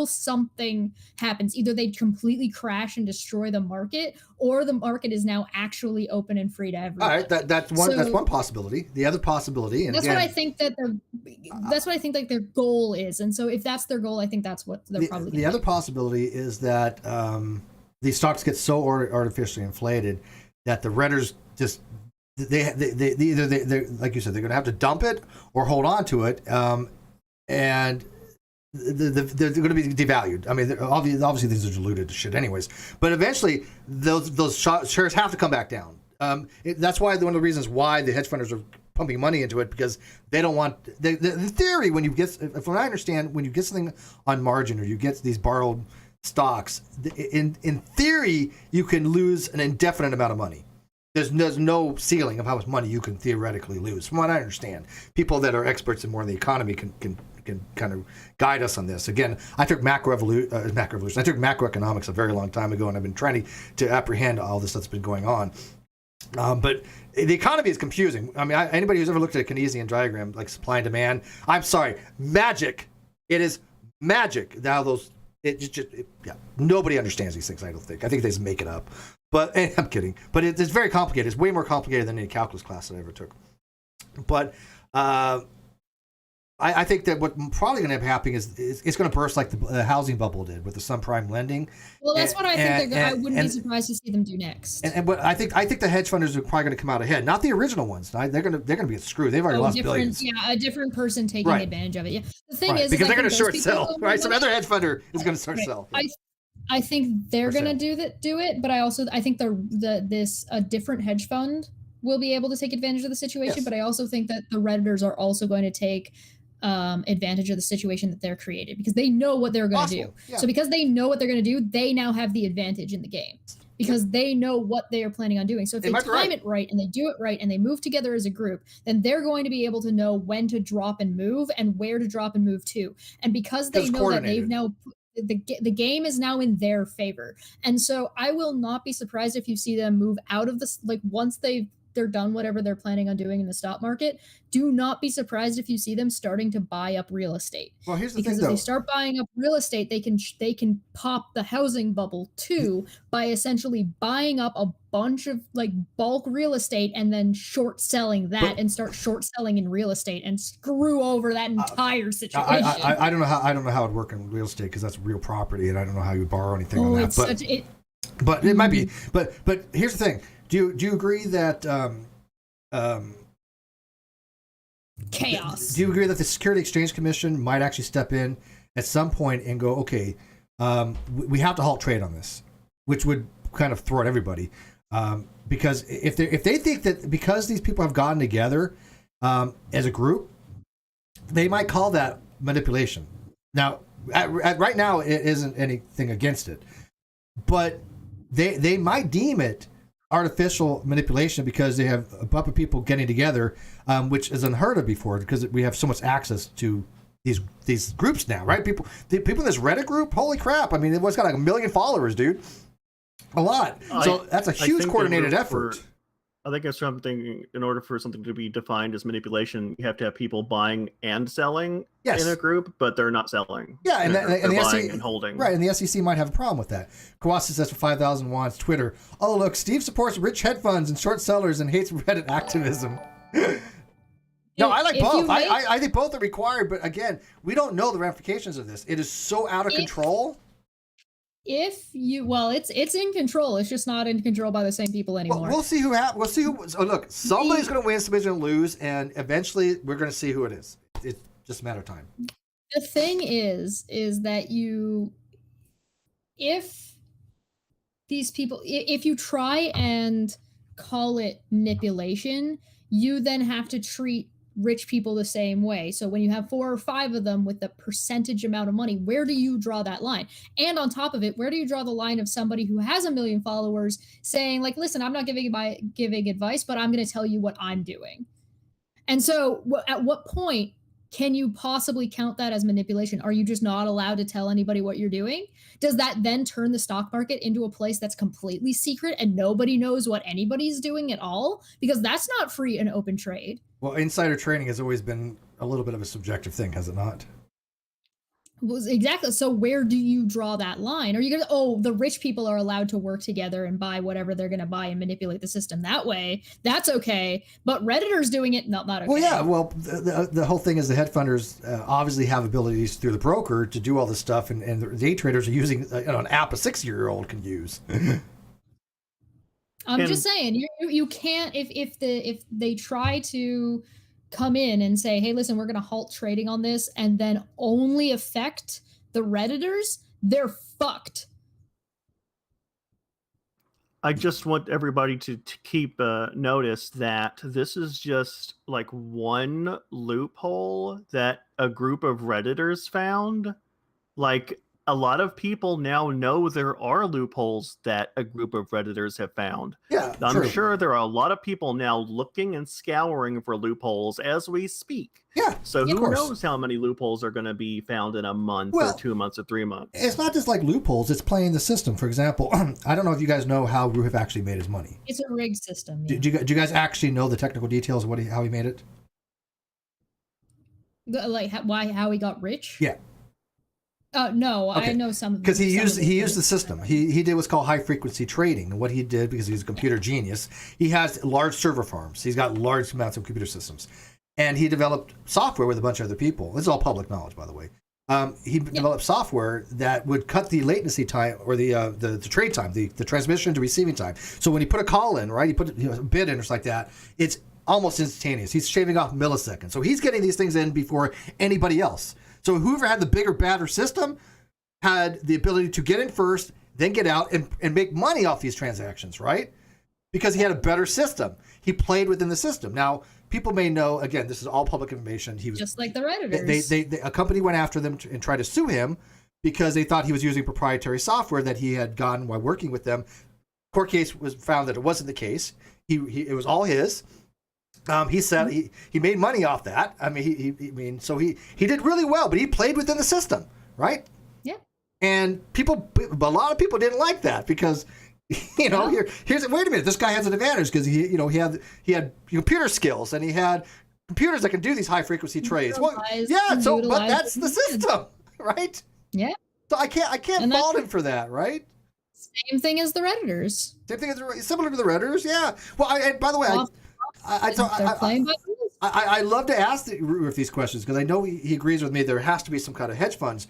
something happens. Either they completely crash and destroy the market, or the market is now actually open and free to everyone. All right, that's one possibility. The other possibility, and that's what I think that their goal is. And so if that's their goal, I think that's what they're probably the other possibility is that these stocks get so artificially inflated that the Redditors just they either like you said, they're going to have to dump it or hold on to it. And they're going to be devalued. I mean, obviously these are diluted to shit anyways. But eventually, those shares have to come back down. That's why one of the reasons why the hedge funders are pumping money into it, because they don't want the theory. When you get, from what I understand, when you get something on margin or you get these borrowed stocks, in theory you can lose an indefinite amount of money. There's no ceiling of how much money you can theoretically lose. From what I understand, people that are experts in more in the economy can kind of guide us on this. Again, I took macroevolution. I took macroeconomics a very long time ago, and I've been trying to apprehend all this that's been going on. But the economy is confusing. I mean, anybody who's ever looked at a Keynesian diagram, like supply and demand, I'm sorry, magic. It is magic. Now nobody understands these things. I don't think. I think they just make it up. But I'm kidding. But it's very complicated. It's way more complicated than any calculus class that I ever took. But I think that what probably going to end up happening is it's going to burst like the housing bubble did with the subprime lending. Well, that's what I think. I wouldn't be and- surprised to see them do next. And but I think the hedge funders are probably going to come out ahead. Not the original ones. They're going to be screwed. They've already lost billions. Yeah, a different person taking Right. advantage of it. Yeah. The thing Right, is, because I they're going to think short those people sell. will Right, some really- other hedge funder is going to short Right. sell. I think they're For going to do it, but I think a different hedge fund will be able to take advantage of the situation. Yes. But I also think that the Redditors are also going to take advantage of the situation that they're created because they know what they're going to do. Possible, yeah. So because they know what they're going to do, they now have the advantage in the game because they know what they are planning on doing. So if They they might be time right. it right and they do it right and they move together as a group, then they're going to be able to know when to drop and move and where to drop and move to. And because they It's know that they've coordinated. now the game is now in their favor. And so I will not be surprised if you see them move out of this, like once they're done whatever they're planning on doing in the stock market. Do not be surprised if you see them starting to buy up real estate. Well, here's the Because thing, if though. they start buying up real estate, they can pop the housing bubble too by essentially buying up a bunch of like bulk real estate and then short selling that But- and start short selling in real estate and screw over that entire situation. I don't know how it'd work in real estate because that's real property, and I don't know how you borrow anything on that. it's But such it. but it might be. But here's the thing. Do you agree that Chaos. Do you agree that the Security Exchange Commission might actually step in at some point and go, okay, we have to halt trade on this, which would kind of throw at everybody, because if they think that because these people have gotten together as a group, they might call that manipulation. Now, right now, it isn't anything against it, but they might deem it artificial manipulation because they have a bunch of people getting together, which is unheard of before because we have so much access to these groups now, right? People in this Reddit group, holy crap! I mean, it's got like 1 million followers, dude. A lot. So that's a huge think coordinated in order effort. I think it's something. In order for something to be defined as manipulation, you have to have people buying and selling Yes. in a group, but they're not selling. Yeah, and they're the buying SEC and holding. Right, and the SEC might have a problem with that. Kawasi says for 5,000 wants, Twitter, oh, look, Steve supports rich hedge funds and short sellers and hates Reddit activism. No, I like If both. you make- I think both are required, but again, we don't know the ramifications of this. It is so out of control. It's in control. It's just not in control by the same people anymore. We'll see who. We'll see who. So look, somebody's going to win, somebody's going to lose, and eventually we're going to see who it is. It's just a matter of time. The thing is that if these people, if you try and call it manipulation, you then have to treat rich people the same way. So when you have 4 or 5 of them with a percentage amount of money, where do you draw that line? And on top of it, where do you draw the line of somebody who has 1 million followers saying like, listen, I'm not giving advice, but I'm going to tell you what I'm doing. And so at what point can you possibly count that as manipulation? Are you just not allowed to tell anybody what you're doing? Does that then turn the stock market into a place that's completely secret and nobody knows what anybody's doing at all? Because that's not free and open trade. Well, insider trading has always been a little bit of a subjective thing, has it not? Exactly. So where do you draw that line? Are you gonna, the rich people are allowed to work together and buy whatever they're gonna buy and manipulate the system that way? That's okay. But Redditors doing it, not okay. Well, yeah. Well, the whole thing is the hedge funders obviously have abilities through the broker to do all this stuff, and the day traders are using an app a 6-year-old can use. I'm just saying, you can't if they try to come in and say, hey, listen, we're going to halt trading on this and then only affect the Redditors, they're fucked. I just want everybody to keep notice that this is just like one loophole that a group of Redditors found. Like, a lot of people now know there are loopholes that a group of Redditors have found. Yeah, I'm sure there are a lot of people now looking and scouring for loopholes as we speak. Yeah. So of who course. knows how many loopholes are going to be found in a month or 2 months or 3 months? It's not just like loopholes; it's playing the system. For example, I don't know if you guys know how Rufus actually made his money. It's a rigged system. Yeah. Do you guys actually know the technical details of how he made it? Like how he got rich? Yeah. No, Okay. I know some. Because he used the system. He did what's called high frequency trading, and what he did, because he's a computer genius, he has large server farms. He's got large amounts of computer systems, and he developed software with a bunch of other people. This is all public knowledge, by the way. He developed software that would cut the latency time, or the trade time, the transmission to receiving time. So when you put a call in, right, you put a bid in or something like that, it's almost instantaneous. He's shaving off milliseconds. So he's getting these things in before anybody else. So whoever had the bigger, badder system had the ability to get in first, then get out and make money off these transactions, right? Because he had a better system. He played within the system. Now, people may know, again, this is all public information. He was just like the Redditors. A company went after them and tried to sue him because they thought he was using proprietary software that he had gotten while working with them. Court case was found that it wasn't the case. It was all his. He said he made money off that. I mean, so he did really well, but he played within the system, right? Yeah. And a lot of people didn't like that because, here's wait a minute, this guy has an advantage because he had computer skills and he had computers that can do these high frequency trades. Well, yeah, but that's the system, right? Yeah. So I can't fault him for that, right? Same thing as the Redditors. Similar to the Redditors, yeah. Well, by the way, I love to ask Ruth these questions because I know he agrees with me. There has to be some kind of hedge funds.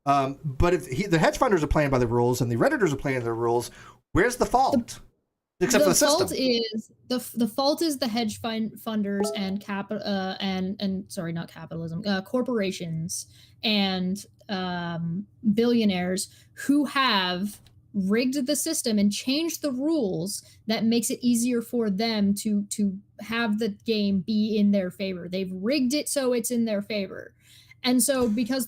But if the hedge funders are playing by the rules and the Redditors are playing by the rules, where's the fault? Except for the system. The fault is the hedge funders and corporations and billionaires who have rigged the system and changed the rules that makes it easier for them to have the game be in their favor. They've rigged it so it's in their favor. And so because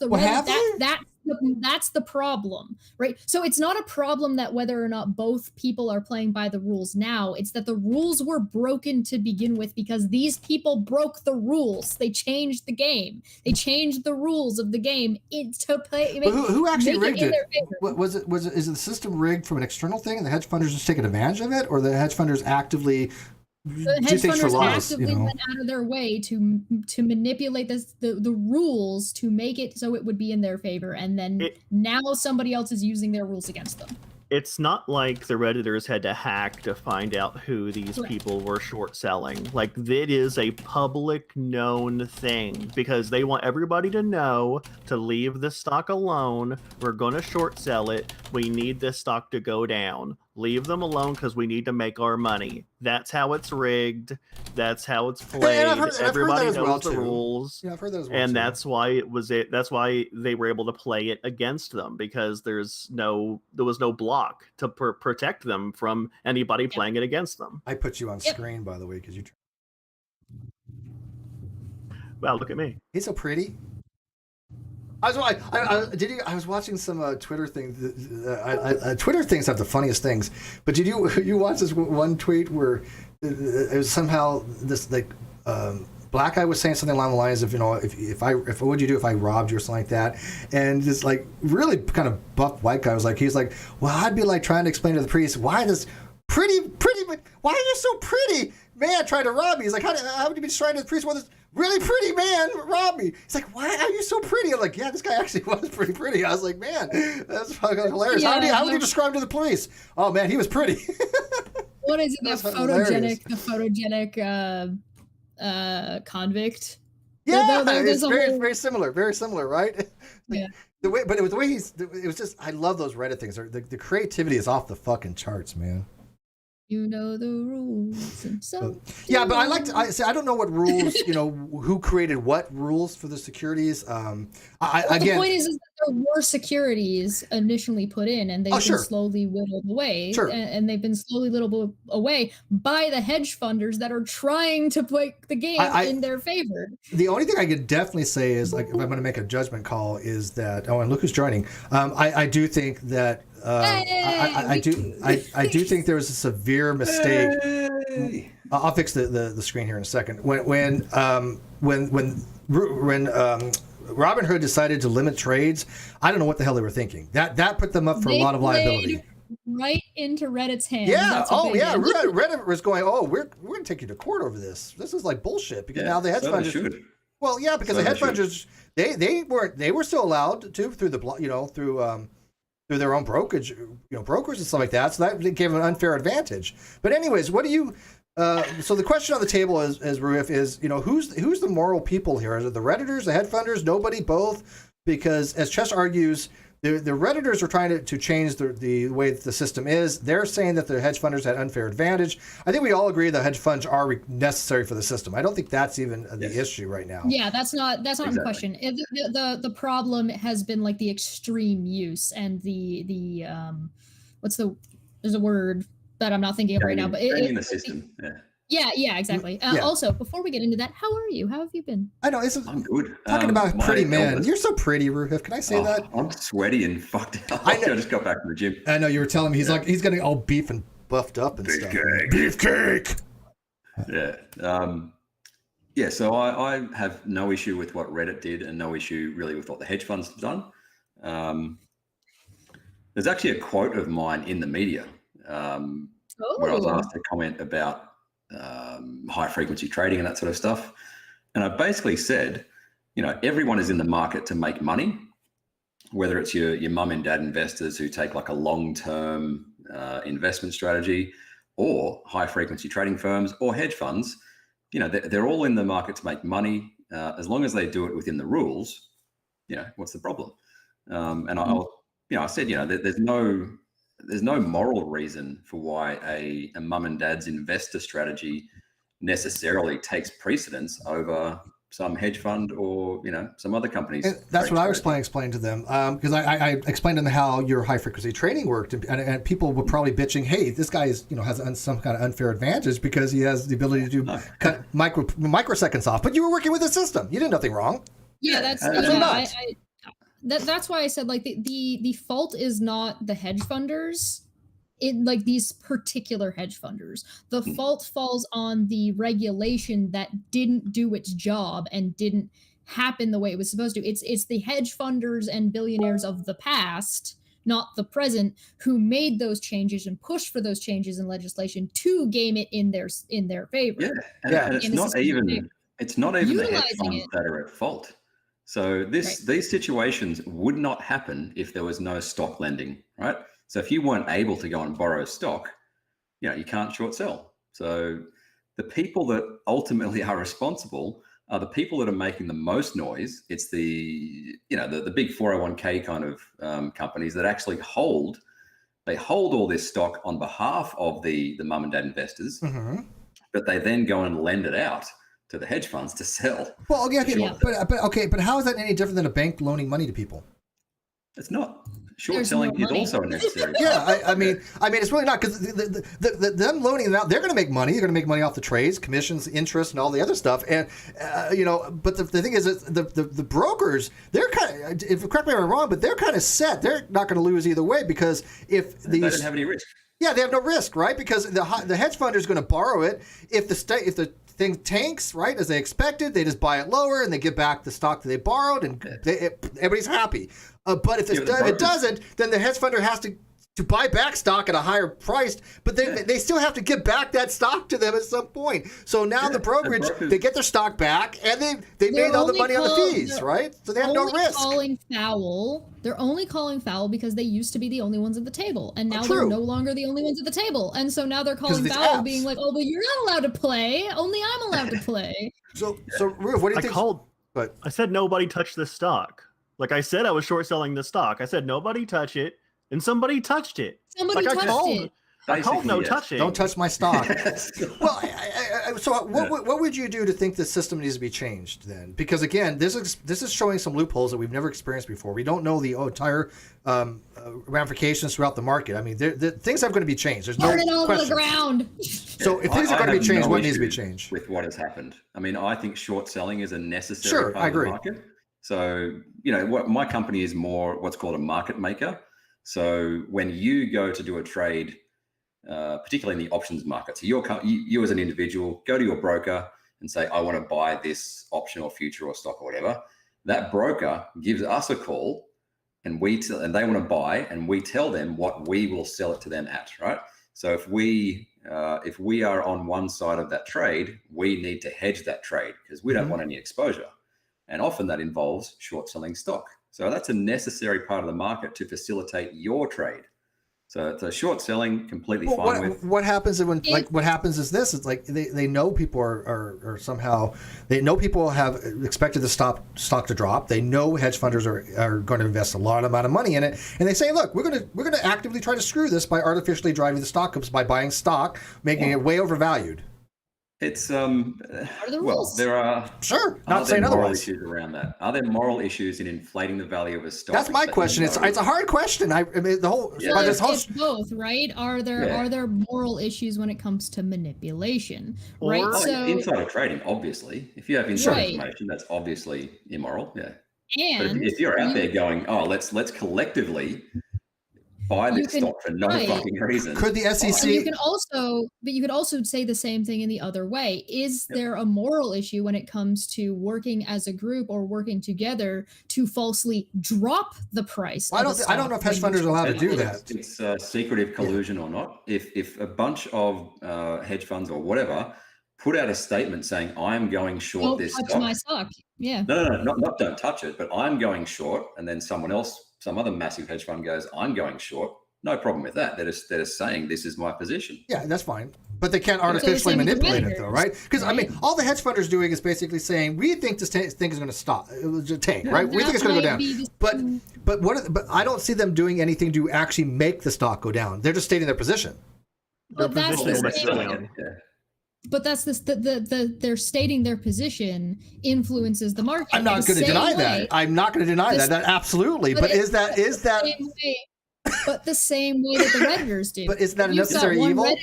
that's the problem, right? So it's not a problem that whether or not both people are playing by the rules now, it's that the rules were broken to begin with because these people broke the rules. They changed the game. They changed the rules of the game to play. Who actually rigged it? Is the system rigged from an external thing and the hedge funders just taking advantage of it, or the hedge funders actively the hedge funders actively went out of their way to manipulate the rules to make it so it would be in their favor, and then now somebody else is using their rules against them. It's not like the Redditors had to hack to find out who these people were short selling. Like, it is a public known thing because they want everybody to know to leave the stock alone. We're going to short sell it. We need this stock to go down. Leave them alone because we need to make our money. That's how it's rigged. That's how it's played. Everybody knows the rules. Yeah, I've heard that as well. And that's why that's why they were able to play it against them, because there was no block to protect them from anybody playing it against them. I put you on screen, by the way, because you. Wow, look at me. He's so pretty. I was watching some Twitter things. Twitter things have the funniest things. But did you watch this one tweet where it was somehow this black guy was saying something along the lines of, what would you do if I robbed you or something like that? And this really kind of buff white guy was he's like, well, I'd be trying to explain to the priest why this pretty, why are you so pretty man tried to rob me? He's like, how would you be trying to the priest? Well, this really pretty man robbed me. He's like, why are you so pretty? I'm like, yeah, this guy actually was pretty pretty. I was like, man, that's fucking hilarious. Yeah, how would you describe him to the police? Oh man, he was pretty. What is it? The photogenic convict. Yeah, it's very similar, right? Yeah. The way it was just, I love those Reddit things. The creativity is off the fucking charts, man. You know the rules. And so yeah, but I don't know what rules, who created what rules for the securities. The point is that there were securities initially put in, and they've been slowly whittled away. Sure. And they've been slowly whittled away by the hedge funders that are trying to play the game in their favor. The only thing I could definitely say is, if I'm going to make a judgment call, is that, and look who's joining. I do think that I do think there was a severe mistake. I'll fix the screen here in a second. When Robin Hood decided to limit trades, I don't know what the hell they were thinking. That put them up for a lot of liability. Right into Reddit's hands. Yeah. Reddit was going, we're going to take you to court over this. This is bullshit, because now the hedge funders. Well, yeah, because the hedge funders they were still allowed to through the through their own brokers and stuff like that. So that gave them an unfair advantage. But anyways, what do you? So the question on the table is Ruf, is who's the moral people here? Is it the Redditors, the hedge funders, nobody, both? Because as Chess argues, the Redditors are trying to change the way that the system is. They're saying that the hedge funders had unfair advantage. I think we all agree that hedge funds are necessary for the system. I don't think that's even the issue right now. Yeah, that's not in question. The problem has been like the extreme use and the there's a word that I'm not thinking of right now, but in the system. Yeah, exactly. Also, before we get into that, how are you? How have you been? I know. I'm good. Talking about pretty man. You're so pretty, Ruf. Can I say that? I'm sweaty and fucked up. I just got back from the gym. I know, you were telling me he's getting all beef and buffed up and stuff. Beefcake. Yeah. So I have no issue with what Reddit did and no issue really with what the hedge funds have done. There's actually a quote of mine in the media where I was asked to comment about high frequency trading and that sort of stuff. And I basically said, everyone is in the market to make money, whether it's your mum and dad investors who take like a long-term investment strategy, or high frequency trading firms or hedge funds. They're all in the market to make money. As long as they do it within the rules, what's the problem? And I said, there's no moral reason for why a mum and dad's investor strategy necessarily takes precedence over some hedge fund or some other companies. And that's what I was explaining to them, because I explained to them how your high frequency trading worked, and people were probably bitching, hey, this guy is has some kind of unfair advantage because he has the ability to cut microseconds off. But you were working with a system; you did nothing wrong. Yeah, that's why I said like the fault is not the hedge funders. Like these particular hedge funders, the fault falls on the regulation that didn't do its job and didn't happen the way it was supposed to. It's the hedge funders and billionaires of the past, not the present, who made those changes and pushed for those changes in legislation to game it in their favor. And it's not even the hedge funds that are at fault. So these situations would not happen if there was no stock lending, right? So if you weren't able to go and borrow stock, you can't short sell. So the people that ultimately are responsible are the people that are making the most noise. It's the big 401k kind of companies that actually hold all this stock on behalf of the mum and dad investors, but they then go and lend it out to the hedge funds to sell. Well, but how is that any different than a bank loaning money to people? It's not. Short selling is also necessary. I mean, it's really not, because them loaning it out, they're going to make money. They're going to make money off the trades, commissions, interest, and all the other stuff. And but the thing is, the brokers, they're kind of, if correct me if I'm wrong, but they're kind of set. They're not going to lose either way, because if they don't have any risk. Yeah, they have no risk, right? Because the hedge funder is going to borrow it. If the thing tanks, right, as they expected, they just buy it lower and they give back the stock that they borrowed, and everybody's happy. But if it doesn't, then the hedge funder has to buy back stock at a higher price, but they still have to give back that stock to them at some point. So now the brokerage, they get their stock back, and they made all the money on the fees, right? So they have no risk. They're only calling foul because they used to be the only ones at the table, and now they're no longer the only ones at the table. And so now they're calling foul, being like, "Oh, but you're not allowed to play. Only I'm allowed to play." So Ruf, what do you think? I said nobody touched the stock. Like I said, I was short selling the stock. I said nobody touch it, and somebody touched it. I called no touching. Don't touch my stock. Well, so what would you do to think the system needs to be changed then? Because again, this is showing some loopholes that we've never experienced before. We don't know the entire ramifications throughout the market. I mean, things are going to be changed. There's no question. Burn it all to the ground. So if things are going to be changed, what needs to be changed? With what has happened, I mean, I think short selling is a necessary part of the market. So, what my company is more what's called a market maker. So when you go to do a trade, particularly in the options market, so you as an individual go to your broker and say, I want to buy this option or future or stock or whatever. That broker gives us a call, and they want to buy, and we tell them what we will sell it to them at, right? So if we are on one side of that trade, we need to hedge that trade because we don't want any exposure. And often that involves short selling stock. So that's a necessary part of the market to facilitate your trade. So short selling, completely fine with. What happens when what happens is this? It's like they know people are somehow, they know people have expected the stock to drop. They know hedge funders are going to invest a large amount of money in it, and they say, look, we're going to actively try to screw this by artificially driving the stock up by buying stock, making it way overvalued. It's rules? there are not saying moral otherwise. issues around that. Are there moral issues in inflating the value of a stock? That's my question. It's a hard question. I mean the whole it's both, right? Are there moral issues when it comes to manipulation, right? So insider trading, obviously, if you have insider information, that's obviously immoral. Yeah. And but if you're out there going, oh, let's collectively buy this stock for no fucking reason. Could the SEC? You could also say the same thing in the other way. Is there a moral issue when it comes to working as a group or working together to falsely drop the price? I don't know if hedge funders are allowed to do that. It's secretive collusion or not. If a bunch of hedge funds or whatever put out a statement saying, I'm going short this stock. My stock. Yeah. No, not don't touch it, but I'm going short, and then some other massive hedge fund goes, I'm going short. No problem with that. They're just saying this is my position. Yeah, that's fine. But they can't artificially manipulate it though, right? Because I mean, all the hedge funders doing is basically saying, we think this thing is going to stop, tank, right? We think it's going to go down. But I don't see them doing anything to actually make the stock go down. They're just stating their position. But that's they're stating their position influences the market. I'm not going to deny that. I'm not going to deny that. That absolutely. But is that but the same way that the Redditors do. But isn't that a necessary evil?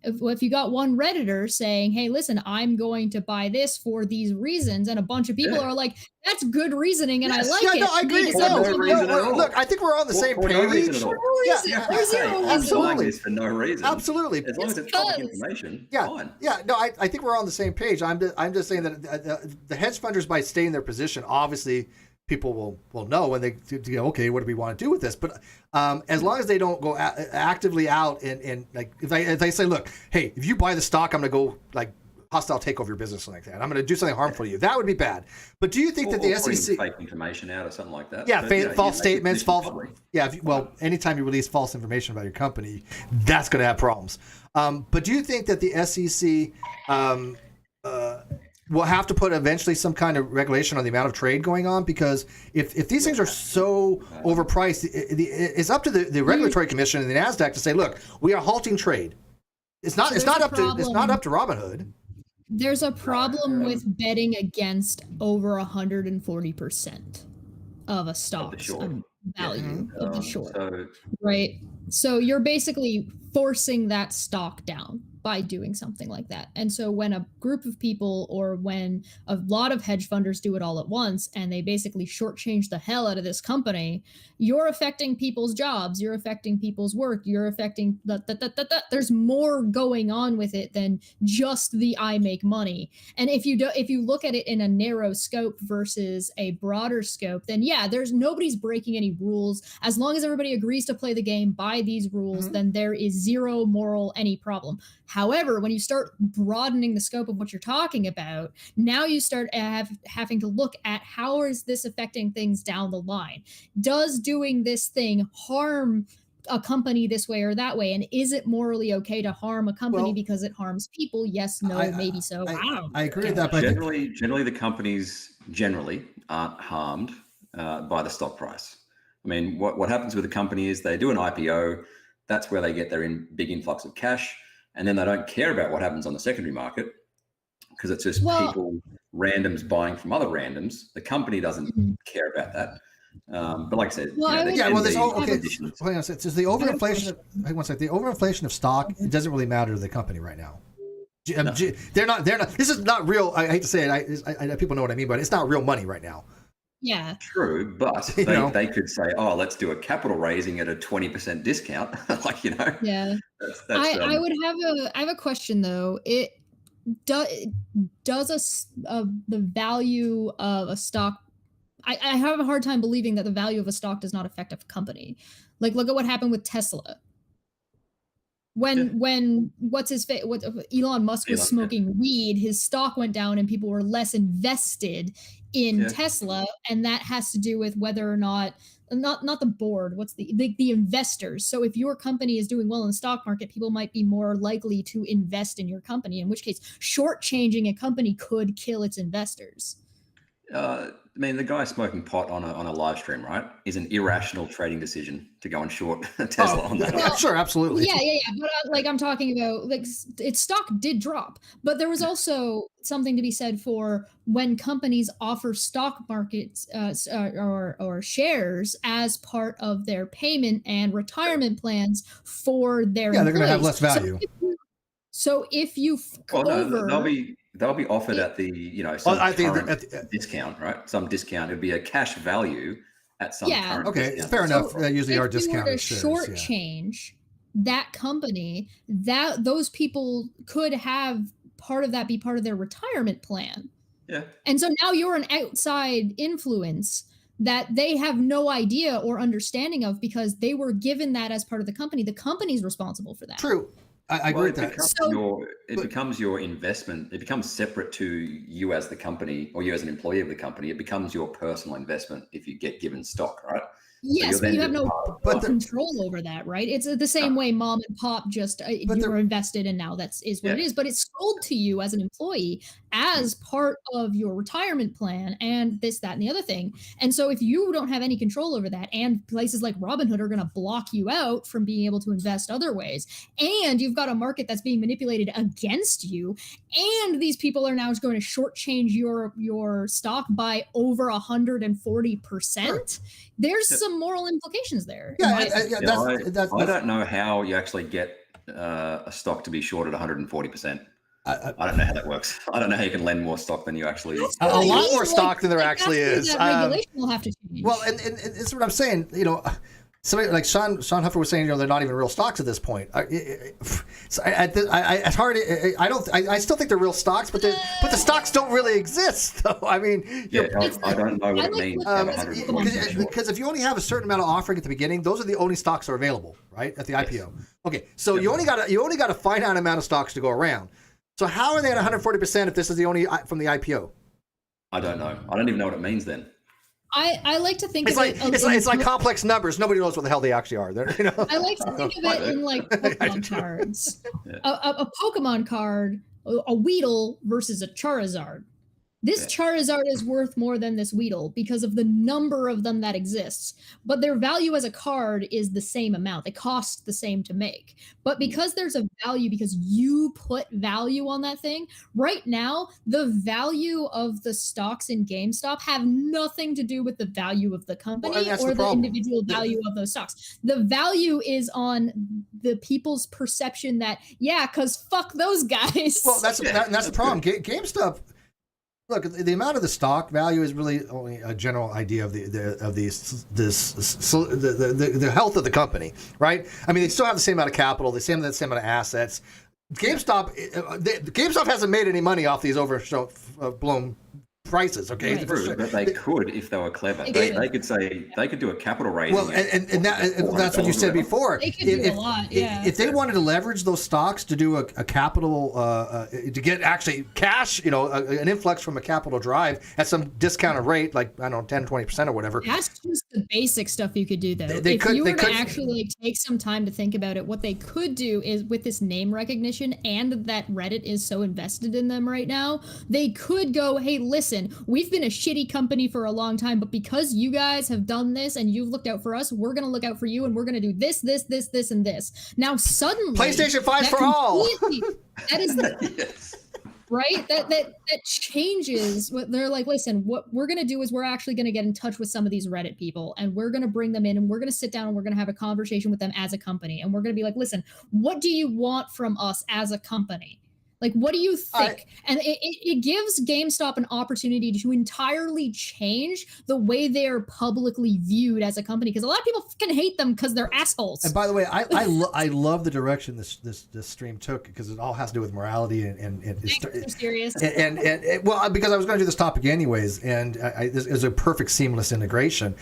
If you got one Redditor saying, hey, listen, I'm going to buy this for these reasons, and a bunch of people are like, that's good reasoning, and I like it. No, I agree. Look, I think we're on the same page. No reason at all. Absolutely. For no reason. Absolutely. As long as it's public information, fine. Yeah, no, I think we're on the same page. I'm just saying that the hedge funders, by stating their position, obviously people will know when they go, okay, what do we want to do with this? But as long as they don't go actively out and like, if they say, look, hey, if you buy the stock, I'm going to go like hostile take over your business like that. I'm going to do something harmful to you. That would be bad. But do you think that the SEC fake information out or something like that? Yeah, false statements, false. Yeah, anytime you release false information about your company, that's going to have problems. But do you think that the SEC will have to put eventually some kind of regulation on the amount of trade going on? Because if these things are so overpriced, it's up to the regulatory commission and the NASDAQ to say, look, we are halting trade. It's not up to Robinhood. There's a problem with betting against over 140% of a stock's value of the short, right? So you're basically forcing that stock down by doing something like that. And so when a group of people, or when a lot of hedge funders do it all at once, and they basically shortchange the hell out of this company, you're affecting people's jobs, you're affecting people's work, you're affecting there's more going on with it than just the I make money. And if you look at it in a narrow scope versus a broader scope, then there's nobody's breaking any rules. As long as everybody agrees to play the game by these rules, then there is zero moral any problem. However, when you start broadening the scope of what you're talking about, now you start having to look at how is this affecting things down the line? Does doing this thing harm a company this way or that way? And is it morally okay to harm a company because it harms people? Yes, no, maybe so. I agree with that. But generally, the companies aren't harmed by the stock price. I mean, what happens with a company is they do an IPO. That's where they get their big influx of cash. And then they don't care about what happens on the secondary market because it's just people, randoms buying from other randoms. The company doesn't care about that. But like I said, there's hang on a second. So the overinflation. Hang on a second. The overinflation of stock, it doesn't really matter to the company right now. They're not. This is not real. I hate to say it. People know what I mean, but it's not real money right now. Yeah. True, but they could say, "Oh, let's do a capital raising at a 20% discount." Yeah. I have a question though. Does the value of a stock? I have a hard time believing that the value of a stock does not affect a company. Like, look at what happened with Tesla. when what's his face? What Elon Musk was smoking weed, his stock went down and people were less invested in Tesla, and that has to do with whether or not the board, what's the investors. So if your company is doing well in the stock market, people might be more likely to invest in your company, in which case shortchanging a company could kill its investors. I mean, the guy smoking pot on a live stream, right, is an irrational trading decision to go and short Tesla on that. Well, sure, absolutely. Yeah. But like I'm talking about, like its stock did drop, but there was also something to be said for when companies offer stock markets or shares as part of their payment and retirement plans for their they're going to have employees. less value. So if you they'll be offered at the some current discount, right? Some discount. It'd be a cash value at some current discount. Fair enough. Usually are discounted shares. Shortchange that company, that those people could have part of that be part of their retirement plan. Yeah. And so now you're an outside influence that they have no idea or understanding of because they were given that as part of the company. The company's responsible for that. True. I agree with that. It becomes your investment. It becomes separate to you as the company or you as an employee of the company. It becomes your personal investment if you get given stock, right? Yes, but you have no control over that, right? It's the same way mom and pop just you were invested and now is what it is. But it's sold to you as an employee as part of your retirement plan and this, that, and the other thing. And so if you don't have any control over that and places like Robinhood are going to block you out from being able to invest other ways, and you've got a market that's being manipulated against you, and these people are now going to shortchange your stock by over 140%, there's some moral implications there. I don't know how you actually get a stock to be short at 140%. I don't know how that works. I don't know how you can lend more stock than you actually. A lot more stock than there actually is. Regulation will have to change. Well, and it's what I'm saying. Somebody like Sean Huffer was saying, they're not even real stocks at this point. I still think they're real stocks, but the stocks don't really exist. So I mean, I don't know what it means. Because if you only have a certain amount of offering at the beginning, those are the only stocks that are available, right, at the IPO. Okay, so you only got a finite amount of stocks to go around. So how are they at 140% if this is the only from the IPO? I don't know. I don't even know what it means then. I like to think it's like complex numbers. Nobody knows what the hell they actually are. I like to think of it in like Pokemon cards. A Pokemon card, a Weedle versus a Charizard. This Charizard is worth more than this Weedle because of the number of them that exists. But their value as a card is the same amount. They cost the same to make. But because there's a value, because you put value on that thing, right now, the value of the stocks in GameStop have nothing to do with the value of the company or the individual value of those stocks. The value is on the people's perception that, because fuck those guys. Well, that's the problem. GameStop... Look, the amount of the stock value is really only a general idea of the health of the company, right? I mean, they still have the same amount of capital, the same amount of assets. GameStop hasn't made any money off these overblown prices, okay? Right. True, but they could if they were clever. They could say they could do a capital raising. Well, and that's what you said before. They could do a lot, if they wanted to leverage those stocks to do a capital to get actually cash, an influx from a capital drive at some discounted rate, like I don't know, 10-20% or whatever. That's just the basic stuff you could do, though. If you were to actually take some time to think about it, what they could do is with this name recognition and that Reddit is so invested in them right now, they could go, hey, listen, we've been a shitty company for a long time, but because you guys have done this and you've looked out for us, we're going to look out for you and we're going to do this, and this. Now, suddenly... PlayStation 5 for all! That is... Yes. Right? That changes. They're like, listen, what we're going to do is we're actually going to get in touch with some of these Reddit people and we're going to bring them in and we're going to sit down and we're going to have a conversation with them as a company. And we're going to be like, listen, what do you want from us as a company? Like, what do you think? And it gives GameStop an opportunity to entirely change the way they're publicly viewed as a company, because a lot of people fucking hate them because they're assholes. And by the way, I love the direction this stream took, because it all has to do with morality and It's serious. And well, because I was going to do this topic anyways, and this is a perfect seamless integration,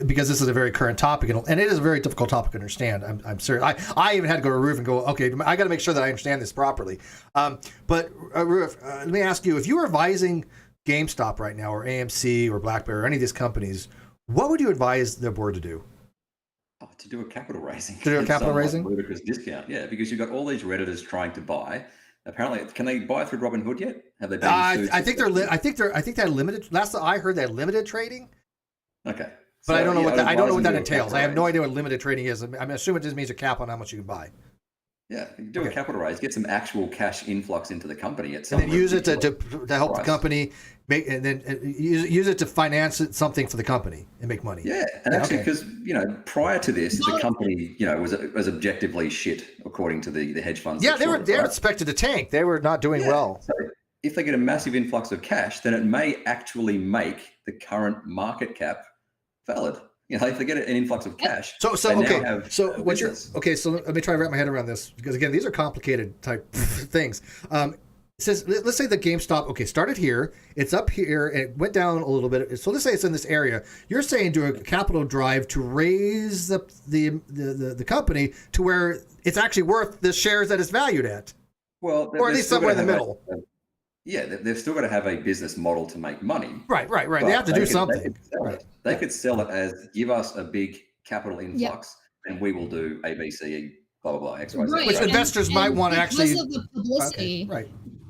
because this is a very current topic, and it is a very difficult topic to understand. I'm serious. I even had to go to Roof and go, okay, I got to make sure that I understand this properly. But Roof, let me ask you, if you were advising GameStop right now, or AMC, or BlackBerry, or any of these companies, what would you advise their board to do? Oh, to do a capital raising. To do a capital raising? Ludicrous discount, yeah, because you've got all these Redditors trying to buy. Apparently, can they buy through Robinhood yet? Have they been sued? I think they're limited. Last I heard, they had limited trading. Okay. But I don't know what that entails. I have no idea what limited trading is. I'm assuming it just means a cap on how much you can buy. Yeah, you do a capital raise, get some actual cash influx into the company, and then use it to help the company make, and then use it to finance something for the company and make money. Yeah, and actually, because prior to this, the company was objectively shit according to the hedge funds. Yeah, they were expected to tank. They were not doing well. So if they get a massive influx of cash, then it may actually make the current market cap valid. If they get an influx of cash. So let me try to wrap my head around this, because again, these are complicated type things. It says, let's say the GameStop, started here, it's up here, and it went down a little bit. So let's say it's in this area. You're saying do a capital drive to raise the company to where it's actually worth the shares that it's valued at. Well, or at least somewhere in the middle. They've still got to have a business model to make money. Right. They have to do something. They could sell it as, give us a big capital influx, and we will do A, B, C, blah, blah, blah, X, Y, Z. Right. Which investors might want to actually... Because of the publicity. Right.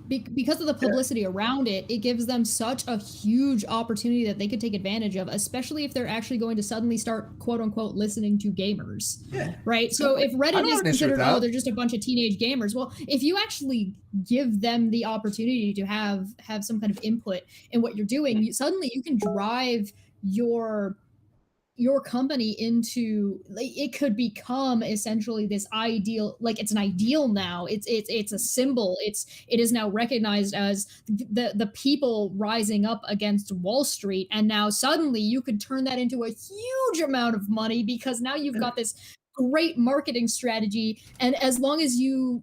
Because of the publicity around it, it gives them such a huge opportunity that they could take advantage of, especially if they're actually going to suddenly start, quote unquote, listening to gamers. Yeah. Right? So if Reddit is considered, they're just a bunch of teenage gamers. Well, if you actually give them the opportunity to have some kind of input in what you're doing, suddenly you can drive your company into, like, it could become essentially this ideal, like it's an ideal now. It's a symbol. It is now recognized as the people rising up against Wall Street, and now suddenly you could turn that into a huge amount of money, because now you've got this great marketing strategy, and as long as you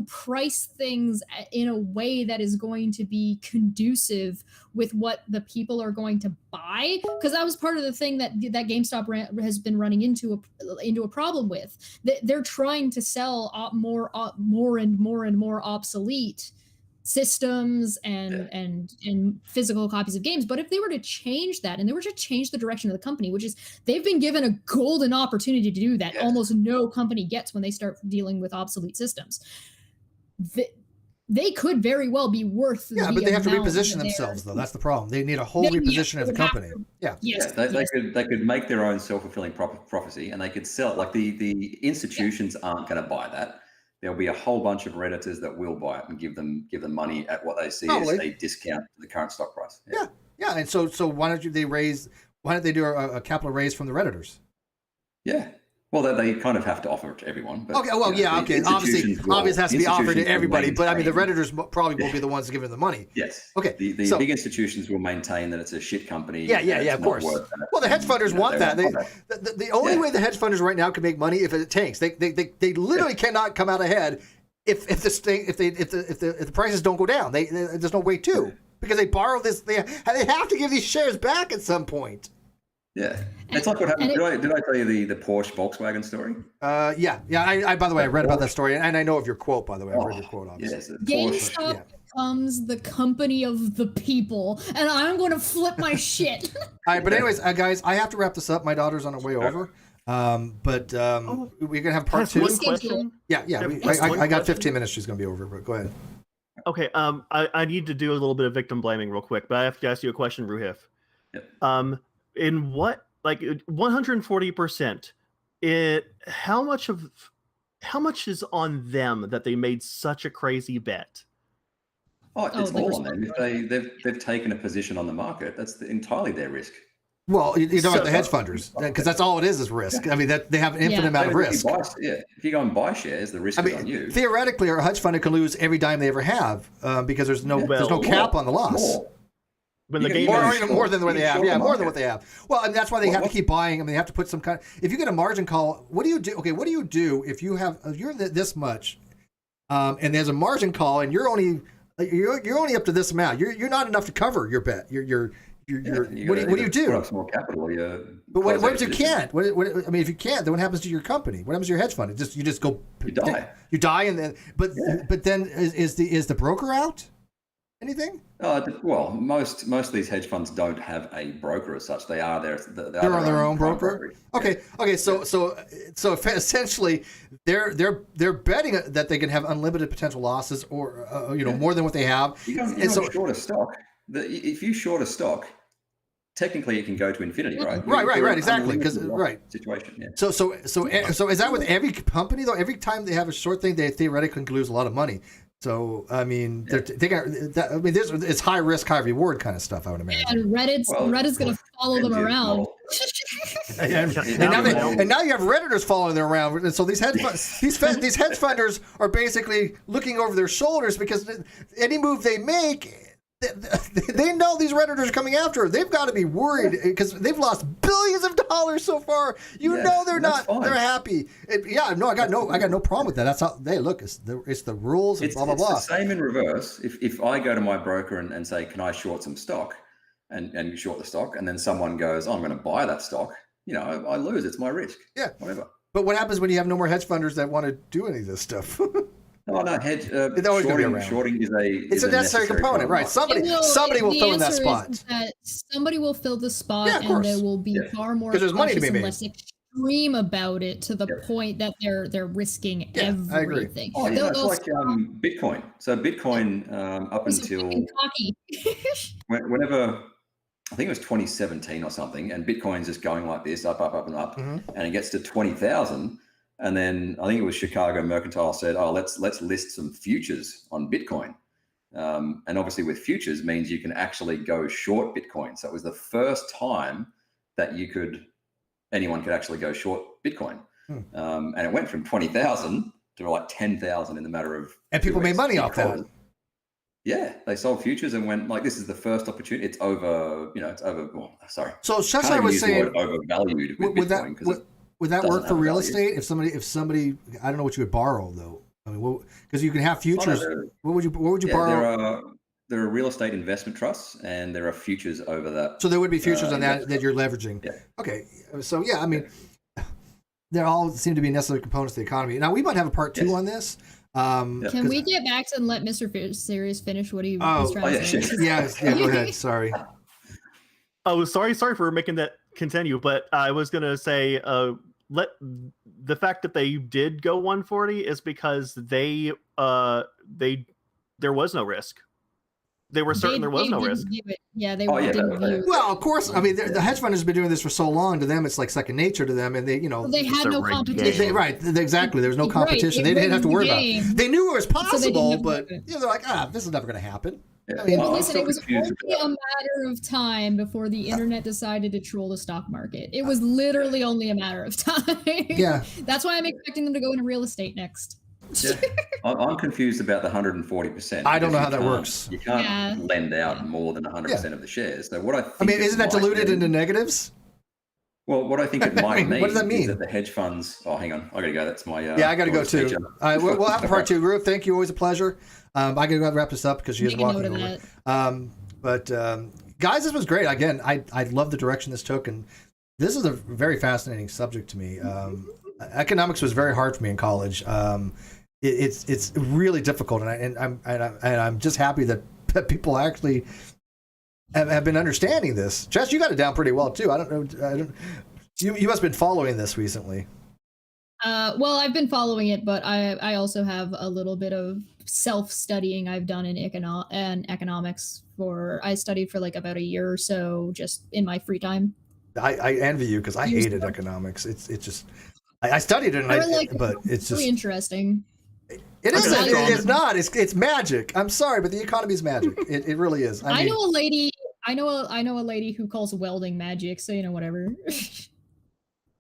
price things in a way that is going to be conducive with what the people are going to buy, because that was part of the thing that GameStop has been running into a problem with. They're trying to sell more and more obsolete systems and physical copies of games. But if they were to change that, and they were to change the direction of the company, which is, they've been given a golden opportunity to do that, almost no company gets when they start dealing with obsolete systems, they could very well be worth but they have to reposition themselves, though. That's the problem. They need a whole reposition of the company. They could make their own self-fulfilling prophecy, and they could sell it. Like the institutions aren't going to buy that. There'll be a whole bunch of Redditors that will buy it and give them money at what they see as a discount to the current stock price. Yeah. And so why don't they do a capital raise from the Redditors? Yeah. Well, they kind of have to offer it to everyone. But, obviously it has to be offered to everybody. But I mean, the Redditors probably will be the ones giving the money. Yes. Okay. The big institutions will maintain that it's a shit company. Of course. Well, the hedge funders want that. The only way the hedge funders right now can make money if it tanks. They literally cannot come out ahead if the prices don't go down. There's no way to, because they borrow this. They have to give these shares back at some point. Yeah, it's like what happened. Did I tell you the Porsche Volkswagen story? Yeah. I by the way, I read about that story, and I know of your quote. By the way, I read your quote. Obviously, yes, GameStop becomes the company of the people, and I'm going to flip my shit. All right, but anyways, guys, I have to wrap this up. My daughter's on her way over. We're gonna have part two. One question. Yeah. I got 15 minutes. She's gonna be over, but go ahead. Okay. I need to do a little bit of victim blaming real quick, but I have to ask you a question, Ruhif. Yep. In what, like 140%, how much is on them that they made such a crazy bet? It's all on them. If they've taken a position on the market, that's entirely their risk. Well, you know about So- the hedge funders, because that's all it is risk. I mean, that they have an infinite amount of risk. If you go and buy shares, the risk I is on mean, you. theoretically, a hedge fund can lose every dime they ever have because there's no Well, cap on the loss. More. When the You game can- Or is even more than what they have. Yeah, more than what they have. Well, and that's why they have to What- keep buying. I mean, they have to put some kind. If you get a margin call, what do you do? Okay, what do you do if you have you're this much, and there's a margin call, and you're only up to this amount. You're not enough to cover your bet. What do you do? Put up some more capital. But what if you can't? I mean, if you can't, then what happens to your company? What happens to your hedge fund? You just go. You die. You die, and then but then is the broker out? Anything? Well, most of these hedge funds don't have a broker as such. They're on their own broker. Okay. So essentially, they're betting that they can have unlimited potential losses, or more than what they have. You don't short a stock. If you short a stock, technically it can go to infinity, right? Right. Exactly. Because situation. Yeah. So is that with every company though? Every time they have a short thing, they theoretically can lose a lot of money. So I mean, it's high risk, high reward kind of stuff. I would imagine. And Reddit's going to follow them around. and now you have Redditors following them around, and so these hedge funders are basically looking over their shoulders because any move they make, they know these Redditors are coming after her. They've got to be worried because they've lost billions of dollars so far. They're not. Fine. They're happy. I got no problem with that. That's how they look. It's the rules and blah blah blah. It's the same in reverse. If I go to my broker and say, can I short some stock, and short the stock, and then someone goes, I'm going to buy that stock. I lose. It's my risk. Yeah. Whatever. But what happens when you have no more hedge funders that want to do any of this stuff? No, hedge. It's always going to be around. Shorting is a necessary component, right? Somebody will fill in that spot. Somebody will fill the spot, Yeah, of and course. they will be far more Because there's money to be cautious made. and less extreme about it to the point that they're risking everything. I agree. It's like Bitcoin. So Bitcoin up until cocky. whenever I think it was 2017 or something, and Bitcoin's just going like this, up, and up, and it gets to 20,000. And then I think it was Chicago Mercantile said, let's list some futures on Bitcoin. And obviously with futures means you can actually go short Bitcoin. So it was the first time that anyone could actually go short Bitcoin. And it went from 20,000 to like 10,000 in the matter of. And people made money off that. Yeah, they sold futures and went like, this is the first opportunity. It's over, it's over. Well, sorry. So Sheshai was saying overvalued with Bitcoin. Would that work for have real value. estate? If somebody, I don't know what you would borrow though. I mean, because you can have futures. What would you borrow? There are real estate investment trusts, and there are futures over that. So there would be futures on that you're leveraging. Yeah. Okay. So I mean, they all seem to be necessary components of the economy. Now we might have a part 2 on this. Can we get back to let Mr. Serious finish what he was trying to say? Yeah, go ahead. Sorry. Oh, sorry for making that continue, but I was gonna say, the fact that they did go 140 is because there was no risk. They were certain there was no risk. Yeah, they didn't view it. Well, of course. I mean, the hedge funders have been doing this for so long. To them, it's like second nature to them, and they had no competition. Right, exactly. There was no competition. They didn't have to worry about it. They knew it was possible, but they're like, this is never going to happen. Yeah. I mean, listen, it was only a matter of time before the internet decided to troll the stock market. It was literally only a matter of time. Yeah. That's why I'm expecting them to go into real estate next. Yeah. I'm confused about the 140%. I don't know how that works. You can't lend out more than 100% of the shares. So what I mean, isn't that diluted into negatives? Well, what I think it might mean, what does that mean? is that the hedge funds. Oh, hang on, I got to go. That's my. I got to go too. All right, we'll have a part 2 group. Thank you. Always a pleasure. I got to go wrap this up because you guys walking over. But guys, this was great. Again, I love the direction this took, and this is a very fascinating subject to me. Economics was very hard for me in college. It's really difficult, and I'm just happy that people actually have been understanding this. Jess, you got it down pretty well too. I don't know. You must have been following this recently. Well, I've been following it, but I also have a little bit of self-studying I've done in economics. I studied for like about a year or so, just in my free time. I envy you because I hated economics. It's just I studied it, but it's just really interesting. It is. It's not. It's magic. I'm sorry, but the economy is magic. It really is. I know a lady I know a lady who calls welding magic, so whatever.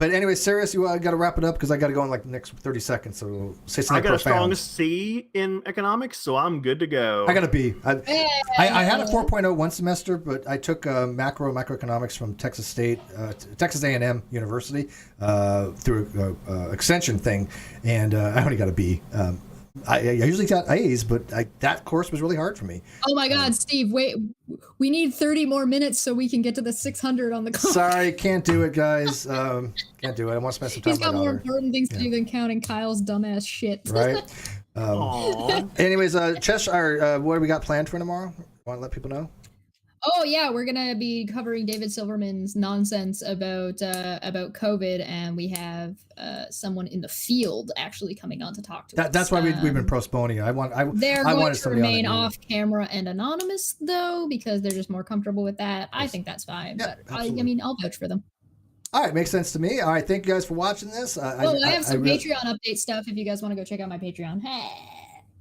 But anyway, Sirius, you got to wrap it up because I got to go in like the next 30 seconds. So we'll say something I got profound. a strong C in economics, so I'm good to go. I got a B. I had a 4.0 one semester, but I took microeconomics from Texas State, Texas A&M University through extension thing, and I only got a B. I usually got A's, but that course was really hard for me. Oh my God, Steve! Wait, we need 30 more minutes so we can get to the 600 on the clock. Sorry, can't do it, guys. Can't do it. I want to spend some time He's with my got more daughter. important things to do than counting Kyle's dumbass shit. Right. Aww. Anyways, Chesh, what do we got planned for tomorrow? Want to let people know? Oh yeah, we're gonna be covering David Silverman's nonsense about COVID, and we have someone in the field actually coming on to talk to us. That's why we've been postponing it. They're I going wanted to somebody on remain the off camera and anonymous though, because they're just more comfortable with that. I think that's fine, Yeah, but I absolutely. mean, I'll vouch for them. All right, makes sense to me. All right, thank you guys for watching this. I have some Patreon update stuff if you guys want to go check out my Patreon. Hey.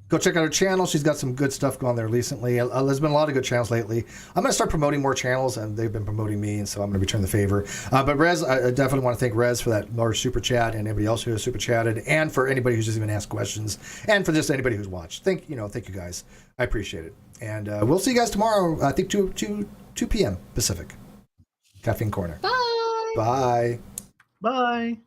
Go check out her channel. She's got some good stuff going there recently. There's been a lot of good channels lately. I'm going to start promoting more channels, and they've been promoting me, and so I'm going to return the favor. But Rez, I definitely want to thank Rez for that large super chat, and everybody else who has super chatted, and for anybody who's just even asked questions, and for just anybody who's watched. Thank you guys. I appreciate it. And we'll see you guys tomorrow. I think 2 p.m. Pacific. Caffeine Corner. Bye. Bye. Bye.